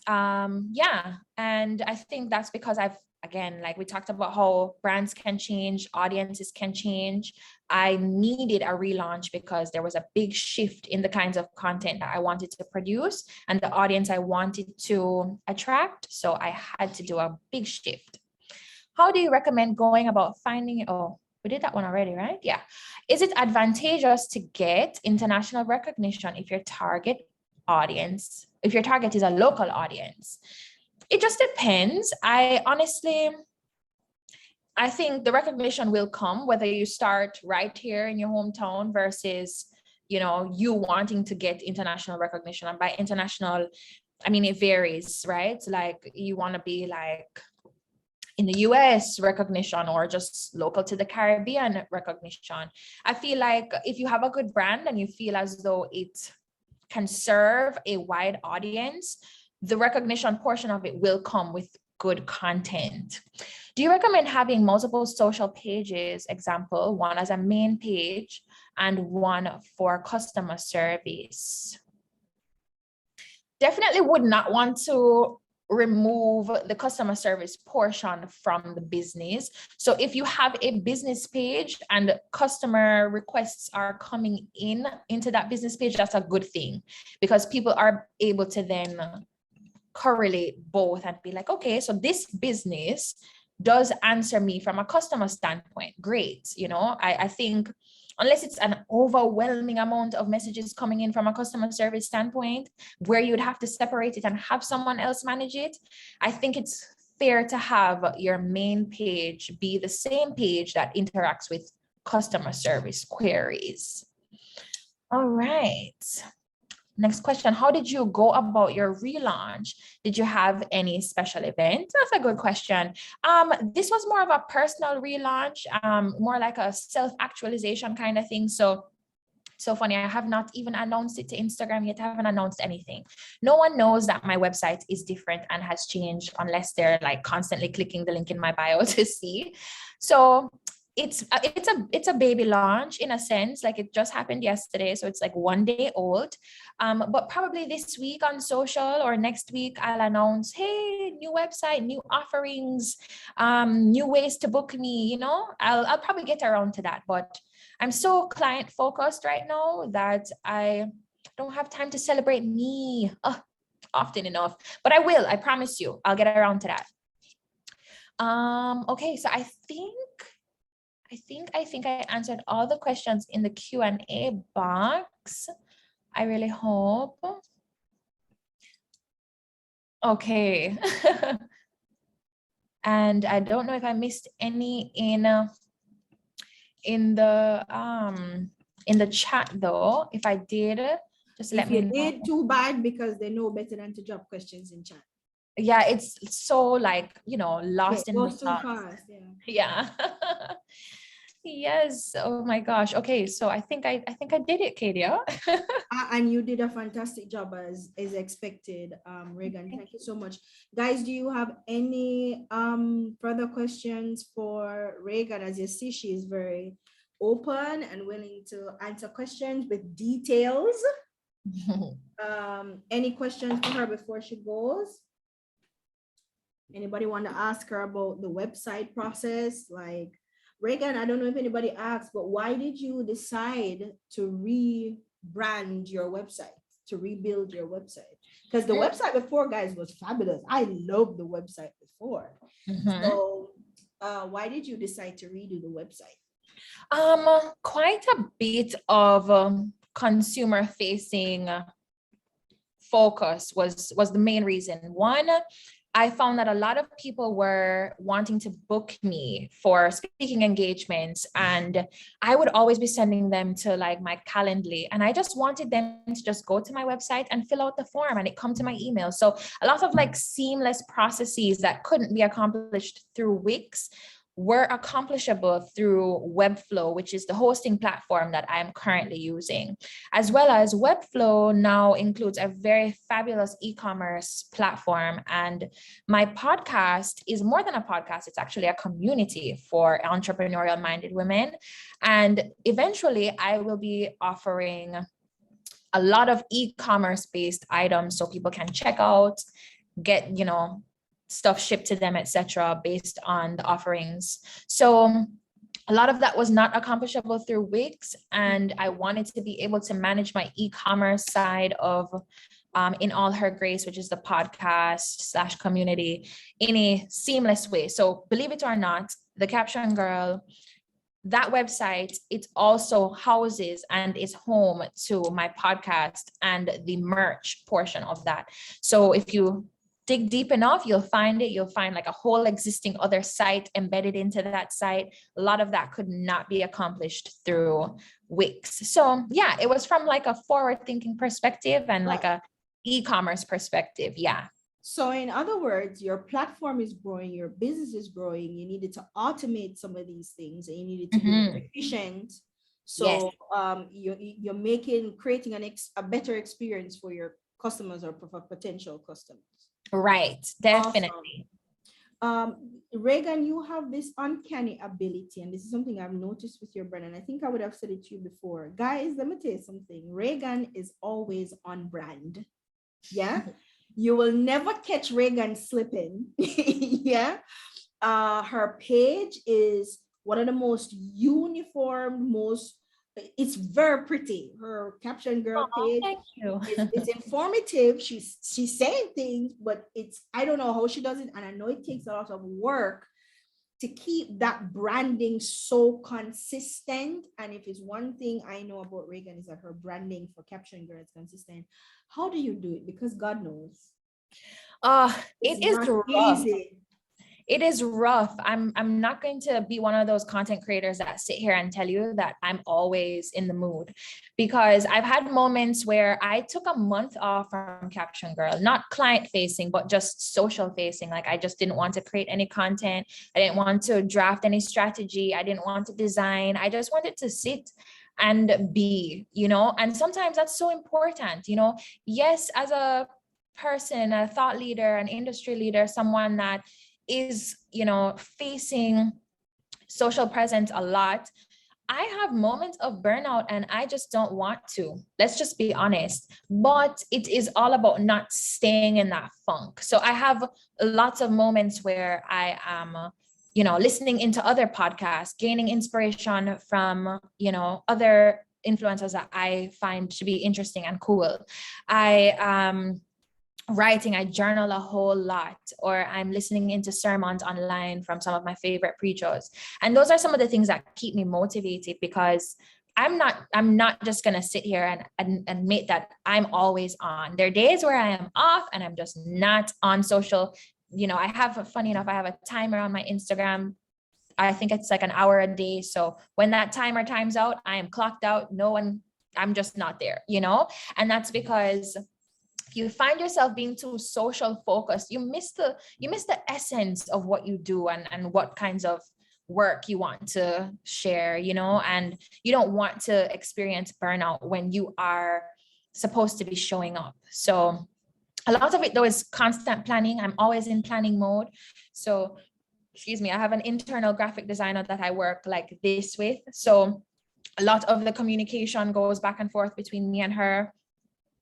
Yeah. And I think that's because again, like we talked about how brands can change, audiences can change. I needed a relaunch because there was a big shift in the kinds of content that I wanted to produce and the audience I wanted to attract. So I had to do a big shift. How do you recommend going about finding it? Oh, we did that one already, right? Yeah. Is it advantageous to get international recognition if your target is a local audience? It just depends. I think the recognition will come whether you start right here in your hometown versus, you wanting to get international recognition. And by international, I mean, it varies, right? Like you want to be like in the US recognition or just local to the Caribbean recognition. I feel like if you have a good brand and you feel as though it can serve a wide audience, the recognition portion of it will come with good content. Do you recommend having multiple social pages, example, one as a main page and one for customer service? Definitely would not want to remove the customer service portion from the business. So if you have a business page and customer requests are coming into that business page, that's a good thing because people are able to then correlate both and be like, okay, so this business does answer me from a customer standpoint. Great. I think unless it's an overwhelming amount of messages coming in from a customer service standpoint where you'd have to separate it and have someone else manage it, I think it's fair to have your main page be the same page that interacts with customer service queries. All right. Next question, how did you go about your relaunch? Did you have any special event? That's a good question. This was more of a personal relaunch, more like a self-actualization kind of thing. So So funny, I have not even announced it to Instagram yet. I haven't announced anything. No one knows that my website is different and has changed unless they're like constantly clicking the link in my bio to see. So it's a baby launch in a sense, like it just happened yesterday, so it's like 1 day old. But probably this week on social or next week I'll announce, hey, new website, new offerings, new ways to book me. I'll probably get around to that, but I'm so client focused right now that I don't have time to celebrate me often enough, but I promise you, I'll get around to that. Okay, so I think I answered all the questions in the Q&A box. I really hope. Okay. And I don't know if I missed any in the chat though. If I did, just let me know. If you did, too bad, because they know better than to drop questions in chat. Yeah, it's so like, lost in the Goes too sauce. fast. Yeah. Yes. Oh my gosh. Okay. So I think I did it, Kadia. And you did a fantastic job as expected, Reagan. Thank you so much. Guys, do you have any further questions for Reagan? As you see, she is very open and willing to answer questions with details. Any questions for her before she goes? Anybody want to ask her about the website process? Like, Reagan, I don't know if anybody asked, but why did you decide to rebrand your website, to rebuild your website? Because the website before, guys, was fabulous. I loved the website before. So why did you decide to redo the website? Quite a bit of consumer facing focus was the main reason. One, I found that a lot of people were wanting to book me for speaking engagements, and I would always be sending them to like my Calendly, and I just wanted them to just go to my website and fill out the form and it come to my email. So a lot of like seamless processes that couldn't be accomplished through Wix were accomplishable through Webflow, which is the hosting platform that I'm currently using. As well as Webflow now includes a very fabulous e-commerce platform. And my podcast is more than a podcast, it's actually a community for entrepreneurial minded women. And eventually I will be offering a lot of e-commerce based items so people can check out, get, stuff shipped to them, etc., based on the offerings. So a lot of that was not accomplishable through Wix, and I wanted to be able to manage my e-commerce side of In All Her Grace, which is the podcast / community, in a seamless way. So believe it or not, the Caption Girl, that website, it also houses and is home to my podcast and the merch portion of that. So if you dig deep enough, you'll find like a whole existing other site embedded into that site. A lot of that could not be accomplished through Wix. So yeah, it was from like a forward thinking perspective and like a e-commerce perspective. Yeah. So in other words, your platform is growing, your business is growing, you needed to automate some of these things and you needed to be more efficient. So you're creating a better experience for your customers or for potential customers. Right, definitely. Awesome. Reagan, you have this uncanny ability, and this is something I've noticed with your brand, and I think I would have said it to you before. Guys, let me tell you something. Reagan is always on brand. Yeah. You will never catch Reagan slipping. Yeah. Her page is one of the most uniform, it's very pretty. Her Caption Girl page. Thank you. It's informative. She's saying things, but I don't know how she does it. And I know it takes a lot of work to keep that branding so consistent. And if it's one thing I know about Reagan is that her branding for Caption Girl is consistent. How do you do it? Because God knows. It is rough. Easy. It is rough. I'm not going to be one of those content creators that sit here and tell you that I'm always in the mood, because I've had moments where I took a month off from Caption Girl, not client facing, but just social facing. Like I just didn't want to create any content. I didn't want to draft any strategy. I didn't want to design. I just wanted to sit and be, and sometimes that's so important, yes, as a person, a thought leader, an industry leader, someone that is, facing social presence a lot, I have moments of burnout and I just don't want to. Let's just be honest. But it is all about not staying in that funk. So I have lots of moments where I am, listening into other podcasts, gaining inspiration from, other influencers that I find to be interesting and cool. I writing, I journal a whole lot, or I'm listening into sermons online from some of my favorite preachers. And those are some of the things that keep me motivated, because I'm not just gonna sit here and admit that I'm always on. There are days where I am off and I'm just not on social. Funny enough, I have a timer on my Instagram. I think it's like an hour a day. So when that timer times out, I am clocked out. I'm just not there, and that's because if you find yourself being too social focused, you miss the essence of what you do and what kinds of work you want to share, and you don't want to experience burnout when you are supposed to be showing up. So a lot of it though is constant planning. I'm always in planning mode. So, excuse me, I have an internal graphic designer that I work like this with. So a lot of the communication goes back and forth between me and her.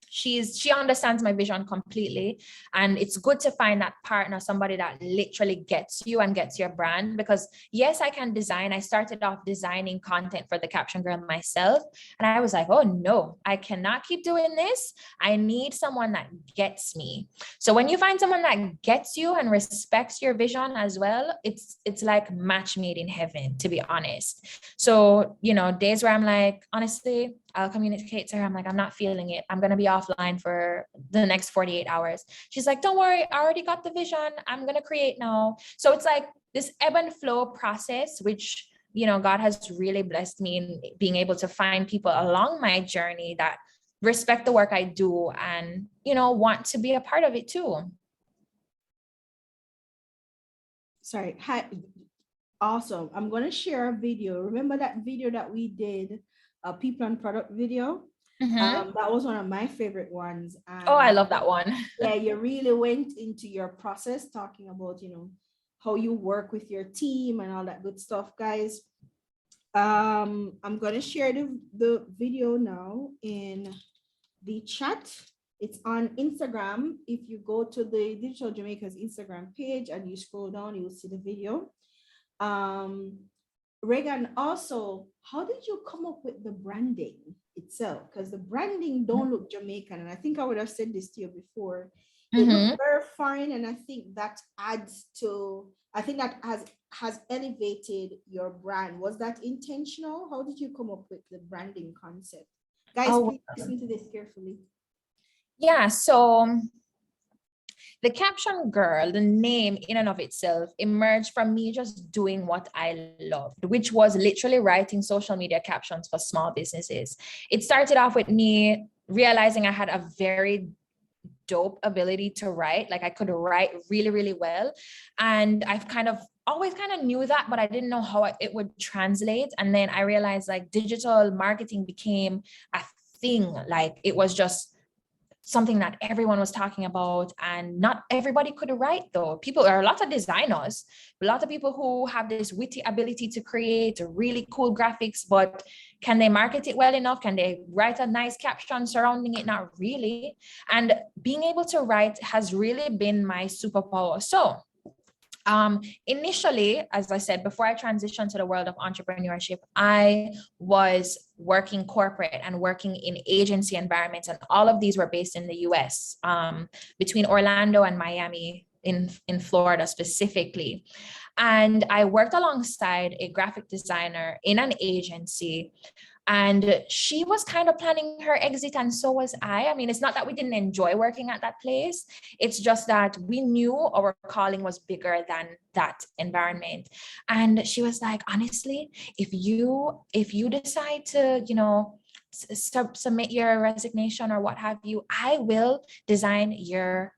She understands my vision completely, and it's good to find that partner, somebody that literally gets you and gets your brand. Because yes, I can design. I started off designing content for the Caption Girl myself, and I was like, oh no, I cannot keep doing this. I need someone that gets me. So when you find someone that gets you and respects your vision as well, it's like match made in heaven, to be honest. So days where I'm like, honestly, I'll communicate to her. I'm like, I'm not feeling it. I'm going to be offline for the next 48 hours. She's like, don't worry. I already got the vision. I'm going to create now. So it's like this ebb and flow process, which, God has really blessed me in being able to find people along my journey that respect the work I do and, want to be a part of it too. Sorry. Hi. Awesome. I'm going to share a video. Remember that video that we did? A people and product video. Mm-hmm. That was one of my favorite ones. And I love that one. Yeah, you really went into your process, talking about how you work with your team and all that good stuff, guys. I'm gonna share the video now in the chat. It's on Instagram. If you go to the Digital Jamaica's Instagram page and you scroll down, you'll see the video. Reagan, also, how did you come up with the branding itself? Because the branding don't look Jamaican, and I think I would have said this to you before. It looks very fine, and I think that has elevated your brand. Was that intentional? How did you come up with the branding concept? Guys, please listen to this carefully. Yeah, so the Caption Girl, the name in and of itself, emerged from me just doing what I loved, which was literally writing social media captions for small businesses. It started off with me realizing I had a very dope ability to write. Like I could write really, really well. And I've always knew that, but I didn't know how it would translate. And then I realized like digital marketing became a thing. Like it was just something that everyone was talking about, and not everybody could write though. There are a lot of designers, a lot of people who have this witty ability to create really cool graphics, but can they market it well enough? Can they write a nice caption surrounding it? Not really. And being able to write has really been my superpower. So initially, as I said, before I transitioned to the world of entrepreneurship, I was working corporate and working in agency environments, and all of these were based in the US, between Orlando and Miami in Florida specifically. And I worked alongside a graphic designer in an agency, and she was kind of planning her exit, and so was I. I mean, it's not that we didn't enjoy working at that place. It's just that we knew our calling was bigger than that environment. And she was like, honestly, if you decide to, submit your resignation or what have you, I will design your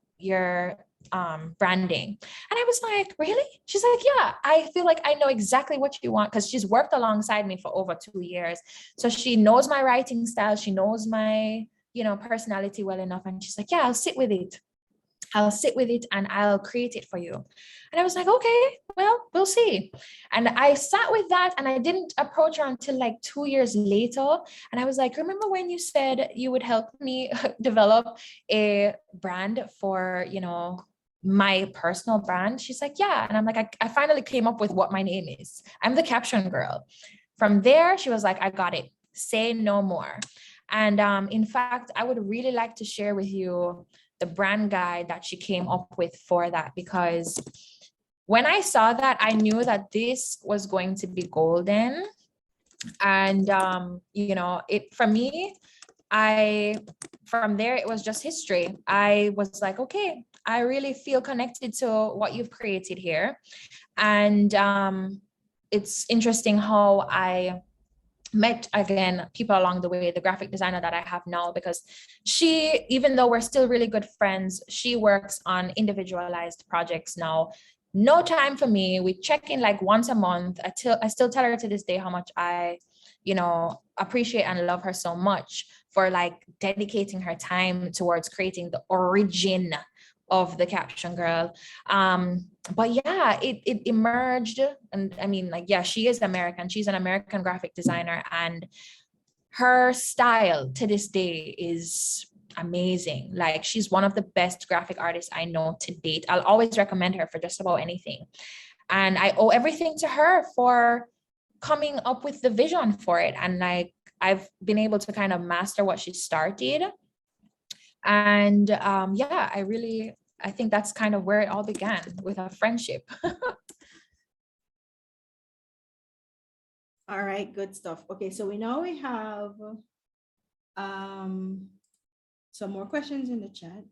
branding. And I was like, really? She's like, yeah, I feel like I know exactly what you want, because she's worked alongside me for over 2 years. So she knows my writing style. She knows my, personality well enough. And she's like, yeah, I'll sit with it. And I'll create it for you. And I was like, okay, well, we'll see. And I sat with that, and I didn't approach her until like 2 years later. And I was like, remember when you said you would help me develop a brand for, my personal brand? She's like, yeah. And I'm like, I finally came up with what my name is. I'm the caption girl. From there, she was like, I got it. Say no more. And in fact, I would really like to share with you the brand guide that she came up with for that, because when I saw that, I knew that this was going to be golden. And it, for me, from there, it was just history. I was like, okay, I really feel connected to what you've created here. And it's interesting how I met again people along the way, the graphic designer that I have now, because she, even though we're still really good friends, she works on individualized projects now. No time for me. We check in like once a month. I still tell her to this day how much I, appreciate and love her so much for like dedicating her time towards creating the origin of the caption girl. But yeah, it emerged. And I mean, like, yeah, she is American. She's an American graphic designer, and her style to this day is amazing. Like, she's one of the best graphic artists I know to date. I'll always recommend her for just about anything. And I owe everything to her for coming up with the vision for it. And like, I've been able to kind of master what she started. And yeah, I think that's kind of where it all began, with a friendship. All right, good stuff. Okay, so we have some more questions in the chat.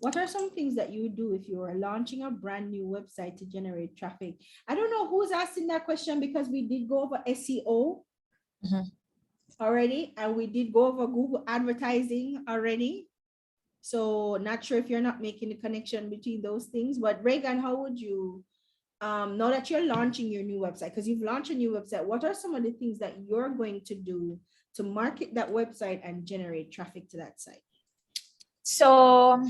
What are some things that you would do if you were launching a brand new website to generate traffic? I don't know who's asking that question, because we did go over SEO already, and we did go over Google advertising already. So not sure if you're not making the connection between those things, but Reagan, how would you, now that you're launching your new website, because you've launched a new website, what are some of the things that you're going to do to market that website and generate traffic to that site? So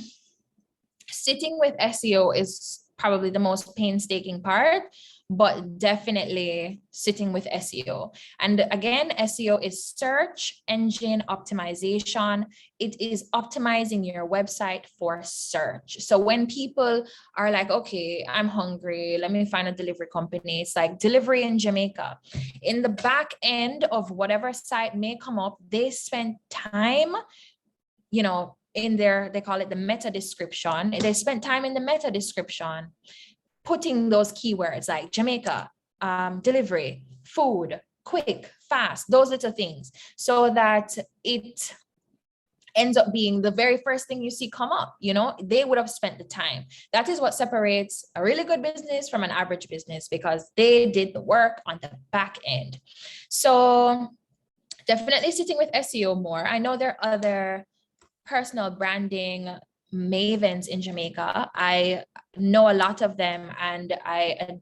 sitting with SEO is probably the most painstaking part, but definitely sitting with SEO. And again, SEO is search engine optimization. It is optimizing your website for search. So when people are like, okay, I'm hungry, let me find a delivery company. It's like delivery in Jamaica. In the back end of whatever site may come up, they spend time, in there, they call it the meta description. They spent time in the meta description, putting those keywords like Jamaica, delivery, food, quick, fast, those little things, so that it ends up being the very first thing you see come up. They would have spent the time. That is what separates a really good business from an average business, because they did the work on the back end. So definitely sitting with SEO more. I know there are other personal branding mavens in Jamaica. I know a lot of them, and I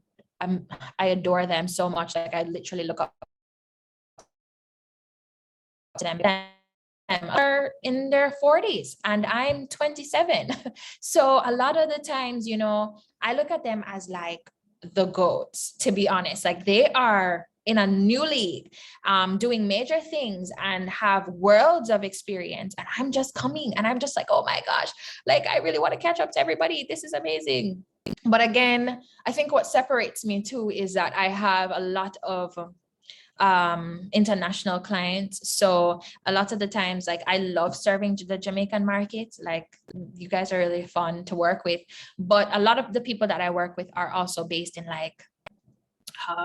adore them so much. Like, I literally look up to them. Are in their 40s and I'm 27. So a lot of the times, I look at them as like the goats, to be honest. Like, they are in a new league, doing major things and have worlds of experience. And I'm just coming, and I'm just like, oh my gosh, like, I really want to catch up to everybody. This is amazing. But again, I think what separates me too is that I have a lot of international clients. So a lot of the times, like, I love serving the Jamaican market. Like, you guys are really fun to work with. But a lot of the people that I work with are also based in like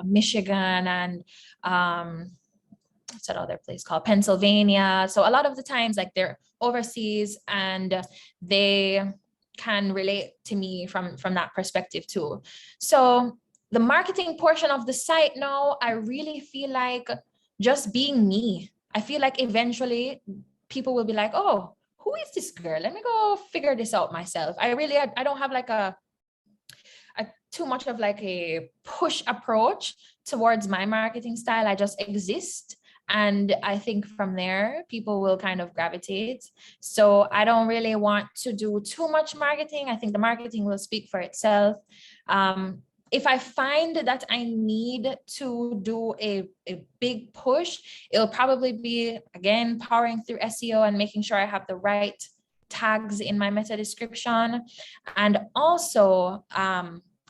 Michigan and what's that other place called, Pennsylvania. So a lot of the times, like, they're overseas, and they can relate to me from that perspective too. So the marketing portion of the site now, I really feel like just being me. I feel like eventually people will be like, oh, who is this girl? Let me go figure this out myself. I don't have like a too much of like a push approach towards my marketing style. I just exist. And I think from there, people will kind of gravitate. So I don't really want to do too much marketing. I think the marketing will speak for itself. If I find that I need to do a big push, it'll probably be, again, powering through SEO and making sure I have the right tags in my meta description. And also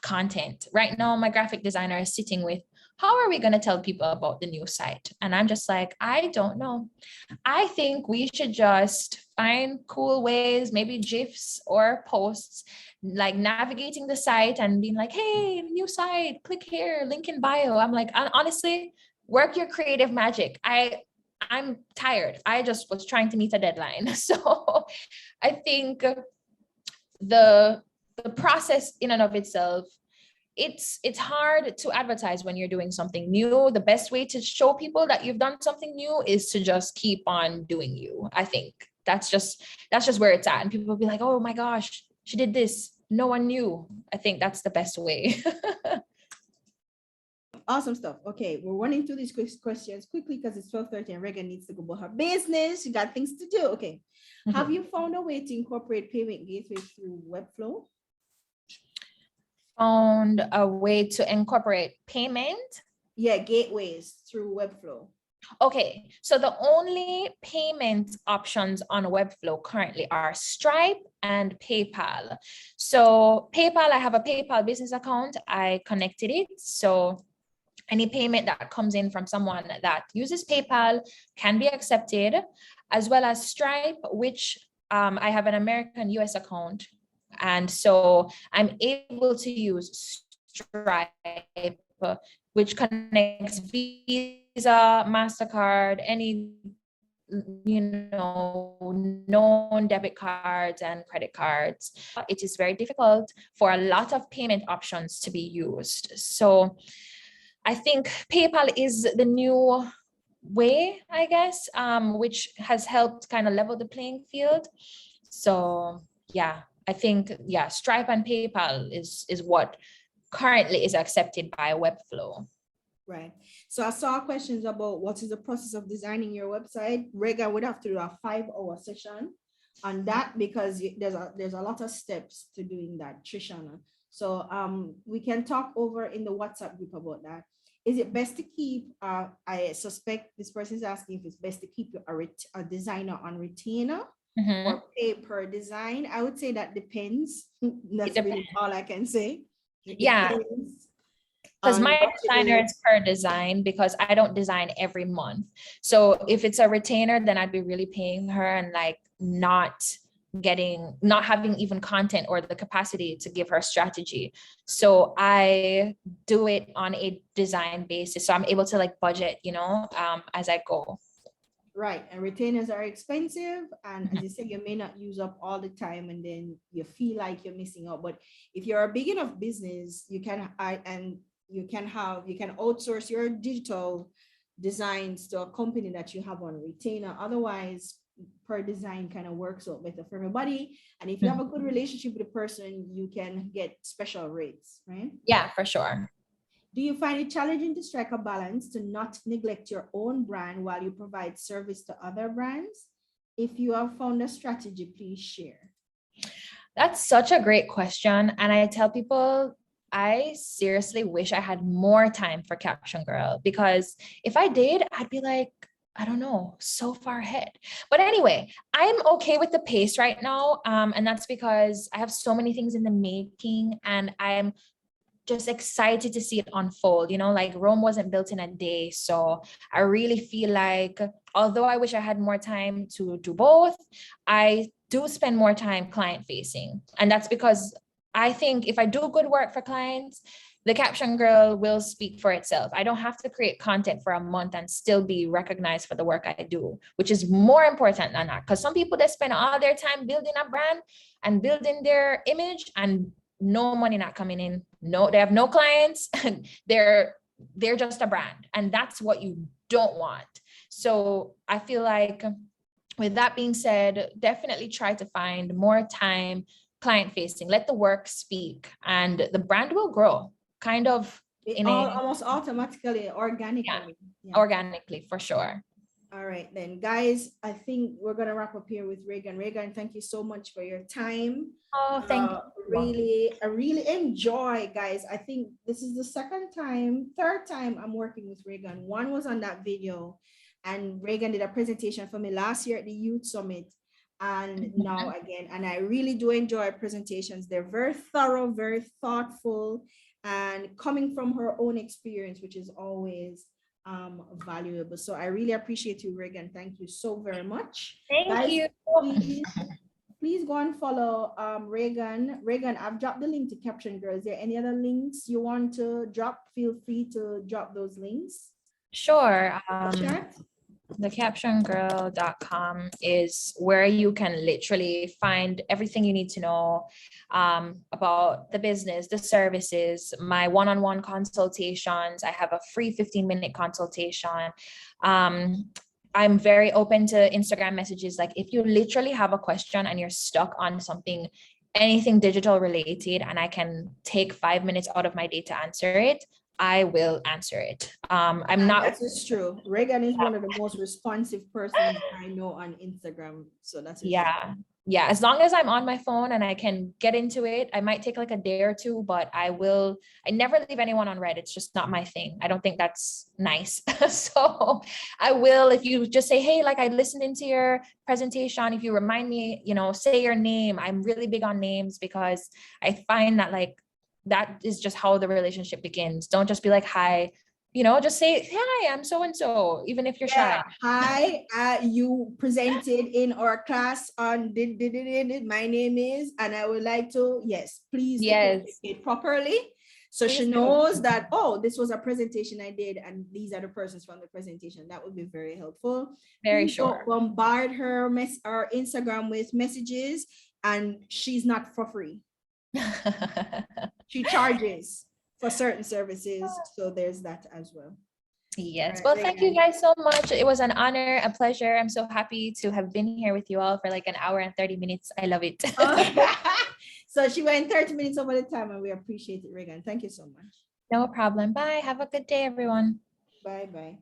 content. Right now, my graphic designer is sitting with, how are we going to tell people about the new site? And I'm just like, I don't know. I think we should just find cool ways, maybe GIFs or posts, like navigating the site and being like, hey, new site, click here, link in bio. I'm like, honestly, work your creative magic. I'm tired. I just was trying to meet a deadline. So I think the process in and of itself, it's hard to advertise when you're doing something new. The best way to show people that you've done something new is to just keep on doing you. I think that's just where it's at. And people will be like, oh my gosh, she did this. No one knew. I think that's the best way. Awesome stuff. Okay, we're running through these questions quickly because it's 12:30 and Regan needs to go about her business. She got things to do. Okay. Have you found a way to incorporate payment gateways through Webflow? Found a way to incorporate payment? Yeah, gateways through Webflow. Okay, so the only payment options on Webflow currently are Stripe and PayPal. So PayPal, I have a PayPal business account. I connected it. So any payment that comes in from someone that uses PayPal can be accepted, as well as Stripe, which I have an American US account. And so I'm able to use Stripe, which connects Visa, MasterCard, any, known debit cards and credit cards. It is very difficult for a lot of payment options to be used. So I think PayPal is the new way, I guess, which has helped kind of level the playing field. So yeah, I think, yeah, Stripe and PayPal is what currently is accepted by Webflow. Right. So I saw questions about what is the process of designing your website. Regan would have to do a 5-hour session on that because there's a lot of steps to doing that, Trishana. So we can talk over in the WhatsApp group about that. Is it best to keep, I suspect this person is asking if it's best to keep a designer on retainer or pay per design. I would say that depends. That's really all I can say. Yeah. Because my designer is per design because I don't design every month. So if it's a retainer, then I'd be really paying her and like not having even content or the capacity to give her strategy. So I do it on a design basis. So I'm able to like budget, as I go. Right. And retainers are expensive. And as you say, you may not use up all the time and then you feel like you're missing out. But if you're a big enough business, you can outsource your digital designs to a company that you have on retainer. Otherwise, per design kind of works out better for everybody. And if you have a good relationship with the person, you can get special rates, right? Yeah, for sure. Do you find it challenging to strike a balance to not neglect your own brand while you provide service to other brands? If you have found a strategy, please share. That's such a great question. And I tell people, I seriously wish I had more time for Caption Girl, because if I did, I'd be like, I don't know, so far ahead. But anyway, I'm okay with the pace right now. And that's because I have so many things in the making and I'm just excited to see it unfold. Like Rome wasn't built in a day. So I really feel like, although I wish I had more time to do both, I do spend more time client facing. And that's because I think if I do good work for clients, the Caption Girl will speak for itself. I don't have to create content for a month and still be recognized for the work I do, which is more important than that. Because some people, they spend all their time building a brand and building their image and no money not coming in. No, they have no clients. They're just a brand. And that's what you don't want. So I feel like with that being said, definitely try to find more time client facing. Let the work speak, and the brand will grow. Kind of in a Almost automatically, yeah, organically. Yeah. organically for sure. All right, then, guys, I think we're going to wrap up here with Reagan. Reagan, thank you so much for your time. Oh, thank you. I really enjoy, guys. I think this is the third time I'm working with Reagan. One was on that video, and Reagan did a presentation for me last year at the Youth Summit, and now again. And I really do enjoy presentations. They're very thorough, very thoughtful, and coming from her own experience, which is always valuable. So I really appreciate you, Reagan. Thank you so very much. Thank Guys, you. please go and follow Reagan. Reagan, I've dropped the link to Caption Girl. Is there any other links you want to drop? Feel free to drop those links. Sure. Chat. thecaptiongirl.com is where you can literally find everything you need to know about the business, the services, my one-on-one consultations. I have a free 15-minute consultation. I'm very open to Instagram messages. Like if you literally have a question and you're stuck on something, anything digital related, and I can take 5 minutes out of my day to answer it, I will answer it. I'm not. That is true. Reagan is one of the most responsive persons I know on Instagram. So that's yeah. Yeah. As long as I'm on my phone and I can get into it, I might take like a day or two, but I never leave anyone on red. It's just not my thing. I don't think that's nice. So I will, if you just say, hey, like I listened into your presentation, if you remind me, say your name. I'm really big on names because I find that like, that is just how the relationship begins. Don't just be like, hi, just say, hi, I'm so-and-so, even if you're shy. Hi, you presented in our class on my name is, and I would like to, yes, please communicate properly. So she knows that, oh, this was a presentation I did, and these are the persons from the presentation. That would be very helpful. Very Please sure. don't bombard her or Instagram with messages, and she's not for free. She charges for certain services. So there's that as well. Yes. Well, thank you guys so much. It was an honor, a pleasure. I'm so happy to have been here with you all for like an hour and 30 minutes. I love it. So she went 30 minutes over the time, and we appreciate it, Reagan. Thank you so much. No problem. Bye. Have a good day, everyone. Bye.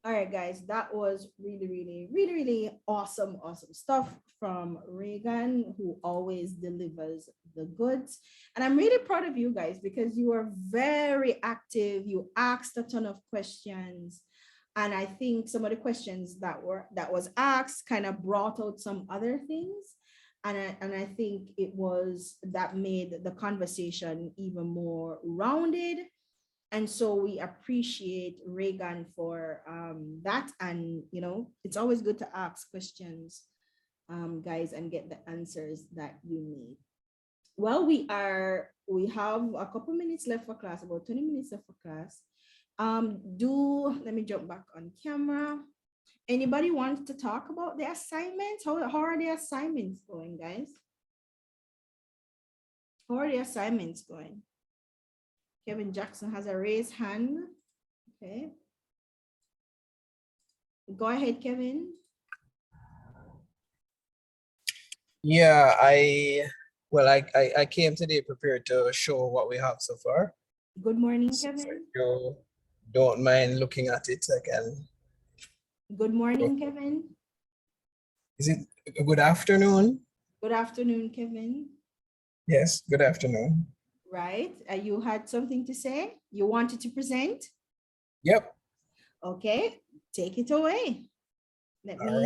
All right, guys, that was really awesome stuff from Reagan, who always delivers the goods. And I'm really proud of you guys because you are very active. You asked a ton of questions. And I think some of the questions that was asked kind of brought out some other things. And I think that made the conversation even more rounded. And so we appreciate Reagan for that. And, it's always good to ask questions, guys, and get the answers that you need. Well, we have a couple minutes left for class, about 20 minutes left for class. Let me jump back on camera. Anybody want to talk about the assignments? How are the assignments going, guys? How are the assignments going? Kevin Jackson has a raised hand. Okay. Go ahead, Kevin. Yeah, I came today prepared to show what we have so far. Good morning, So Kevin. if you don't mind looking at it, I can. Good morning, Kevin. Is it a good afternoon? Good afternoon, Kevin. Yes, good afternoon. Right. You had something to say? You wanted to present? Yep. Okay, take it away. Let All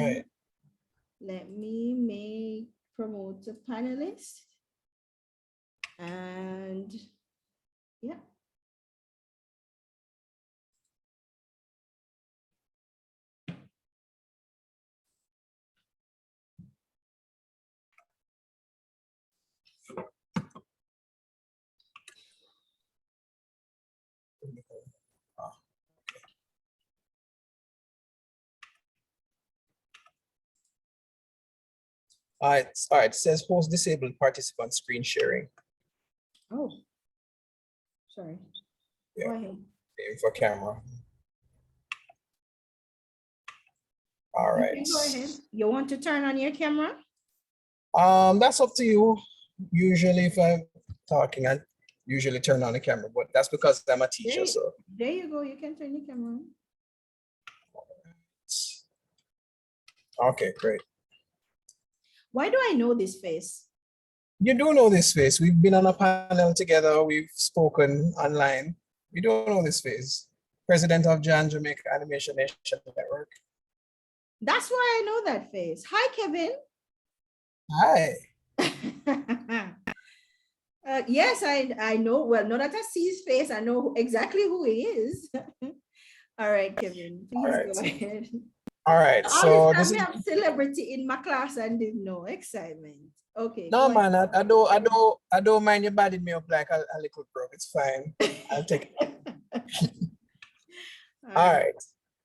me promote the panelist. And yeah. All right. It says host disabled participant screen sharing. Oh, sorry. Yeah. Go ahead. Aim for camera. All You right. can go ahead. You want to turn on your camera? That's up to you. Usually if I'm talking, I usually turn on the camera, but that's because I'm a teacher, so. There you go. You can turn your camera on. Okay, great. Why do I know this face? You do know this face. We've been on a panel together. We've spoken online. We do know this face. President of Jan Jamaica Animation Nation Network. That's why I know that face. Hi, Kevin. Hi. Yes, I know. Well, not that I see his face, I know exactly who he is. All right, Kevin, please go ahead. All right. All So this this time is I have celebrity in my class and didn't know. Excitement. Okay. no go man. I don't mind you badding me up like a little bro. It's fine. I'll take it. ahead. All right.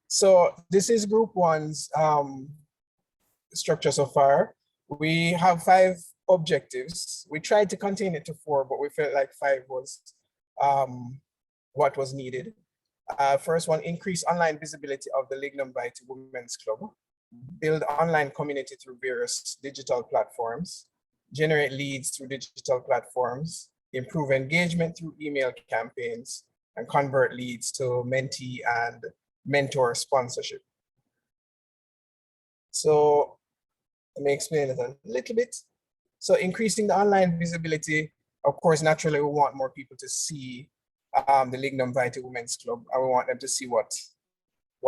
So this is group one's structure so far. We have 5 objectives. We tried to contain it to 4, but we felt like 5 was what was needed. First one, increase online visibility of the Lignum Vitae Women's Club. Build online community through various digital platforms. Generate leads through digital platforms. Improve engagement through email campaigns. And convert leads to mentee and mentor sponsorship. So let me explain it a little bit. So increasing the online visibility, of course, naturally we want more people to see the Lignum Vitae Women's Club, and we want them to see what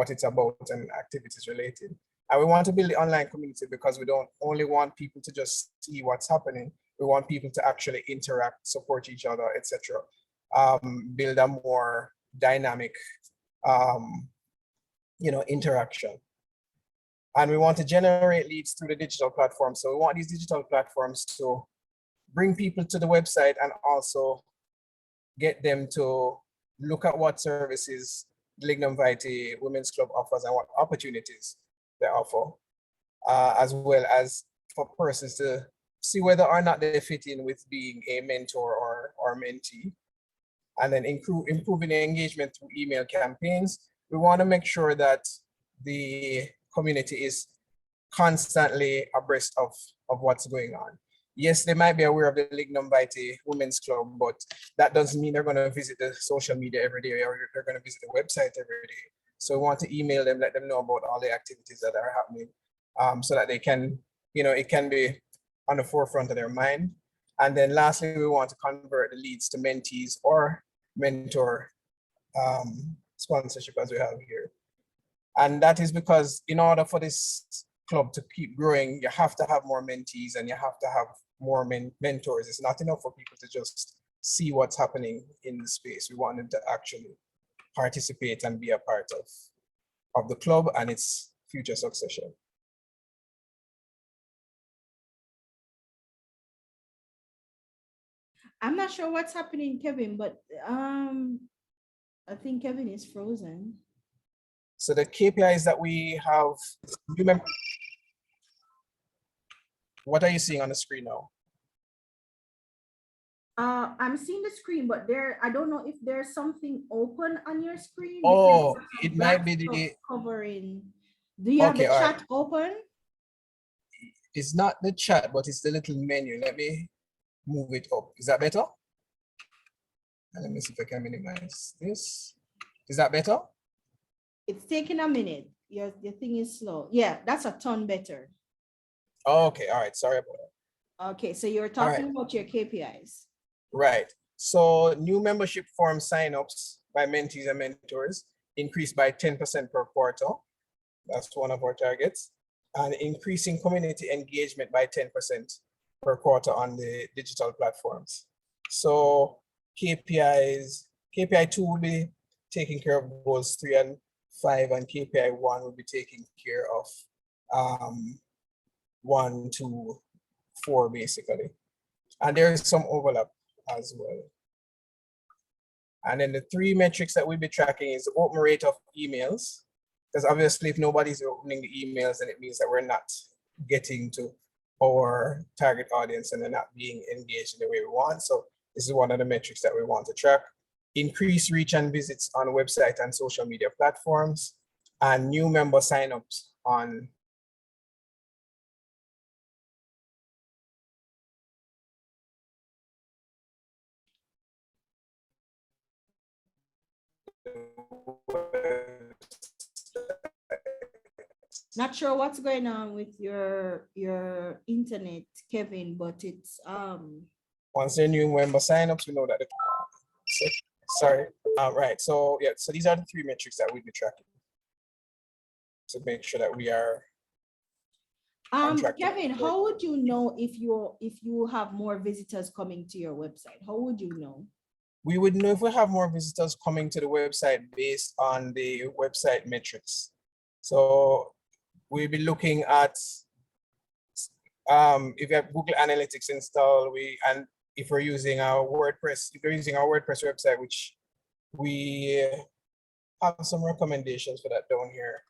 it's about and activities related. And we want to build the online community because we don't only want people to just see what's happening. We want people to actually interact, support each other, etc. Build a more dynamic, interaction. And we want to generate leads through the digital platform. So we want these digital platforms to bring people to the website and also get them to look at what services Lignum Vitae Women's Club offers and what opportunities they offer, as well as for persons to see whether or not they fit in with being a mentor or mentee. And then improving the engagement through email campaigns. We want to make sure that the community is constantly abreast of what's going on. Yes, they might be aware of the Lignum Vitae Women's Club, but that doesn't mean they're going to visit the social media every day or they're going to visit the website every day. So we want to email them, let them know about all the activities that are happening, so that they can, it can be on the forefront of their mind. And then lastly, we want to convert the leads to mentees or mentor sponsorship as we have here. And that is because in order for this club to keep growing, you have to have more mentees and you have to have more mentors. It's not enough for people to just see what's happening in the space. We want them to actually participate and be a part of the club and its future succession. I'm not sure what's happening, Kevin, but I think Kevin is frozen. So the KPIs that we have, remember, what are you seeing on the screen now? I'm seeing the screen, but I don't know if there's something open on your screen. Oh, it might be the covering. Do you have the chat open? It's not the chat, but it's the little menu. Let me move it up. Is that better? And let me see if I can minimize this. Is that better? It's taking a minute. Your thing is slow. Yeah, that's a ton better. Okay, all right. Sorry about that. Okay, so you're talking about your KPIs. Right. So new membership form signups by mentees and mentors increased by 10% per quarter. That's one of our targets. And increasing community engagement by 10% per quarter on the digital platforms. So KPI 2 will be taking care of goals 3 and 5, and KPI 1 will be taking care of 1 to 4 basically. And there is some overlap as well. And then the 3 metrics that we'll be tracking is the open rate of emails, because obviously if nobody's opening the emails, then it means that we're not getting to our target audience and they're not being engaged in the way we want. So this is one of the metrics that we want to track. Increase reach and visits on website and social media platforms, and new member signups on Not sure what's going on with your internet, Kevin, but it's Once they're new member signups, we know that. Sorry. Right. So yeah. So these are the 3 metrics that we'll be tracking to make sure that we are. on track. Kevin, how would you know if you have more visitors coming to your website? How would you know? We would know if we have more visitors coming to the website based on the website metrics. So we'll be looking at if you have Google Analytics installed, and if we're using our WordPress, website, which we have some recommendations for that down here,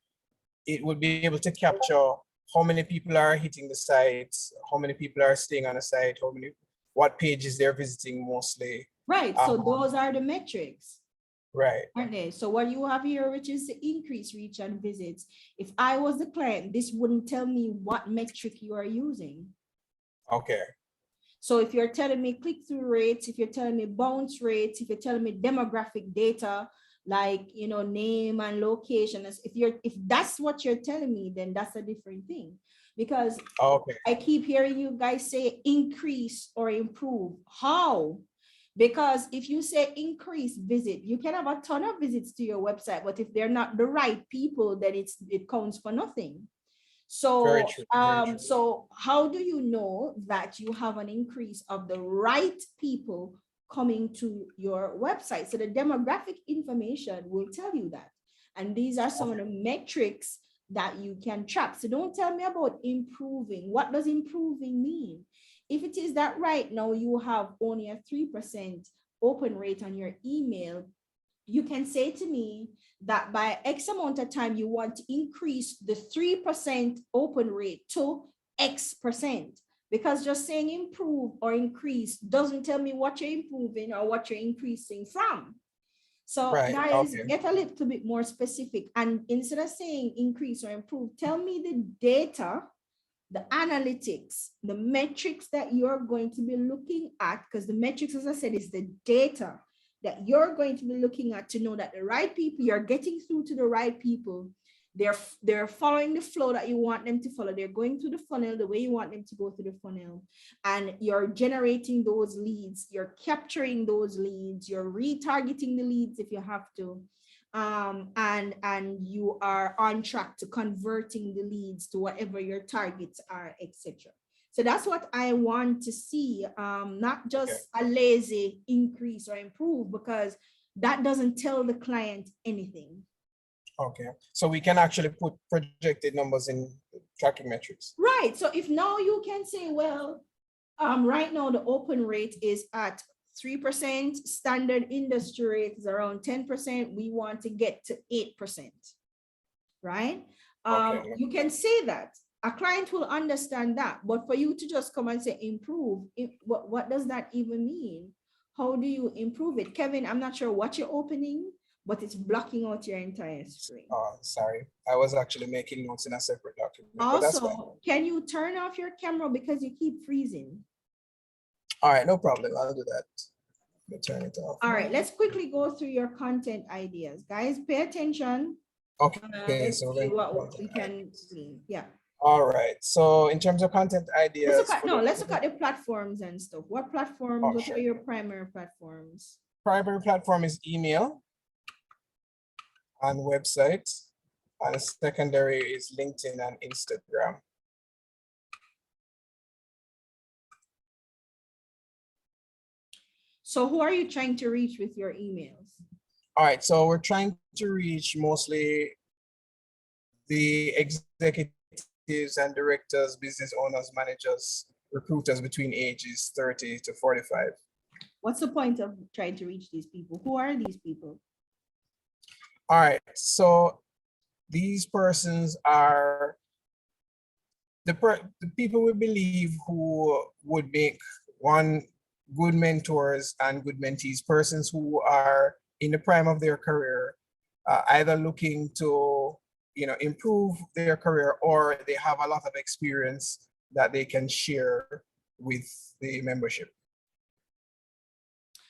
it would be able to capture how many people are hitting the site, how many people are staying on the site, what pages they're visiting mostly. Right. So those are the metrics. Right. Aren't they? So what you have here, which is the increase reach and visits. If I was the client, this wouldn't tell me what metric you are using. Okay. So if you're telling me click-through rates, if you're telling me bounce rates, if you're telling me demographic data, like, you know, name and location, if that's what you're telling me, then that's a different thing. Because okay. I keep hearing you guys say increase or improve. How? Because if you say increase visit, you can have a ton of visits to your website, but if they're not the right people, then it counts for nothing. So, Very true, very true. So how do you know that you have an increase of the right people coming to your website? So the demographic information will tell you that. And these are some of the metrics that you can track. So don't tell me about improving. What does improving mean? If it is that right now you have only a 3% open rate on your email, you can say to me that by X amount of time, you want to increase the 3% open rate to X%, because just saying improve or increase doesn't tell me what you're improving or what you're increasing from. So guys, get a little bit more specific. And instead of saying increase or improve, tell me the data, the analytics, the metrics that you're going to be looking at, because the metrics, as I said, is the data that you're going to be looking at to know that the right people, you're getting through to the right people. They're following the flow that you want them to follow. They're going through the funnel the way you want them to go through the funnel. And you're generating those leads. You're capturing those leads. You're retargeting the leads if you have to. And you are on track to converting the leads to whatever your targets are, etc. So that's what I want to see, not just a lazy increase or improve, because that doesn't tell the client anything. Okay, so we can actually put projected numbers in tracking metrics. Right, so if now you can say, well, right now the open rate is at 3%, standard industry rate is around 10%, we want to get to 8%, right? You can say that. A client will understand that, but for you to just come and say improve, what does that even mean? How do you improve it? Kevin, I'm not sure what you're opening, but it's blocking out your entire screen. Oh, sorry. I was actually making notes in a separate document. Also, can you turn off your camera because you keep freezing? All right, no problem. I'll do that. Let me turn it off. All right, let's quickly go through your content ideas. Guys, pay attention. Okay, let's so see what we can see. Yeah. All right. So in terms of content ideas, let's look at the platforms and stuff. What platforms? What are your primary platforms? Primary platform is email and website, and secondary is LinkedIn and Instagram. So who are you trying to reach with your emails? All right, so we're trying to reach mostly the executives and directors, business owners, managers, recruiters between ages 30 to 45. What's the point of trying to reach these people? Who are these people? All right, so these persons are the people we believe who would make good mentors and good mentees, persons who are in the prime of their career, either looking to improve their career, or they have a lot of experience that they can share with the membership.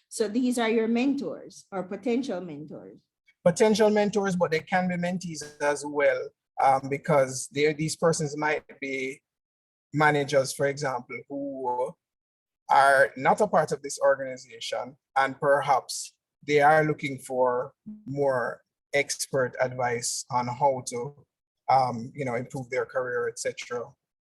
So these are your mentors or potential mentors? potential mentors, but they can be mentees as well, because these persons might be managers, for example, who are not a part of this organization, and perhaps they are looking for more expert advice on how to improve their career, etc.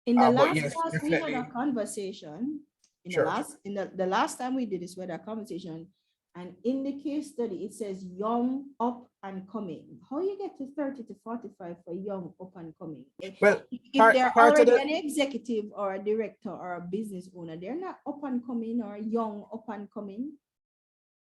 In the But last yes, class, we had definitely. a conversation. Sure. The last time we did this, we had a conversation, and in the case study, it says young, up and coming. How you get to 30 to 45 for young, up and coming? Well, If part they're of already the- an executive or a director or a business owner, they're not up and coming or young, up and coming.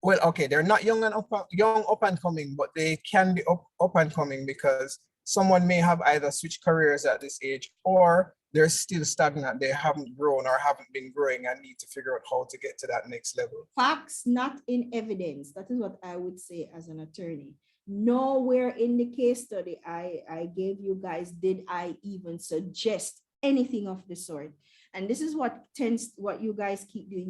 Well, okay, they're not young up and coming, but they can be up and coming, because someone may have either switched careers at this age, or they're still stagnant. They haven't grown or haven't been growing and need to figure out how to get to that next level. Facts, not in evidence. That is what I would say as an attorney. Nowhere in the case study I gave you guys did I even suggest anything of the sort. And this is what you guys keep doing.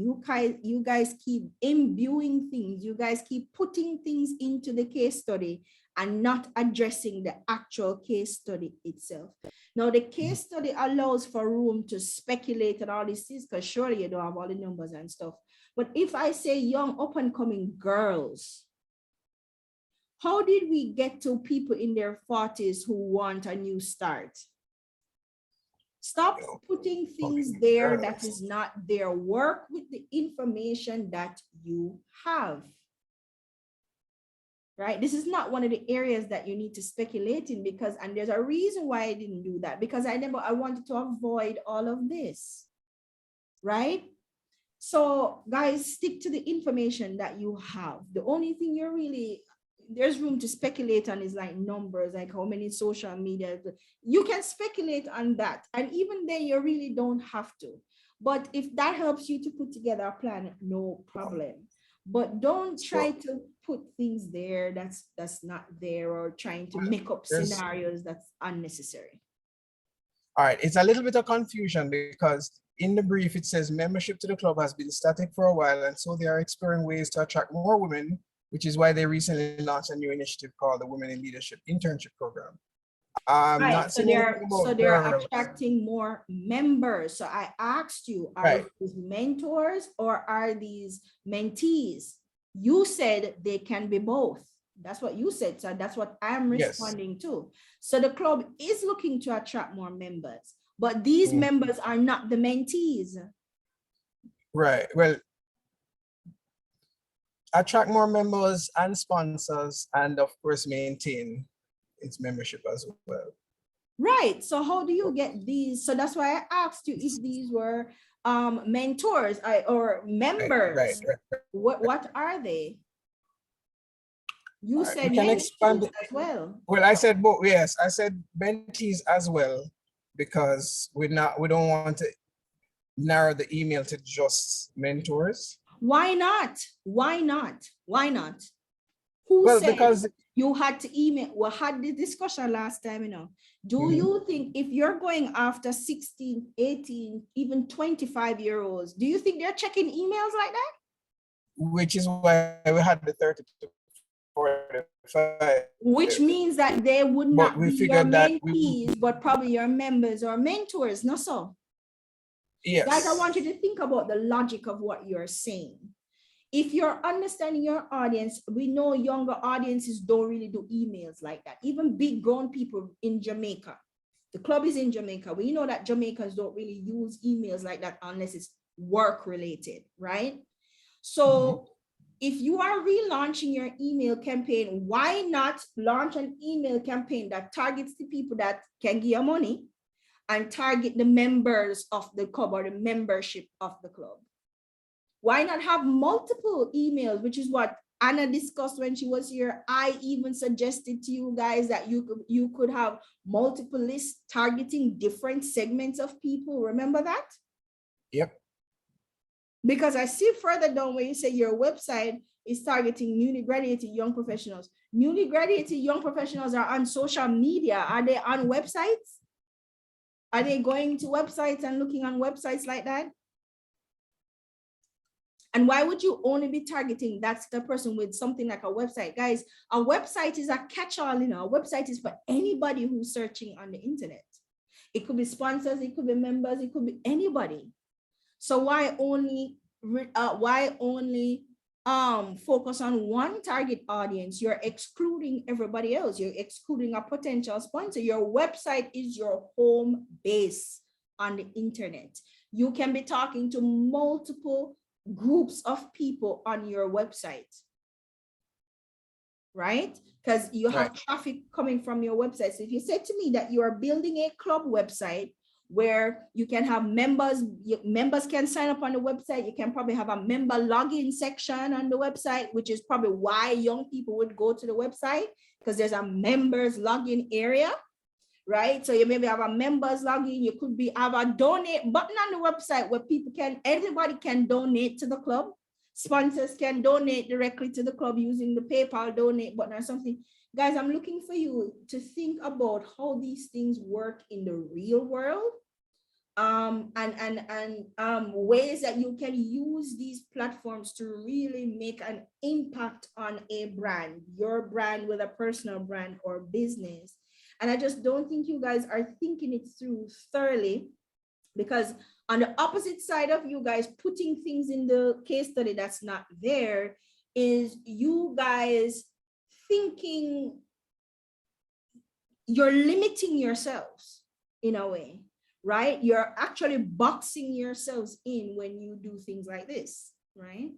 You guys keep imbuing things. You guys keep putting things into the case study and not addressing the actual case study itself. Now, the case study allows for room to speculate and all these things, because surely you don't have all the numbers and stuff. But if I say young up and coming girls, how did we get to people in their 40s who want a new start? Stop putting things there that is not there. Work with the information that you have. Right? This is not one of the areas that you need to speculate in, because, and there's a reason why I didn't do that, because I wanted to avoid all of this. Right? So guys, stick to the information that you have. The only thing there's room to speculate on is like numbers, like how many social media. You can speculate on that. And even then you really don't have to. But if that helps you to put together a plan, no problem. But don't try to put things there that's not there, or trying to make up scenarios that's unnecessary. All right, it's a little bit of confusion, because in the brief it says membership to the club has been static for a while, and so they are exploring ways to attract more women, which is why they recently launched a new initiative called the Women in Leadership Internship Program. Right, so they're attracting more members. So I asked you, are these mentors or are these mentees? You said they can be both. That's what you said. So that's what I'm responding to. So the club is looking to attract more members, but these members are not the mentees. Right. Well, attract more members and sponsors, and of course maintain its membership as well. Right. So how do you get these? So that's why I asked you if these were mentors or members. Right. What are they? You said can expand as well. Well, I said both. Yes, I said mentees as well, because we don't want to narrow the email to just mentors. Why not? Why not? Why not? Who said because you had to email? We had the discussion last time, Do you think if you're going after 16, 18, even 25-year-olds, do you think they're checking emails like that? Which is why we had the 30 to 45. Which means that they would not be your mentees, but probably your members or mentors, no so? Yes. Guys, I want you to think about the logic of what you're saying. If you're understanding your audience, we know younger audiences don't really do emails like that. Even big grown people in Jamaica. The club is in Jamaica. We know that Jamaicans don't really use emails like that unless it's work related, right? So if you are relaunching your email campaign, why not launch an email campaign that targets the people that can give you money and target the members of the club or the membership of the club? Why not have multiple emails, which is what Anna discussed when she was here. I even suggested to you guys that you could have multiple lists targeting different segments of people. Remember that? Yep. Because I see further down where you say your website is targeting newly graduated young professionals. Newly graduated young professionals are on social media. Are they on websites? Are they going to websites and looking on websites like that? And why would you only be targeting that's the person with something like a website? Guys, a website is a catch-all, you know, a website is for anybody who's searching on the internet. It could be sponsors, it could be members, it could be anybody. So why only focus on one target audience? You're excluding everybody else. You're excluding a potential sponsor. Your website is your home base on the internet. You can be talking to multiple groups of people on your website, right? Because you have traffic coming from your website. So if you said to me that you are building a club website where you can have members, members can sign up on the website, you can probably have a member login section on the website, which is probably why young people would go to the website, because there's a members login area, right? So you maybe have a members login, you could have a donate button on the website where everybody can donate to the club. Sponsors can donate directly to the club using the PayPal donate button or something. Guys, I'm looking for you to think about how these things work in the real world, and ways that you can use these platforms to really make an impact on a brand, your brand, with a personal brand or business. And I just don't think you guys are thinking it through thoroughly, because on the opposite side of you guys putting things in the case study that's not there is you guys thinking you're limiting yourselves in a way, right? You're actually boxing yourselves in when you do things like this, right?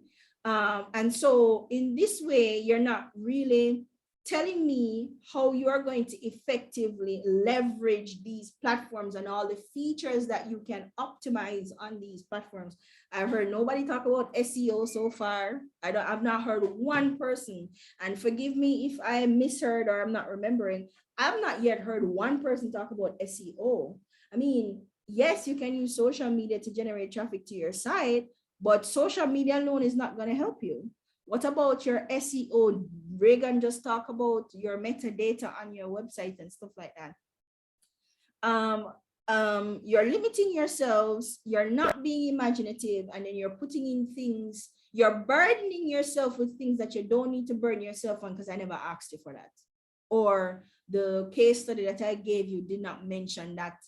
And so in this way, you're not really telling me how you are going to effectively leverage these platforms and all the features that you can optimize on these platforms. I've heard nobody talk about SEO so far. I've not heard one person, and forgive me if I misheard or I'm not remembering, I've not yet heard one person talk about SEO. I mean, yes, you can use social media to generate traffic to your site, but social media alone is not going to help you. What about your SEO? Reagan just talked about your metadata on your website and stuff like that. You're limiting yourselves, you're not being imaginative, and then you're putting in things, you're burdening yourself with things that you don't need to burden yourself on, because I never asked you for that. Or the case study that I gave you did not mention that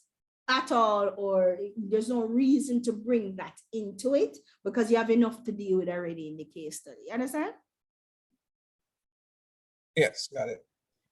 at all, or there's no reason to bring that into it because you have enough to deal with already in the case study. You understand? Yes, got it.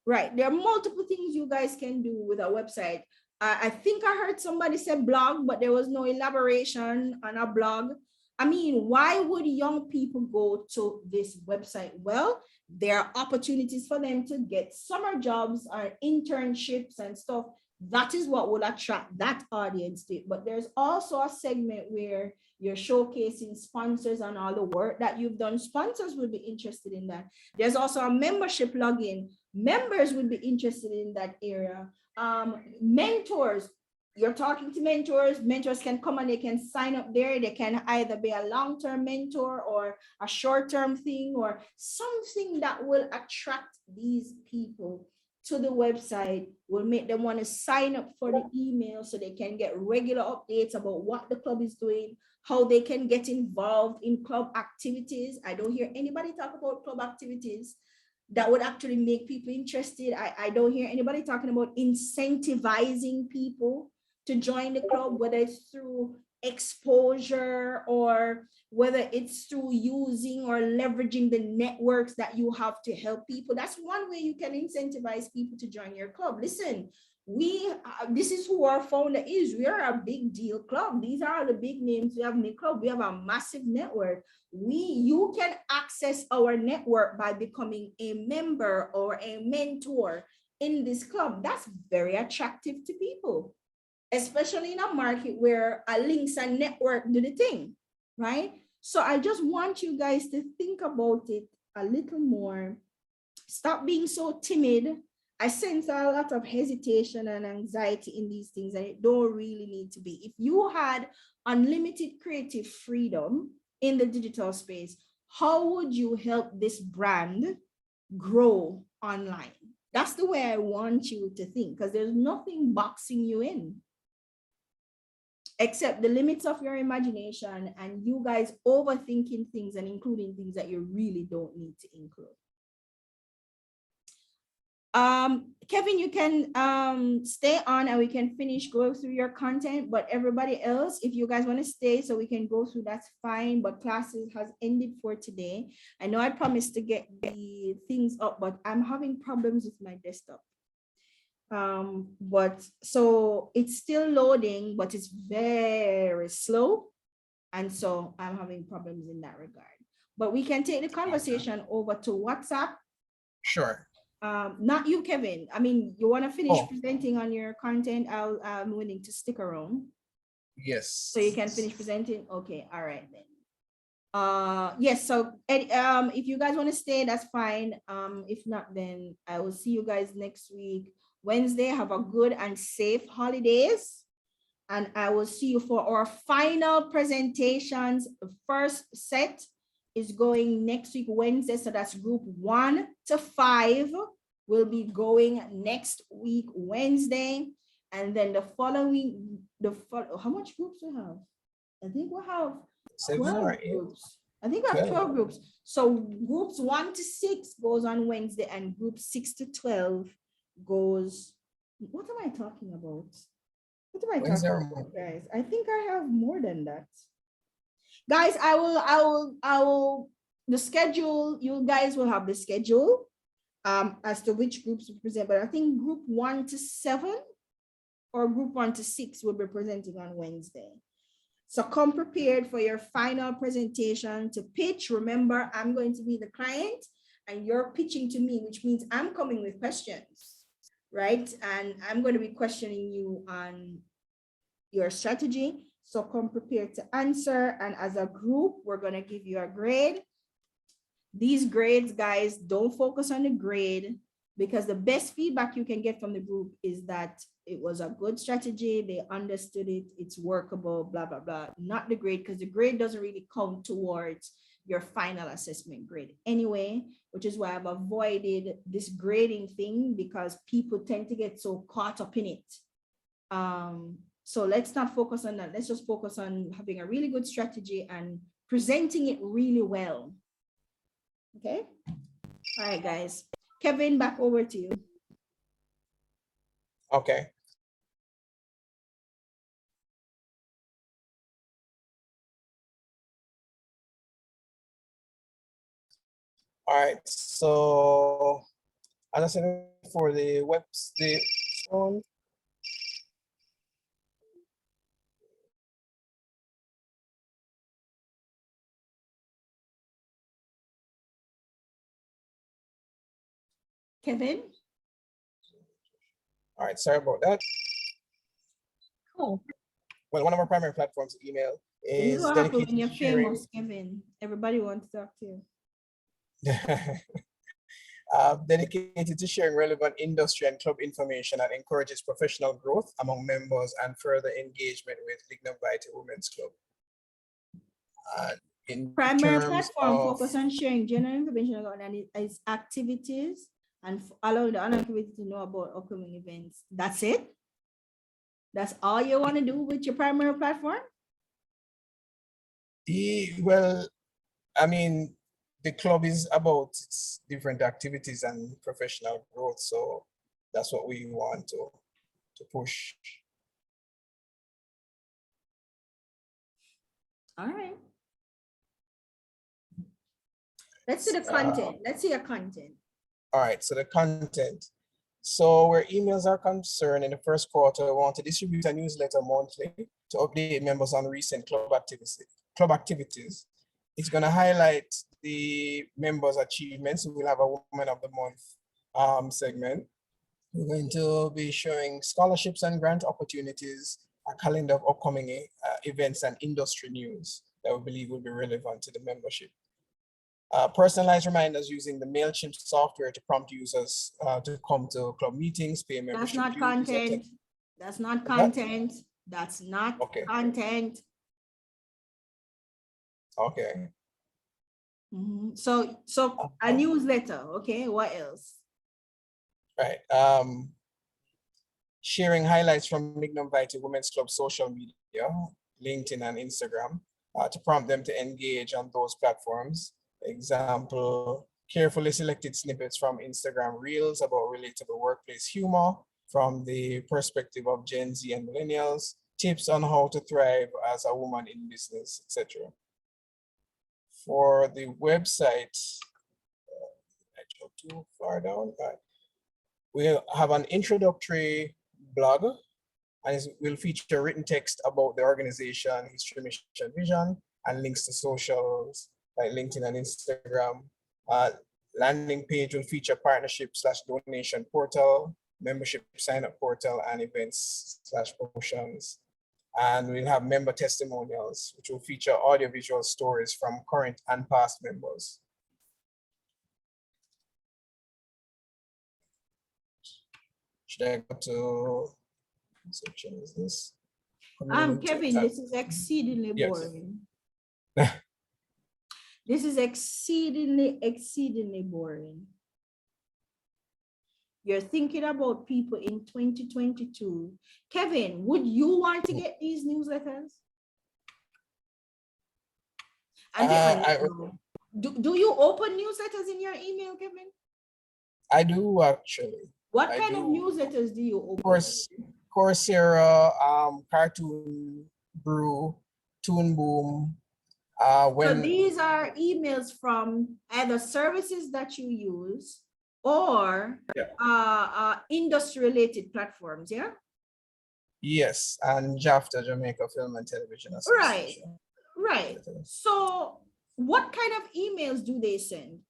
Right. There are multiple things you guys can do with a website. I think I heard somebody say blog, but there was no elaboration on a blog. I mean, why would young people go to this website? Well, there are opportunities for them to get summer jobs or internships and stuff. That is what will attract that audience to it. But there's also a segment where you're showcasing sponsors and all the work that you've done. Sponsors would be interested in that. There's also a membership login. Members would be interested in that area. Mentors, you're talking to mentors. Mentors can come and they can sign up there. They can either be a long-term mentor or a short-term thing or something that will attract these people to the website, will make them want to sign up for the email so they can get regular updates about what the club is doing, how they can get involved in club activities. I don't hear anybody talk about club activities that would actually make people interested. I don't hear anybody talking about incentivizing people to join the club, whether it's through exposure or whether it's through using or leveraging the networks that you have to help people. That's one way you can incentivize people to join your club. Listen, this is who our founder is. We are a big deal club. These are the big names we have in the club. We have a massive network. You can access our network by becoming a member or a mentor in this club. That's very attractive to people, especially in a market where a links and network do the thing, right? So I just want you guys to think about it a little more. Stop being so timid. I sense a lot of hesitation and anxiety in these things, and it don't really need to be. If you had unlimited creative freedom in the digital space, how would you help this brand grow online? That's the way I want you to think, because there's nothing boxing you in. Except the limits of your imagination and you guys overthinking things and including things that you really don't need to include. Kevin, you can stay on and we can finish going through your content, but everybody else, if you guys want to stay so we can go through, that's fine, but classes has ended for today. I know I promised to get the things up, but I'm having problems with my desktop. But so it's still loading, but it's very slow. And so I'm having problems in that regard, but we can take the conversation over to WhatsApp. Sure. Not you, Kevin. I mean, you want to finish presenting on your content? I'm willing to stick around. Yes. So you can finish presenting. Okay. All right then. Yes. So if you guys want to stay, that's fine. If not, then I will see you guys next week, Wednesday. Have a good and safe holidays. And I will see you for our final presentations. The first set is going next week, Wednesday. So that's group 1 to 5 will be going next week, Wednesday. And then the following, how much groups we have? I think we have 12 groups. I think we have 12 groups. So groups 1 to 6 goes on Wednesday and group 6 to 12 goes, what am I talking about? What am I talking about, guys? I think I have more than that. Guys, I will, the schedule, you guys will have the schedule as to which groups we present, but I think group 1 to 7 or group 1 to 6 will be presenting on Wednesday. So come prepared for your final presentation to pitch. Remember, I'm going to be the client and you're pitching to me, which means I'm coming with questions, right? And I'm going to be questioning you on your strategy. So come prepared to answer. And as a group, we're going to give you a grade. These grades, guys, don't focus on the grade because the best feedback you can get from the group is that it was a good strategy. They understood it. It's workable, blah, blah, blah. Not the grade, because the grade doesn't really count towards your final assessment grade anyway, which is why I've avoided this grading thing because people tend to get so caught up in it. So let's not focus on that. Let's just focus on having a really good strategy and presenting it really well. Okay. All right, guys. Kevin, back over to you. Okay. All right. So as I said before, the phone. Kevin? All right, sorry about that. Cool. Well, one of our primary platforms, email, is dedicated when you're to sharing. famous, Kevin. Everybody wants to talk to you. Dedicated to sharing relevant industry and club information and encourages professional growth among members and further engagement with Lignum Vitae Women's Club. In Primary terms platform of, focus on sharing general information about its activities and allowing the other community to know about upcoming events. That's it? That's all you want to do with your primary platform? well, I mean, the club is about its different activities and professional growth. So that's what we want to push. All right. Let's see the content. Let's see your content. All right, so the content. So where emails are concerned, in the first quarter, we want to distribute a newsletter monthly to update members on recent club activities. It's going to highlight the members' achievements. We'll have a Woman of the Month segment. We're going to be showing scholarships and grant opportunities, a calendar of upcoming events and industry news that we believe will be relevant to the membership. Personalized reminders using the MailChimp software to prompt users to come to club meetings, pay membership. That's not content. That's not content. That's not content. Okay. So a newsletter. Okay. What else? Right. sharing highlights from Mignum Vitae Women's Club social media, LinkedIn and Instagram, to prompt them to engage on those platforms. Example, carefully selected snippets from Instagram Reels about relatable workplace humor from the perspective of Gen Z and millennials, tips on how to thrive as a woman in business, etc. For the website, I go too far down. We'll have an introductory blog, and it will feature written text about the organization, history, mission, vision, and links to socials like LinkedIn and Instagram. Landing page will feature partnership/donation portal, membership sign-up portal, and events/promotions. And we'll have member testimonials, which will feature audiovisual stories from current and past members. Should I go to section? Is this? Kevin, this is exceedingly Yes. boring. This is exceedingly boring. You're thinking about people in 2022. Kevin, would you want to get these newsletters? And be honest now. Do you open newsletters in your email, Kevin? I do actually. What I kind of do. newsletters do you open? Coursera, Cartoon Brew, Toon Boom. So these are emails from either services that you use or industry-related platforms, yeah? Yes, and JAFTA, Jamaica Film and Television Association. Right. So what kind of emails do they send?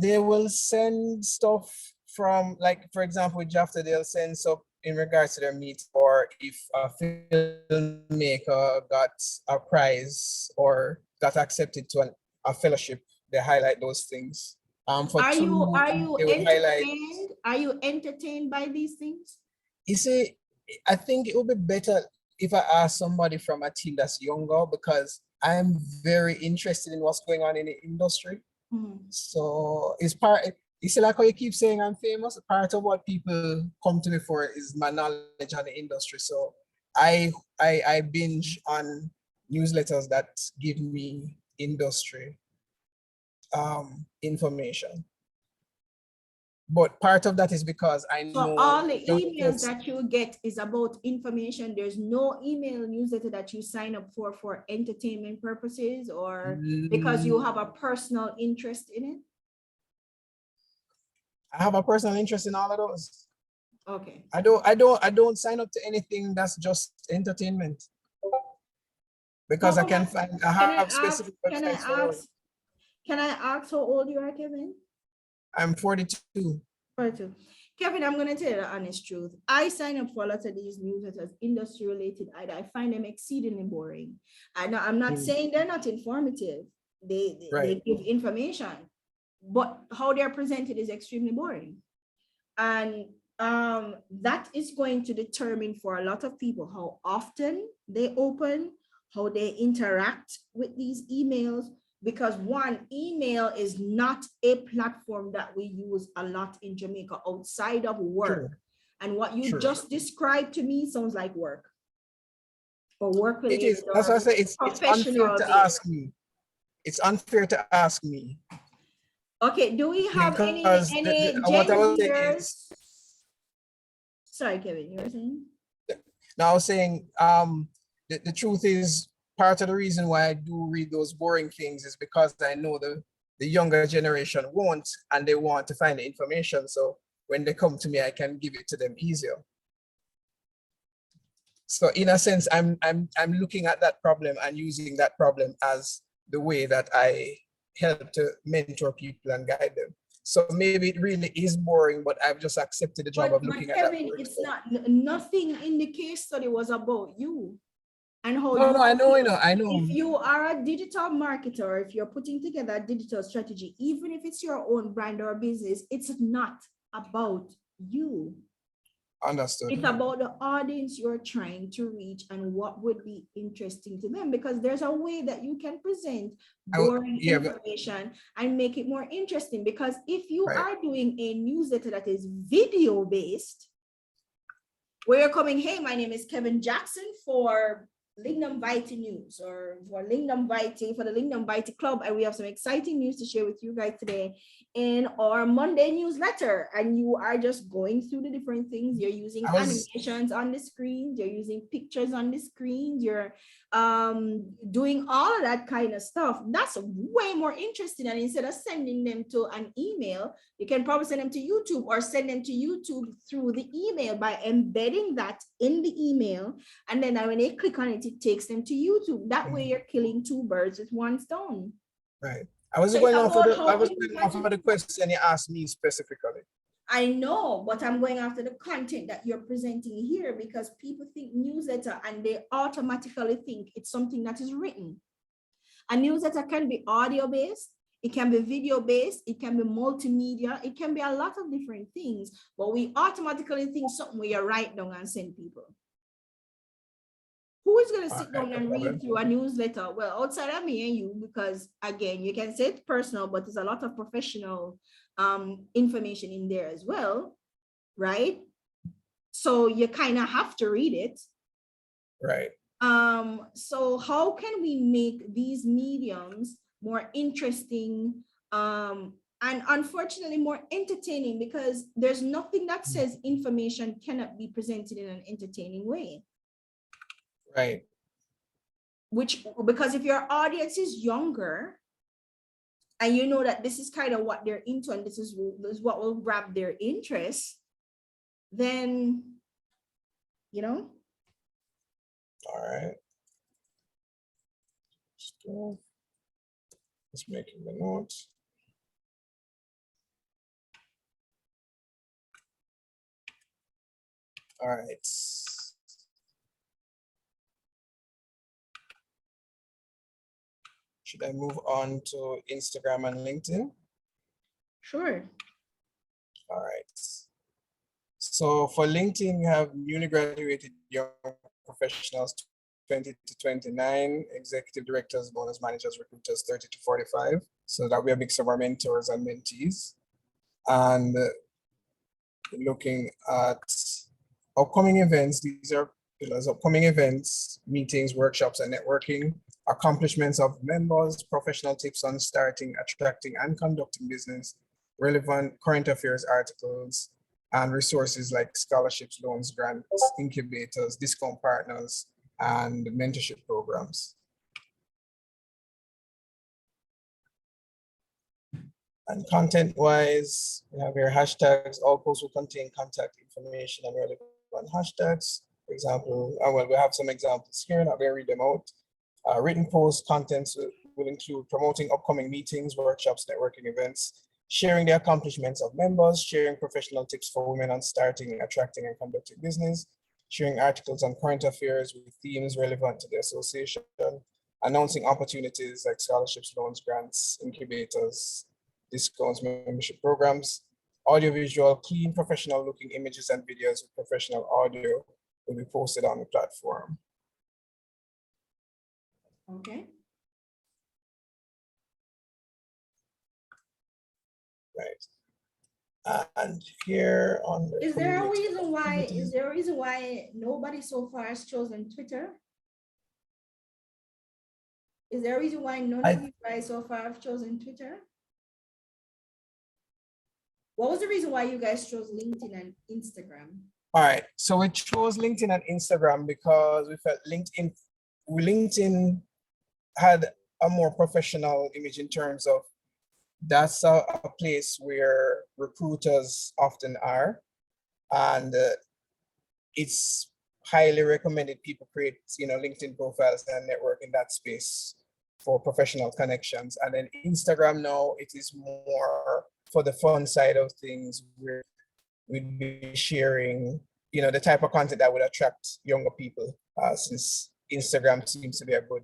They will send stuff from, like, for example, with JAFTA, they'll send stuff in regards to their meet, or if a filmmaker got a prize or got accepted to a fellowship, they highlight those things. Are you entertained? Are you entertained by these things? You see, I think it would be better if I ask somebody from a team that's younger, because I'm very interested in what's going on in the industry. So it's part, you see, like how you keep saying I'm famous, part of what people come to me for is my knowledge on the industry. So I binge on newsletters that give me industry information. But part of that is because I know. So all the emails that you get is about information. There's no email newsletter that you sign up for entertainment purposes or because you have a personal interest in it? I have a personal interest in all of those. Okay. I don't sign up to anything that's just entertainment. Because I have specific websites for it. Can I ask how old you are, Kevin? I'm 42. 42. Kevin, I'm going to tell you the honest truth. I sign up for a lot of these newsletters, industry related. I find them exceedingly boring. I'm not saying they're not informative. They give information, but how they're presented is extremely boring. And that is going to determine for a lot of people how often they open, how they interact with these emails. Because one, email is not a platform that we use a lot in Jamaica outside of work. True. And what you just described to me sounds like work. Or work related. It is. That's what I say. It's unfair to ask me. It's unfair to ask me. Okay. Do we have any what I was saying is, sorry, Kevin, you were saying? No, I was saying the truth is, part of the reason why I do read those boring things is because I know the younger generation won't, and they want to find the information. So when they come to me, I can give it to them easier. So in a sense, I'm looking at that problem and using that problem as the way that I help to mentor people and guide them. So maybe it really is boring, but I've just accepted the job of looking at Kevin, that. It's not, nothing in the case study was about you. And how I know. If you are a digital marketer, if you're putting together a digital strategy, even if it's your own brand or business, it's not about you. Understood. It's about the audience you're trying to reach and what would be interesting to them, because there's a way that you can present boring yeah, but- information and make it more interesting. Because if you Right. are doing a newsletter that is video based, where you're coming, hey, my name is Kevin Jackson for Lingnam Vitae News, or for Lingnam Vitae, for the Lingnam Vitae Club, and we have some exciting news to share with you guys today in our Monday newsletter. And you are just going through the different things. You're using animations on the screens, you're using pictures on the screens, you're doing all of that kind of stuff. That's way more interesting. And instead of sending them to an email, you can probably send them to YouTube, or send them to YouTube through the email by embedding that in the email. And then when they click on it, it takes them to YouTube. That way you're killing two birds with one stone. Right. I was So going it's off of about the, how I was you going off of the question you asked me specifically. I know, but I'm going after the content that you're presenting here, because people think newsletter and they automatically think it's something that is written. A newsletter can be audio based, it can be video based, it can be multimedia, it can be a lot of different things, but we automatically think something where you write down and send people. Who is going to sit down and read through a newsletter? Well, outside of me and you, because again, you can say it's personal, but there's a lot of professional information in there as well, right? So you kind of have to read it. Right. So how can we make these mediums more interesting and unfortunately more entertaining? Because there's nothing that says information cannot be presented in an entertaining way. Right. Because if your audience is younger and you know that this is kind of what they're into and this is what will grab their interest, then, you know. All right. Just making the notes. All right. Should I move on to Instagram and LinkedIn? Sure. All right. So for LinkedIn, we have newly graduated young professionals 20 to 29, executive directors, bonus managers, recruiters 30 to 45. So that we have mix of our mentors and mentees. And looking at upcoming events, these are pillars: upcoming events, meetings, workshops, and networking, accomplishments of members, professional tips on starting, attracting, and conducting business, relevant current affairs articles, and resources like scholarships, loans, grants, incubators, discount partners, and mentorship programs. And content-wise, we have here hashtags. All posts will contain contact information and relevant hashtags. For example, well, we have some examples here, and I'll read them out. Written post contents will include promoting upcoming meetings, workshops, networking events, sharing the accomplishments of members, sharing professional tips for women on starting, attracting, and conducting business, sharing articles on current affairs with themes relevant to the association, announcing opportunities like scholarships, loans, grants, incubators, discounts, membership programs. Audiovisual, clean, professional looking images and videos with professional audio will be posted on the platform. Okay. Right. And here on the Is there a reason why nobody so far has chosen Twitter? Is there a reason why none of you guys so far have chosen Twitter? What was the reason why you guys chose LinkedIn and Instagram? All right, so we chose LinkedIn and Instagram because we felt LinkedIn had a more professional image in terms of that's a place where recruiters often are, and it's highly recommended people create, LinkedIn profiles and network in that space for professional connections. And then Instagram now, it is more for the fun side of things, where we'd be sharing, the type of content that would attract younger people, since Instagram seems to be a good.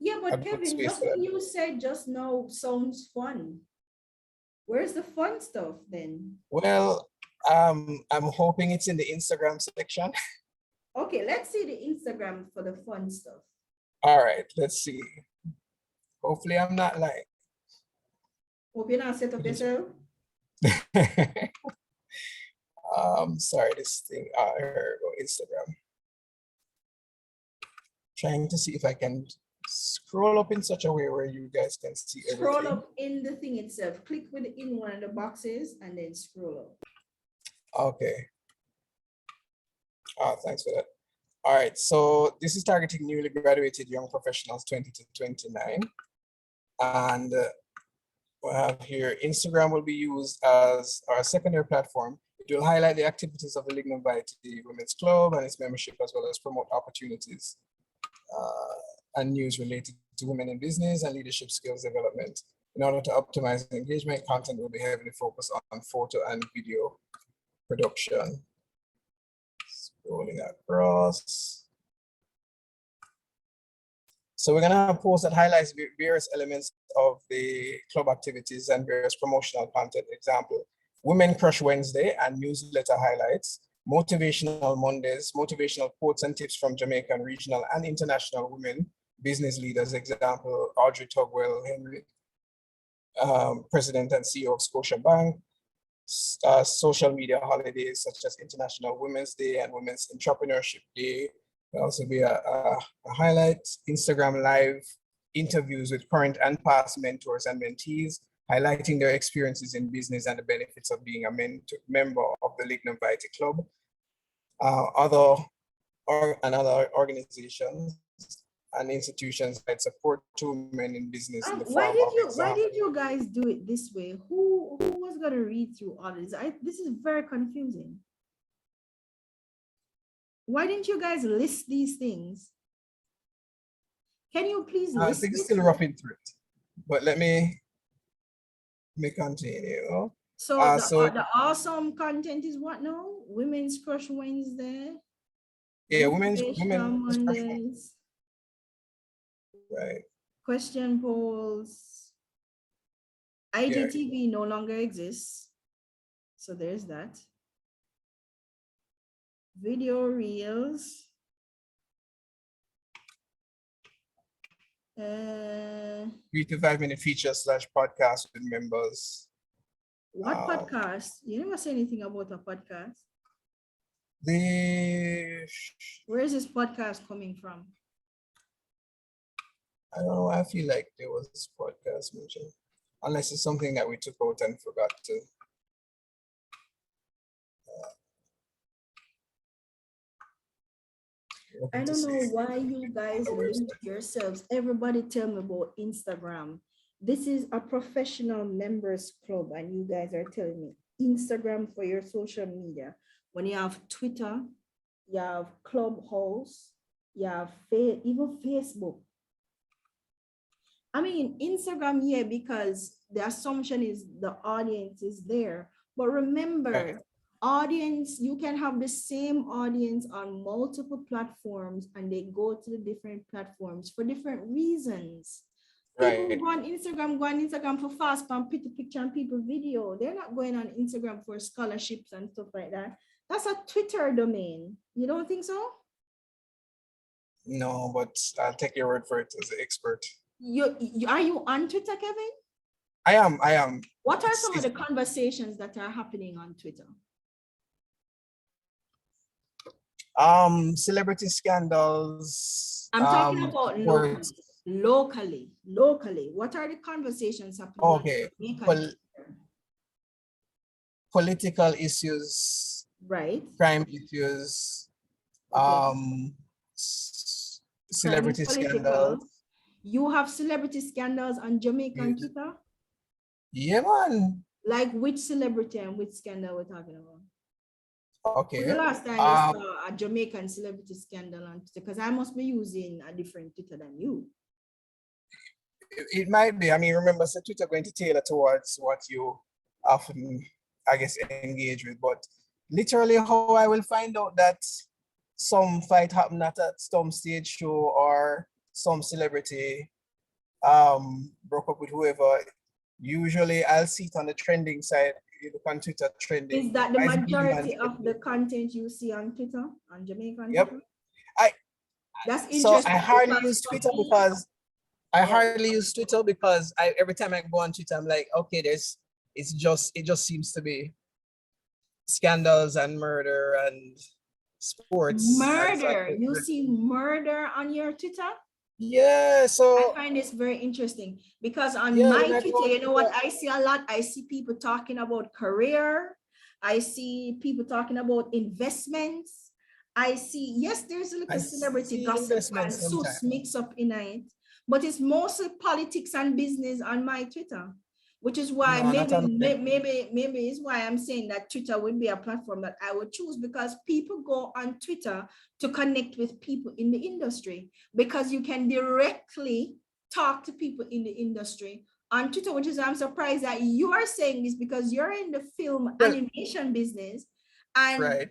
Yeah, but Kevin, just what you said just now sounds fun. Where's the fun stuff then? Well, I'm hoping it's in the Instagram section. Okay, let's see the Instagram for the fun stuff. All right, let's see. Hopefully I'm not lying. Hope you're not set up yourself. Sorry, this thing, here we go, Instagram. Trying to see if I can scroll up in such a way where you guys can see everything. Scroll up in the thing itself. Click with in one of the boxes and then scroll up. Okay. Thanks for that. All right, so this is targeting newly graduated young professionals 20 to 29. And we have here, Instagram will be used as our secondary platform. It will highlight the activities of the Lignum Vitae Women's Club and its membership, as well as promote opportunities and news related to women in business and leadership skills development. In order to optimize engagement, content will be heavily focused on photo and video production. Scrolling across. So we're gonna have a post that highlights various elements of the club activities and various promotional content. Example, Women Crush Wednesday and newsletter highlights, Motivational Mondays, motivational quotes and tips from Jamaican regional and international women business leaders. Example, Audrey Tugwell Henry, President and CEO of Scotiabank. Social media holidays such as International Women's Day and Women's Entrepreneurship Day. There'll also be a highlight, Instagram Live interviews with current and past mentors and mentees, highlighting their experiences in business and the benefits of being a member of the Lignum Vitae Club. Other organizations and institutions that support two women in business in the Why form did of you example. why did you guys do it this way? Who was gonna read through all this? This is very confusing. Why didn't you guys list these things? Can you please I list think it's it? still roughing through it, but let me continue. So the awesome content is what now? Women's Crush Wednesday. Yeah, Motivational Mondays. Right. Question polls. IGTV no longer exists. So there's that. Video reels. 3 to 5 minute feature / podcast with members. What podcast? You never say anything about a podcast. Where is this podcast coming from? I don't know. I feel like there was this podcast mentioned, unless it's something that we took out and forgot to. I don't know why you guys limit yourselves. Everybody tell me about Instagram. This is a professional members club and you guys are telling me Instagram for your social media. When you have Twitter, you have Clubhouse, you have even Facebook. I mean, Instagram, yeah, because the assumption is the audience is there. But remember, audience, you can have the same audience on multiple platforms and they go to the different platforms for different reasons. People go on Instagram for fast and pretty picture and people video. They're not going on Instagram for scholarships and stuff like that. That's a Twitter domain. You don't think so? No, but I'll take your word for it as an expert. Are you on Twitter, Kevin? I am. What are some of the conversations that are happening on Twitter? Celebrity scandals. I'm talking about locally. What are the conversations happening? Okay. Political issues. Right. Crime issues. Okay. Celebrity scandals. You have celebrity scandals on Jamaican Twitter? Yeah, man. Like which celebrity and which scandal we're talking about? Okay. The last time you saw a Jamaican celebrity scandal on Twitter, because I must be using a different Twitter than you. It might be. I mean, remember, so Twitter going to tailor towards what you often, I guess, engage with. But literally, how I will find out that some fight happened at some stage show or some celebrity broke up with whoever, usually I'll see it on the trending side. you look on Twitter trending. Is that the Why is BB man majority of the trending? content you see on Twitter, on Jamaican Yep. Twitter? I That's so interesting. I hardly because use for Twitter me- because I Yeah. hardly use Twitter because every time I go on Twitter, I'm like, okay, it just seems to be scandals and murder and sports. And so Murder. You see murder on your Twitter? yeah, I so find this very interesting because on yeah, my when I go Twitter, on you know what Twitter, I see a lot? I see people talking about career. I see people talking about investments. I see, yes, there's a I little celebrity see gossip and investments suits sometimes. mix up in it, but it's mostly politics and business on my Twitter, which is why No, not maybe on mine. maybe is why I'm saying that Twitter would be a platform that I would choose, because people go on Twitter to connect with people in the industry, because you can directly talk to people in the industry on Twitter, which is, I'm surprised that you are saying this because you're in the film Well, animation business, and right.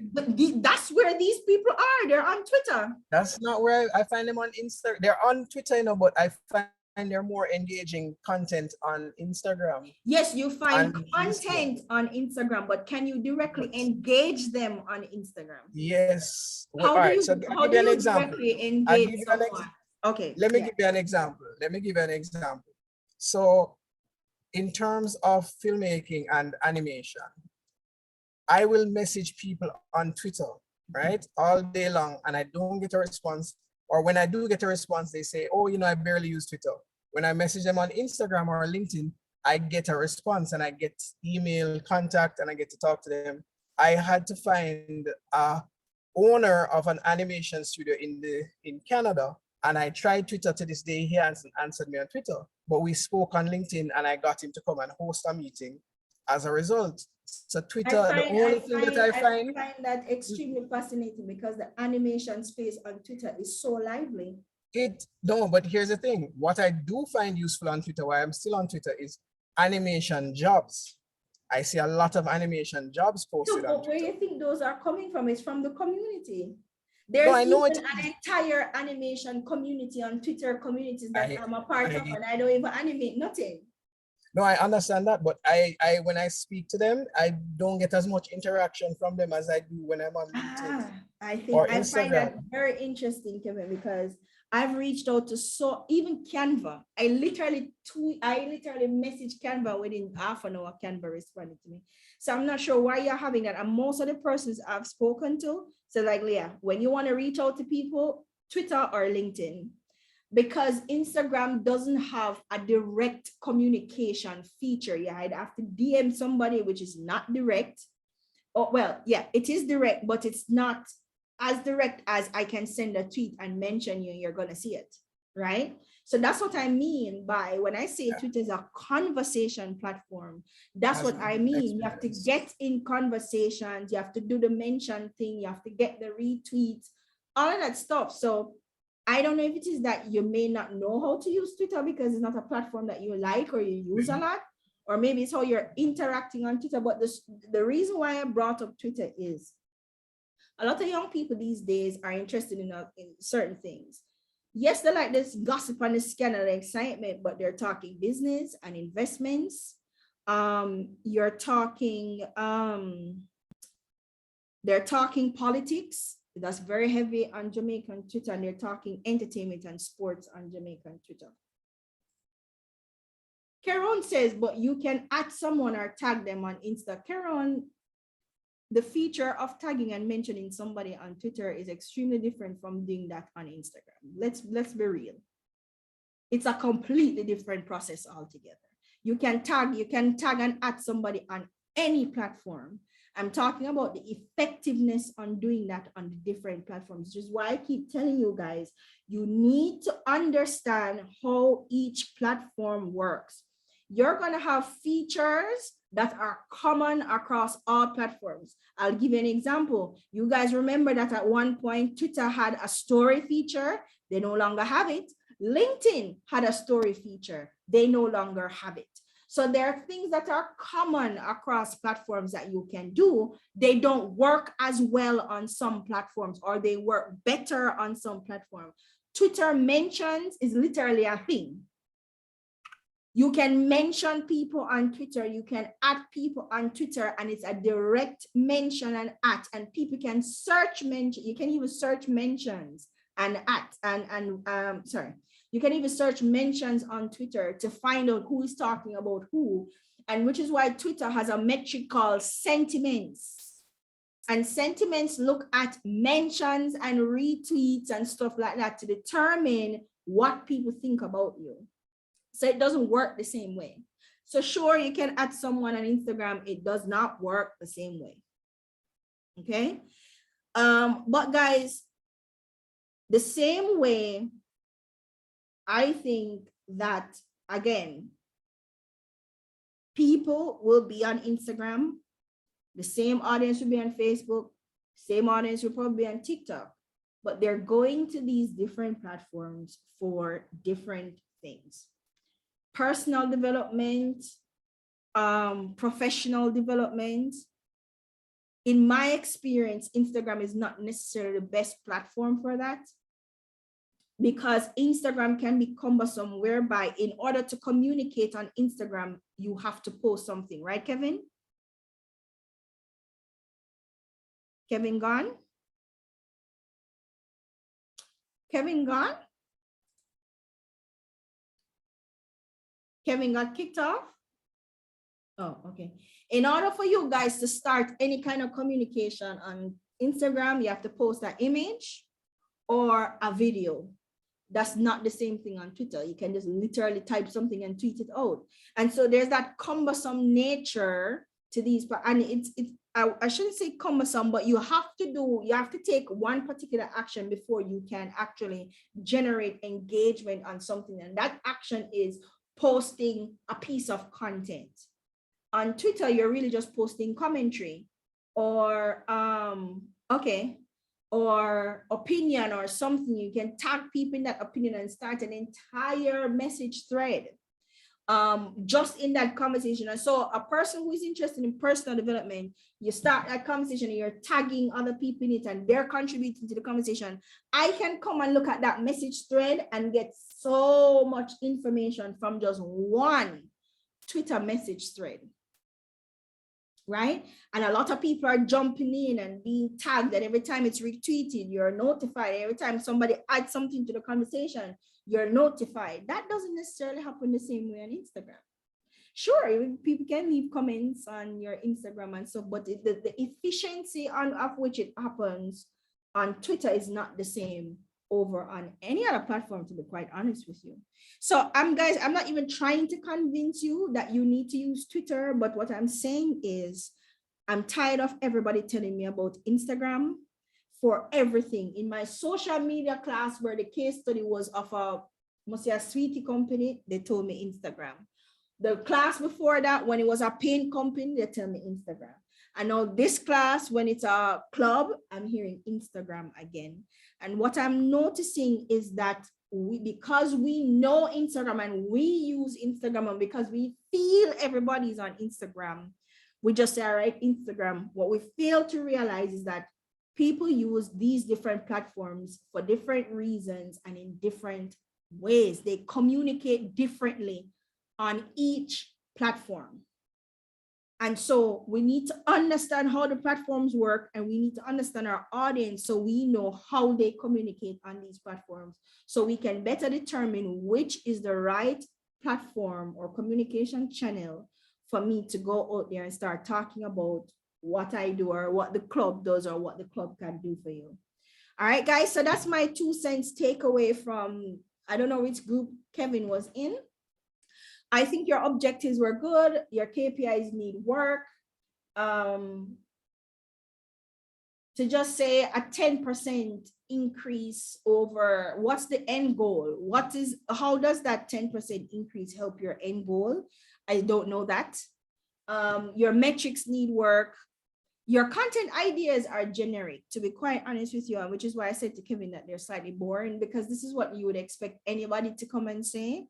that's where these people are. They're on Twitter. That's not where I find them on Insta. They're on Twitter, but I find they're more engaging content on Instagram Yes, you find and YouTube. content on Instagram, but can you directly But engage them on Instagram? yes. Well, How all do right. you So I'll how give do you an you example. directly I'll engage give you an ex someone? Okay, Let me yeah. give you an example. Let me give you an example. So in terms of filmmaking and animation, I will message people on Twitter, right, all day long, and I don't get a response. Or when I do get a response, they say, oh, I barely use Twitter. When I message them on Instagram or LinkedIn, I get a response and I get email contact and I get to talk to them. I had to find a owner of an animation studio in Canada, and I tried Twitter to this day. He hasn't answered me on Twitter, but we spoke on LinkedIn and I got him to come and host a meeting as a result. So Twitter, the only thing that I find that extremely fascinating because the animation space on Twitter is so lively. no, but here's the thing. What I do find useful on Twitter, why I'm still on Twitter, is animation jobs. I see a lot of animation jobs posted So, on but where Twitter. you think those are coming from? It's from the community. No, There's I know even it an is. entire animation community on Twitter communities that I, I'm a part of, I, and I don't even animate nothing. no, I understand that, but when I speak to them, I don't get as much interaction from them as I do when I'm on LinkedIn or I find that Instagram. very interesting, Kevin, because I've reached out to even Canva. I literally messaged Canva within half an hour. Canva responded to me. So I'm not sure why you're having that. And most of the persons I've spoken to, so like Leah, when you want to reach out to people, Twitter or LinkedIn, because Instagram doesn't have a direct communication feature. Yeah, I'd have to DM somebody, which is not direct. Oh, well, yeah, it is direct, but it's not as direct as I can send a tweet and mention you and you're going to see it, right? So that's what I mean by when I say Twitter is a conversation platform. That's what I mean. You have to get in conversations. You have to do the mention thing. You have to get the retweets, all of that stuff. So I don't know if it is that you may not know how to use Twitter because it's not a platform that you like or you use a lot, or maybe it's how you're interacting on Twitter. But the reason why I brought up Twitter is a lot of young people these days are interested in certain things. Yes, they like this gossip and this scandal and excitement, but they're talking business and investments. You're talking, they're talking politics. That's very heavy on Jamaican Twitter, and they're talking entertainment and sports on Jamaican Twitter. Caron says, but you can add someone or tag them on Insta. Caron, the feature of tagging and mentioning somebody on Twitter is extremely different from doing that on Instagram. Let's be real. It's a completely different process altogether. You can tag and add somebody on any platform. I'm talking about the effectiveness on doing that on the different platforms, which is why I keep telling you guys, you need to understand how each platform works. You're going to have features that are common across all platforms. I'll give you an example. You guys remember that at one point, Twitter had a story feature. They no longer have it. LinkedIn had a story feature. They no longer have it. So there are things that are common across platforms that you can do. They don't work as well on some platforms, or they work better on some platforms. Twitter mentions is literally a thing. You can mention people on Twitter. You can add people on Twitter, and it's a direct mention and at, and people can search mention. You can even search mentions and at, sorry. You can even search mentions on Twitter to find out who is talking about who, and which is why Twitter has a metric called sentiments. And sentiments look at mentions and retweets and stuff like that to determine what people think about you. So it doesn't work the same way. So sure, you can add someone on Instagram. It does not work the same way. Okay. But guys, the same way, I think that, again, people will be on Instagram. The same audience will be on Facebook. Same audience will probably be on TikTok. But they're going to these different platforms for different things. Personal development, professional development. In my experience, Instagram is not necessarily the best platform for that, because Instagram can be cumbersome, whereby in order to communicate on Instagram, you have to post something, right, Kevin? Kevin gone? Kevin gone? Kevin got kicked off? Oh, okay. In order for you guys to start any kind of communication on Instagram, you have to post an image or a video. That's not the same thing on Twitter. You can just literally type something and tweet it out. And so there's that cumbersome nature to these, and I shouldn't say cumbersome, but you have to take one particular action before you can actually generate engagement on something. And that action is posting a piece of content. On Twitter, you're really just posting commentary or or opinion or something. You can tag people in that opinion and start an entire message thread just in that conversation. And so a person who is interested in personal development, you start that conversation and you're tagging other people in it and they're contributing to the conversation. I can come and look at that message thread and get so much information from just one Twitter message thread. Right? And a lot of people are jumping in and being tagged, and every time it's retweeted, you're notified. Every time somebody adds something to the conversation, you're notified. That doesn't necessarily happen the same way on Instagram. Sure, people can leave comments on your Instagram and so, but the efficiency of which it happens on Twitter is not the same over on any other platform, to be quite honest with you. So guys, I'm not even trying to convince you that you need to use Twitter, but what I'm saying is I'm tired of everybody telling me about Instagram for everything. In my social media class, where the case study was of a sweetie company, they told me Instagram. The class before that, when it was a paint company, they tell me Instagram. And now this class, when it's a club, I'm hearing Instagram again. And what I'm noticing is that because we know Instagram and we use Instagram, and because we feel everybody's on Instagram, we just say, all right, Instagram. What we fail to realize is that people use these different platforms for different reasons and in different ways. They communicate differently on each platform. And so we need to understand how the platforms work, and we need to understand our audience so we know how they communicate on these platforms, so we can better determine which is the right platform or communication channel for me to go out there and start talking about what I do or what the club does or what the club can do for you. All right, guys, so that's my 2 cents takeaway from, I don't know which group Kevin was in. I think your objectives were good. Your KPIs need work. To just say a 10% increase over, what's the end goal? How does that 10% increase help your end goal? I don't know that. Your metrics need work. Your content ideas are generic, to be quite honest with you, which is why I said to Kevin that they're slightly boring, because this is what you would expect anybody to come and say.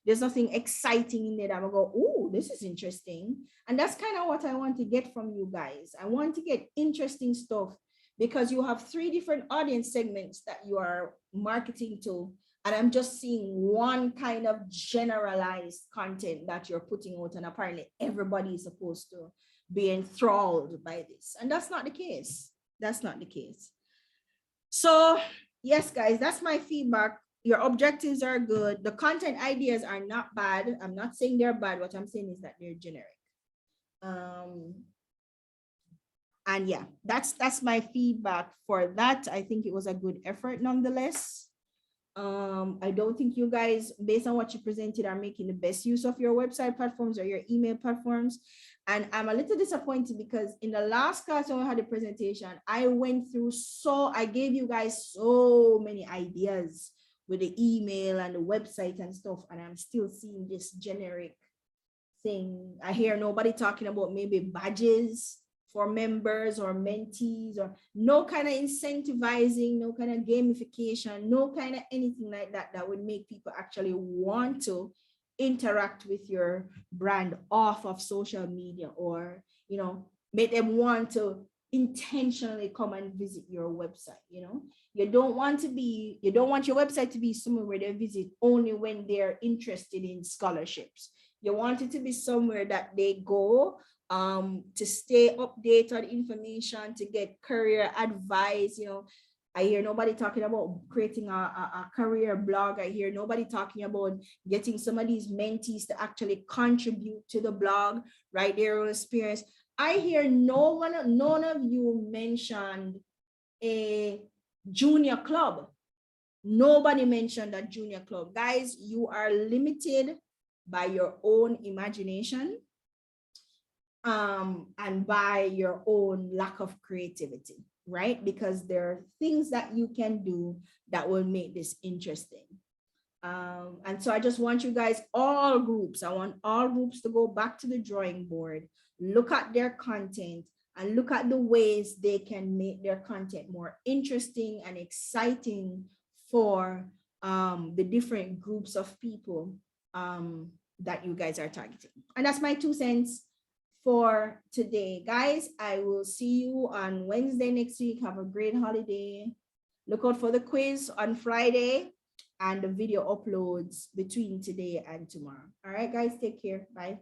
There's nothing exciting in there that will go, oh, this is interesting. And that's kind of what I want to get from you guys. I want to get interesting stuff, because you have 3 different audience segments that you are marketing to And I'm just seeing one kind of generalized content that you're putting out, and apparently everybody is supposed to be enthralled by this. And that's not the case. That's not the case. So yes, guys, that's my feedback. Your objectives are good. The content ideas are not bad. I'm not saying they're bad. What I'm saying is that they're generic. And yeah, that's my feedback for that. I think it was a good effort nonetheless. I don't think you guys, based on what you presented, are making the best use of your website platforms or your email platforms. And I'm a little disappointed because in the last class when we had a presentation, I went through, I gave you guys so many ideas with the email and the website and stuff, and I'm still seeing this generic thing. I hear nobody talking about maybe badges for members or mentees, or no kind of incentivizing, no kind of gamification, no kind of anything like that that would make people actually want to interact with your brand off of social media, or, you know, make them want to intentionally come and visit your website. You know, you don't want your website to be somewhere where they visit only when they're interested in scholarships. You want it to be somewhere that they go to stay updated on information, to get career advice. You know, I hear nobody talking about creating a career blog. I hear nobody talking about getting some of these mentees to actually contribute to the blog, write their own experience. I hear none of you mentioned a junior club. Nobody mentioned a junior club. Guys, you are limited by your own imagination and by your own lack of creativity, right? Because there are things that you can do that will make this interesting. And so I just want you guys, I want all groups to go back to the drawing board, look at their content, and look at the ways they can make their content more interesting and exciting for the different groups of people that you guys are targeting. And that's my 2 cents for today. Guys, I will see you on Wednesday next week. Have a great holiday. Look out for the quiz on Friday and the video uploads between today and tomorrow. All right, guys, take care. Bye.